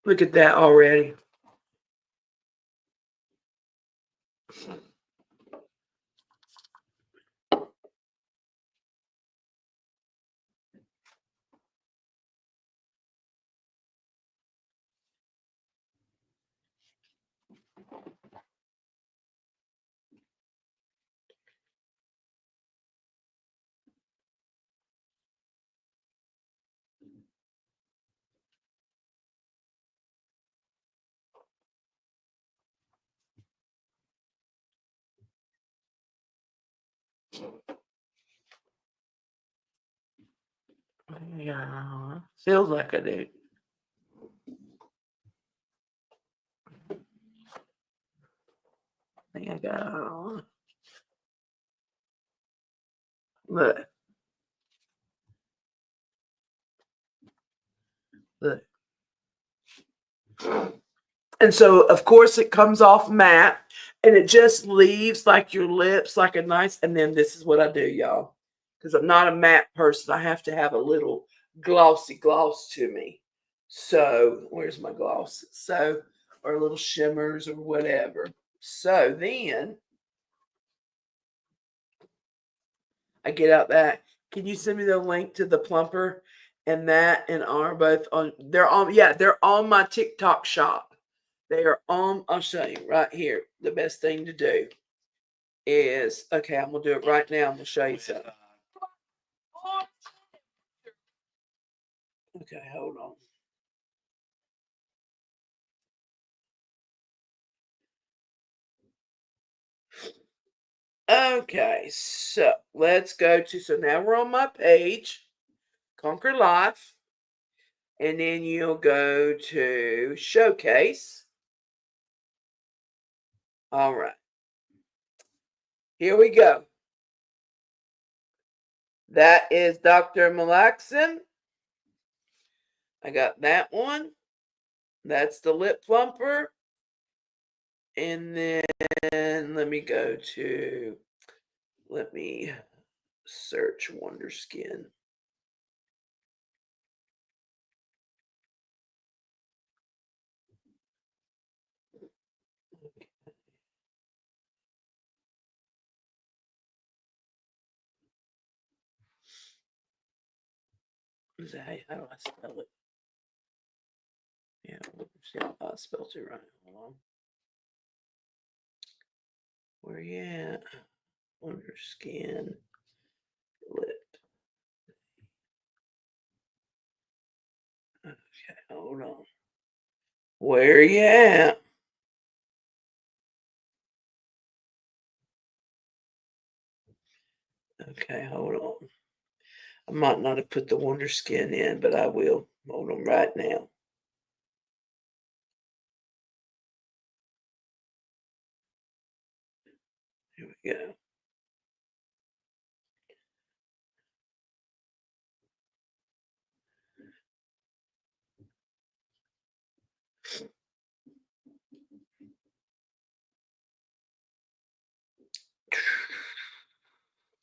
Look at that already. Yeah, feels like I do. I think I got. Look. Look. And so, of course, it comes off matte, and it just leaves like your lips, like a nice. And then this is what I do, y'all, because I'm not a matte person. I have to have a little glossy gloss to me. So where's my gloss? So, or little shimmers or whatever. So then I get out that. Can you send me the link to the plumper and that and are both on? They're on my TikTok shop. They are on. I'll show you right here. The best thing to do is okay. I'm gonna do it right now. I'm gonna show you something. Okay, hold on. Okay, so let's go to, so now we're on my page, Conquer Life, and then you'll go to Showcase. All right, here we go. That is Dr. Malaxin. I got that one. That's the lip plumper. And then let me search Wonder Skin. How do I spell it? Yeah, see how I spelled it right. Hold on. Where you at? Wonder Skin lip. Okay, hold on. Where you at? Okay, hold on. I might not have put the Wonder Skin in, but I will. Hold on right now. Here we go.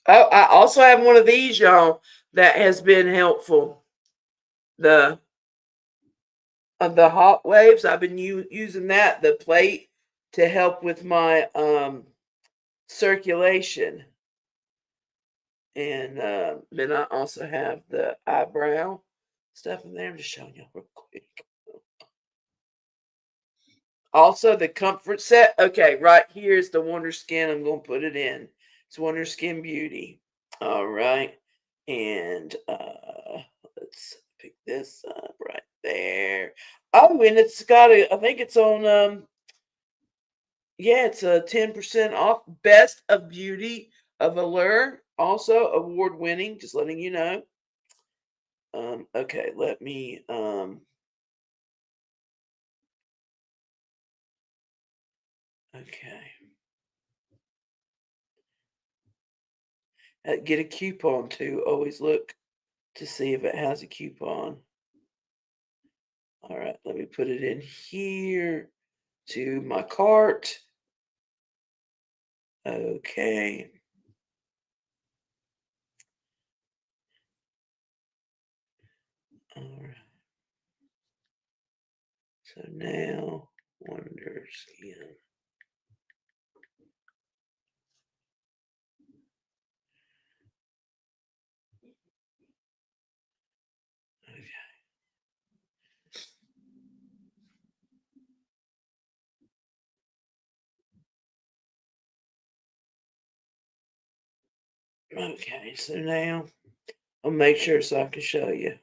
Oh, I also have one of these, y'all, that has been helpful. The hot waves. I've been using that, the plate, to help with my circulation. And then I also have the eyebrow stuff in there. I'm just showing you real quick. Also, the comfort set. Okay, right here is the Wonder Skin. I'm going to put it in. It's Wonder Skin Beauty. All right. And let's pick this up right there. Oh, and it's got I think it's on, yeah, it's a 10% off. Best of Beauty of Allure. Also award winning, just letting you know. Okay, let me, okay. Get a coupon too. Always look to see if it has a coupon. All right, let me put it in here to my cart. Okay. All right. So now, Wonder Skin. Okay, so now I'll make sure so I can show you.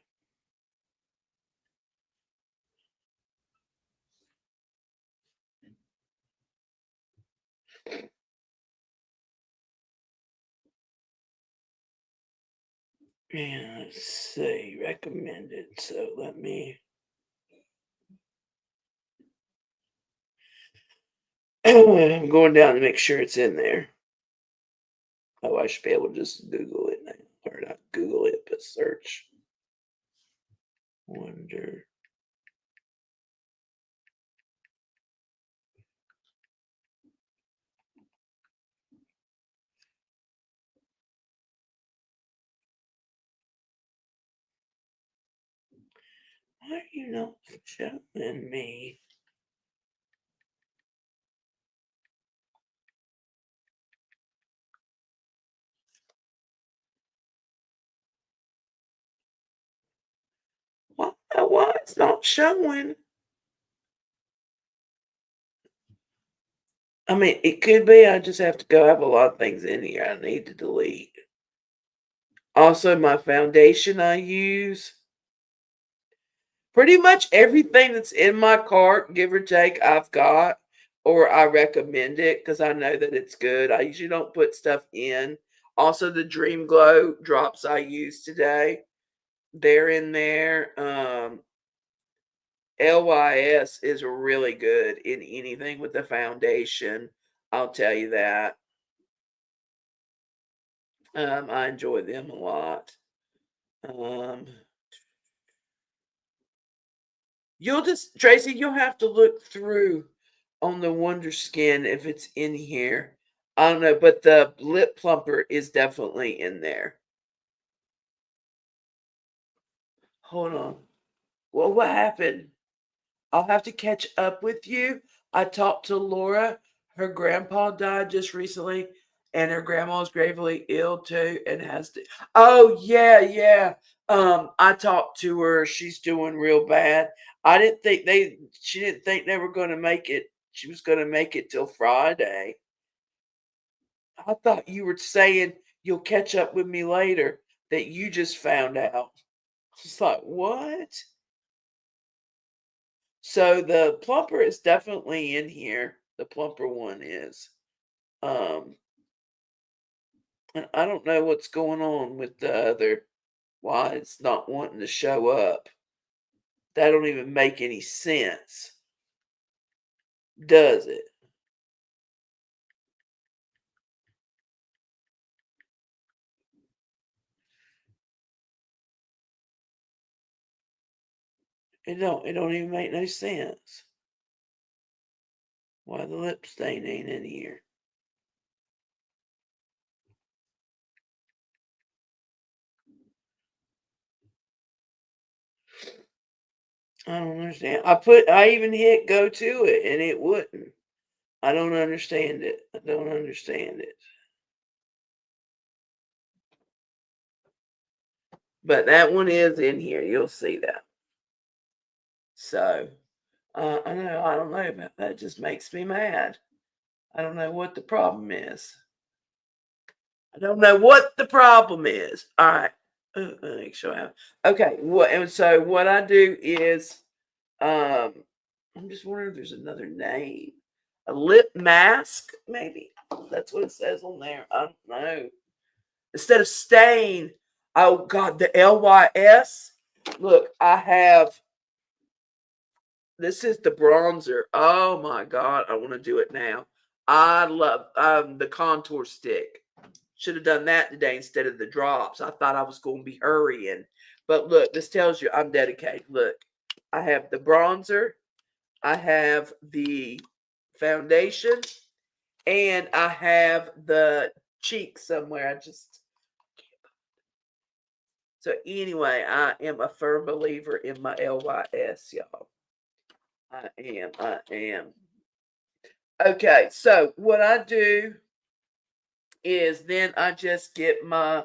And let's see, recommended. So let me. I'm going down to make sure it's in there. Oh, I should be able to just Google it now. Or not Google it, but search. Wonder. Why are you not showing me? Why it's not showing? I mean, it could be I just have to go. I have a lot of things in here I need to delete. Also, my foundation I use. Pretty much everything that's in my cart, give or take, I've got, or I recommend it because I know that it's good. I usually don't put stuff in. Also, the Dream Glow drops I used today, they're in there. LYS is really good in anything with the foundation. I'll tell you that. I enjoy them a lot. You'll just Tracy, you'll have to look through on the Wonder Skin if it's in here. I don't know, but the lip plumper is definitely in there. Hold on. Well, what happened? I'll have to catch up with you. I talked to Laura. Her grandpa died just recently, and her grandma's gravely ill too, and has to. Oh yeah, yeah. I talked to her. She's doing real bad. I didn't think they. She didn't think they were going to make it. She was going to make it till Friday. I thought you were saying you'll catch up with me later. That you just found out. It's like what? So the plumper is definitely in here. The plumper one is. Um, and I don't know what's going on with the other. Why it's not wanting to show up. That don't even make any sense, does it? It don't even make no sense. Why the lip stain ain't in here. I don't understand. I even hit go to it and it wouldn't. I don't understand it. I don't understand it. But that one is in here. You'll see that. So, I know. I don't know about that. It just makes me mad. I don't know what the problem is. I don't know what the problem is. All right. Make sure I have. Okay. And so what I do is, um, I'm just wondering if there's another name. A lip mask, maybe. That's what it says on there. I don't know. Instead of stain, oh God, the LYS. Look, I have. This is the bronzer. Oh my God, I want to do it now. I love the contour stick. Should have done that today instead of the drops. I thought I was going to be hurrying. But look, this tells you I'm dedicated. Look, I have the bronzer, I have the foundation, and I have the cheek somewhere. So anyway, I am a firm believer in my LYS, y'all. I am. Okay, so what I do is then I just get my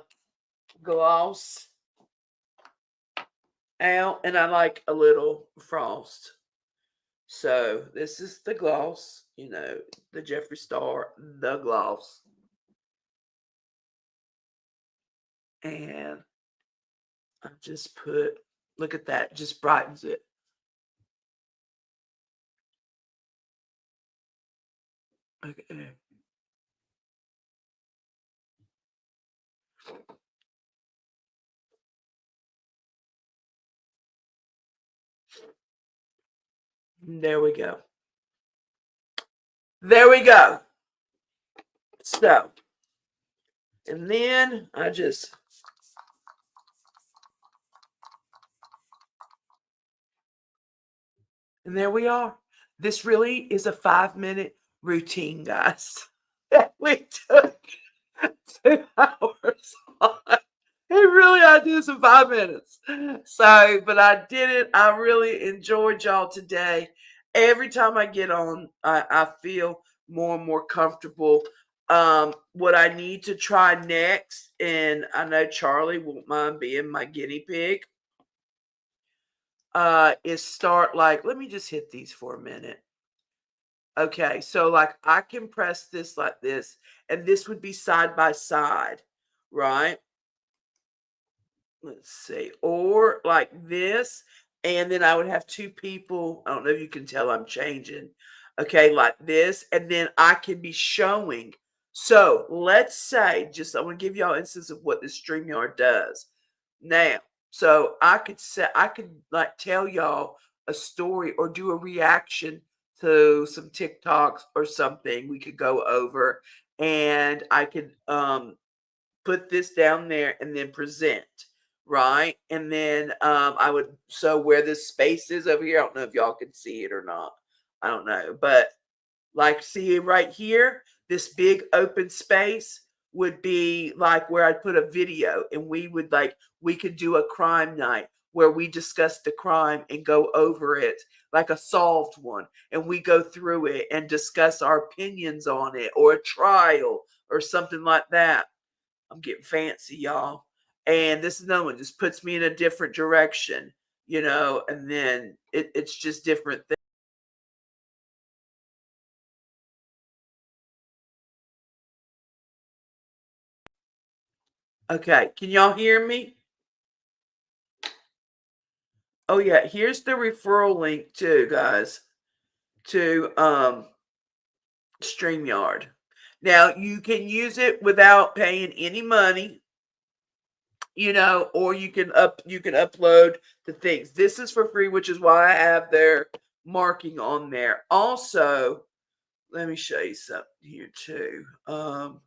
gloss out and I like a little frost. So this is the gloss, the Jeffree Star, the gloss. And I just look at that, just brightens it. Okay. There we go. There we go. So, and then and there we are. This really is a 5-minute routine, guys. That we took 2 hours on. really, I did this in 5 minutes. So, but I did it. I really enjoyed y'all today. Every time I get on, I feel more and more comfortable. What I need to try next, and I know Charlie won't mind being my guinea pig, is start like, let me just hit these for a minute. Okay, so like I can press this like this, and this would be side by side, right? Let's see, or like this, and then I would have two people. I don't know if you can tell I'm changing. Okay, like this, and then I can be showing. So let's say, just I want to give y'all instance of what this StreamYard does. Now, so I could say I could like tell y'all a story or do a reaction to some TikToks or something we could go over, and I could put this down there and then present, right? And then I would, so where this space is over here, I don't know if y'all can see it or not. I don't know, but like see right here, this big open space would be like where I'd put a video, and we would like we could do a crime night where we discuss the crime and go over it like a solved one, and we go through it and discuss our opinions on it, or a trial or something like that. I'm getting fancy, y'all. And this is another one, just puts me in a different direction, and then it's just different things. Okay, can y'all hear me? Oh yeah, here's the referral link too, guys, to StreamYard. Now you can use it without paying any money, or you can upload the things. This is for free, which is why I have their marking on there. Also, let me show you something here too. Um,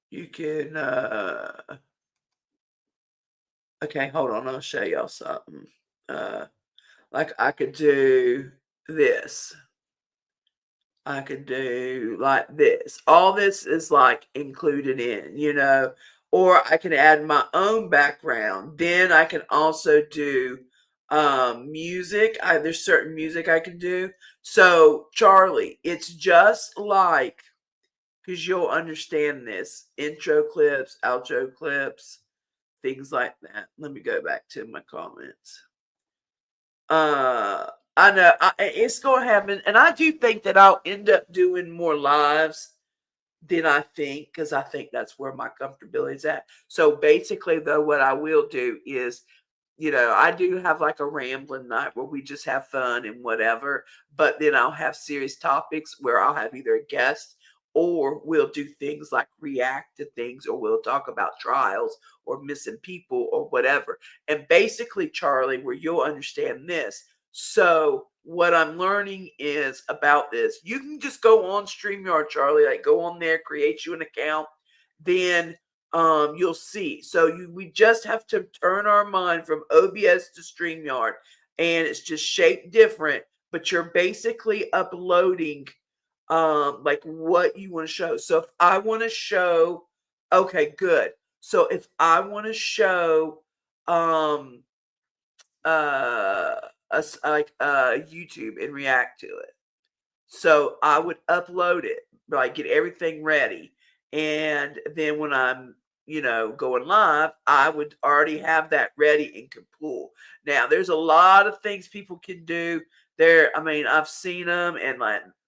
you can okay, hold on, I'll show y'all something. Uh like I could do this. I could do like this. All this is like included in. Or I can add my own background. Then I can also do music. There's certain music I can do. So Charlie, it's just like, because you'll understand this, intro clips, outro clips, things like that. Let me go back to my comments. I know it's gonna happen, and I do think that I'll end up doing more lives than I think, because I think that's where my comfortability is at. So basically, though, what I will do is, I do have like a rambling night where we just have fun and whatever, but then I'll have serious topics where I'll have either a guest, or we'll do things like react to things, or we'll talk about trials or missing people or whatever. And basically, Charlie, where you'll understand this. So what I'm learning is about this. You can just go on StreamYard, Charlie, like go on there, create you an account, then you'll see. So we just have to turn our mind from OBS to StreamYard, and it's just shaped different, but you're basically uploading like what you want to show. So if I want to show, okay, good. So if I want to show um us like YouTube and react to it, so I would upload it, like get everything ready. And then when I'm, going live, I would already have that ready and can pull. Now, there's a lot of things people can do there. I mean, I've seen them, and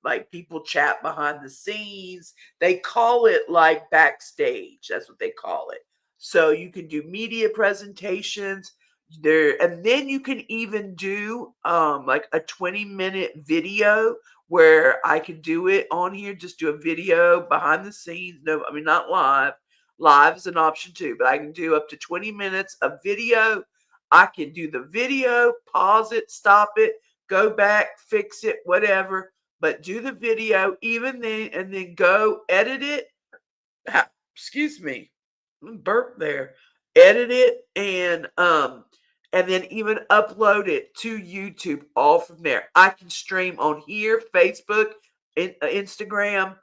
like people chat behind the scenes. They call it like backstage. That's what they call it. So you can do media presentations there, and then you can even do like a 20-minute video where I could do it on here, just do a video behind the scenes. No, I mean, not live. Live is an option too, but I can do up to 20 minutes of video. I can do the video, pause it, stop it, go back, fix it, whatever, but do the video even then, and then go edit it. Excuse me, burp there. Edit it, and and then even upload it to YouTube all from there. I can stream on here, Facebook, Instagram,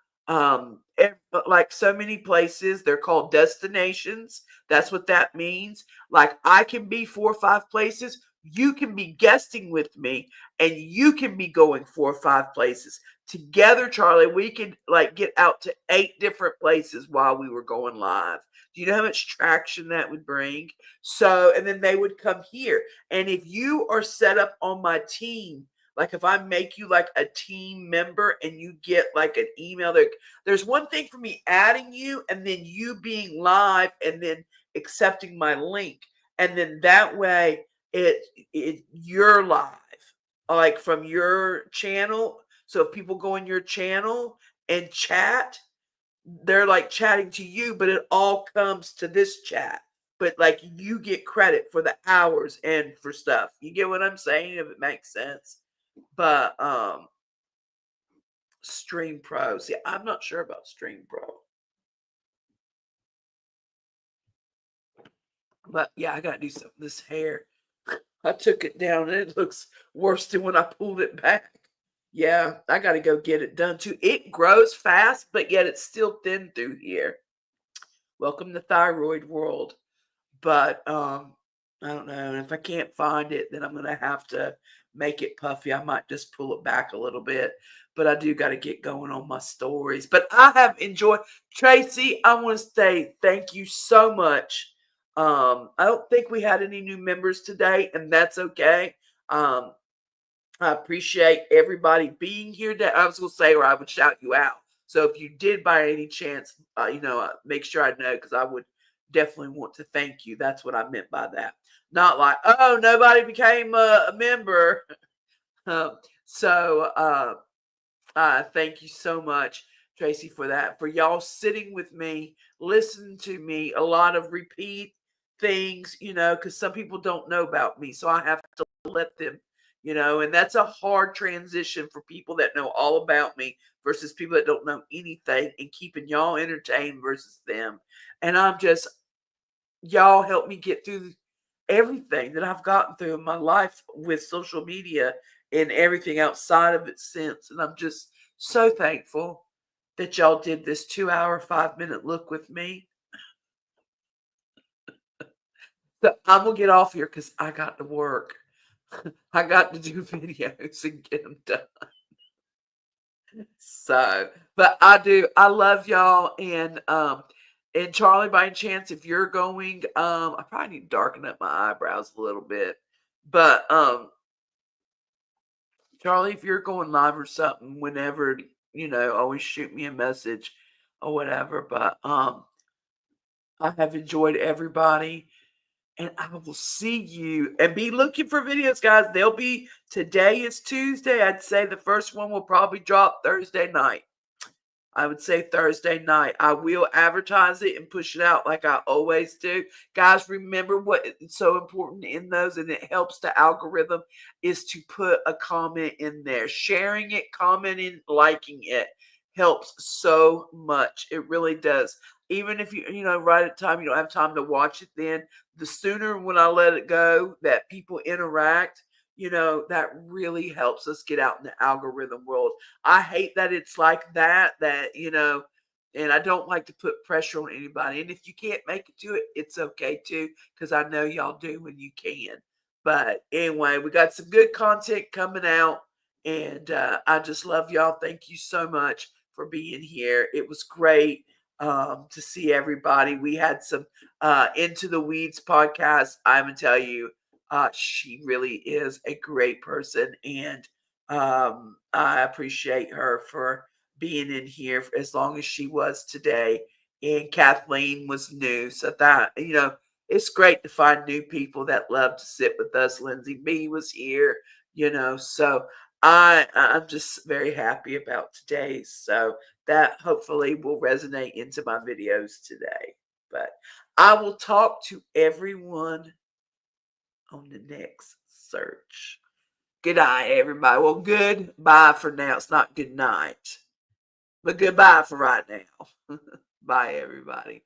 like so many places. They're called destinations. That's what that means. Like I can be 4 or 5 places. You can be guesting with me and you can be going 4 or 5 places. Together, Charlie, we could like get out to 8 different places while we were going live. Do you know how much traction that would bring? So, and then they would come here. And if you are set up on my team, like if I make you like a team member and you get like an email, there's one thing for me adding you and then you being live and then accepting my link. And then that way you're live, like from your channel. So if people go in your channel and chat, they're like chatting to you, but it all comes to this chat. But like you get credit for the hours and for stuff. You get what I'm saying? If it makes sense. But Stream Pro. See, I'm not sure about Stream Pro. But yeah, I gotta do something. This hair. I took it down and it looks worse than when I pulled it back. Yeah, I gotta go get it done too. It grows fast, but yet it's still thin through here. Welcome to thyroid world. But I don't know. And if I can't find it, then I'm gonna have to make it puffy. I might just pull it back a little bit. But I do got to get going on my stories. But I have enjoyed Tracy. I want to say thank you so much. I don't think we had any new members today, and that's okay. I appreciate everybody being here. That I was gonna say, or I would shout you out. So if you did by any chance, make sure I know because I would definitely want to thank you. That's what I meant by that. Not like, oh, nobody became a member. So thank you so much, Tracy, for that. For y'all sitting with me, listening to me, a lot of repeat things, because some people don't know about me. So I have to let them, and that's a hard transition for people that know all about me versus people that don't know anything and keeping y'all entertained versus them. And y'all help me get through everything that I've gotten through in my life with social media and everything outside of it since. And I'm just so thankful that y'all did this 2-hour, 5-minute look with me. So I'm going to get off here because I got to work. I got to do videos and get them done. So, but I love y'all. And Charlie, by any chance, if you're going, I probably need to darken up my eyebrows a little bit. But Charlie, if you're going live or something, whenever, always shoot me a message or whatever. But I have enjoyed everybody. And I will see you and be looking for videos, guys. Today is Tuesday. I'd say the first one will probably drop Thursday night. I would say Thursday night. I will advertise it and push it out like I always do. Guys, remember what is so important in those, and it helps the algorithm, is to put a comment in there. Sharing it, commenting, liking it helps so much. It really does. Even if right at time you don't have time to watch it, then the sooner when I let it go that people interact, that really helps us get out in the algorithm world. I hate that it's like that, and I don't like to put pressure on anybody. And if you can't make it to it, it's okay too, because I know y'all do when you can. But anyway, we got some good content coming out, and I just love y'all. Thank you so much for being here. It was great to see everybody. We had some Into the Weeds podcast. I'm going to tell you, she really is a great person, and I appreciate her for being in here for as long as she was today. And Kathleen was new, so that it's great to find new people that love to sit with us. Lindsay B was here, so I'm just very happy about today. So that hopefully will resonate into my videos today. But I will talk to everyone on the next search. Good night, everybody. Well, goodbye for now. It's not good night, but goodbye for right now. Bye, everybody.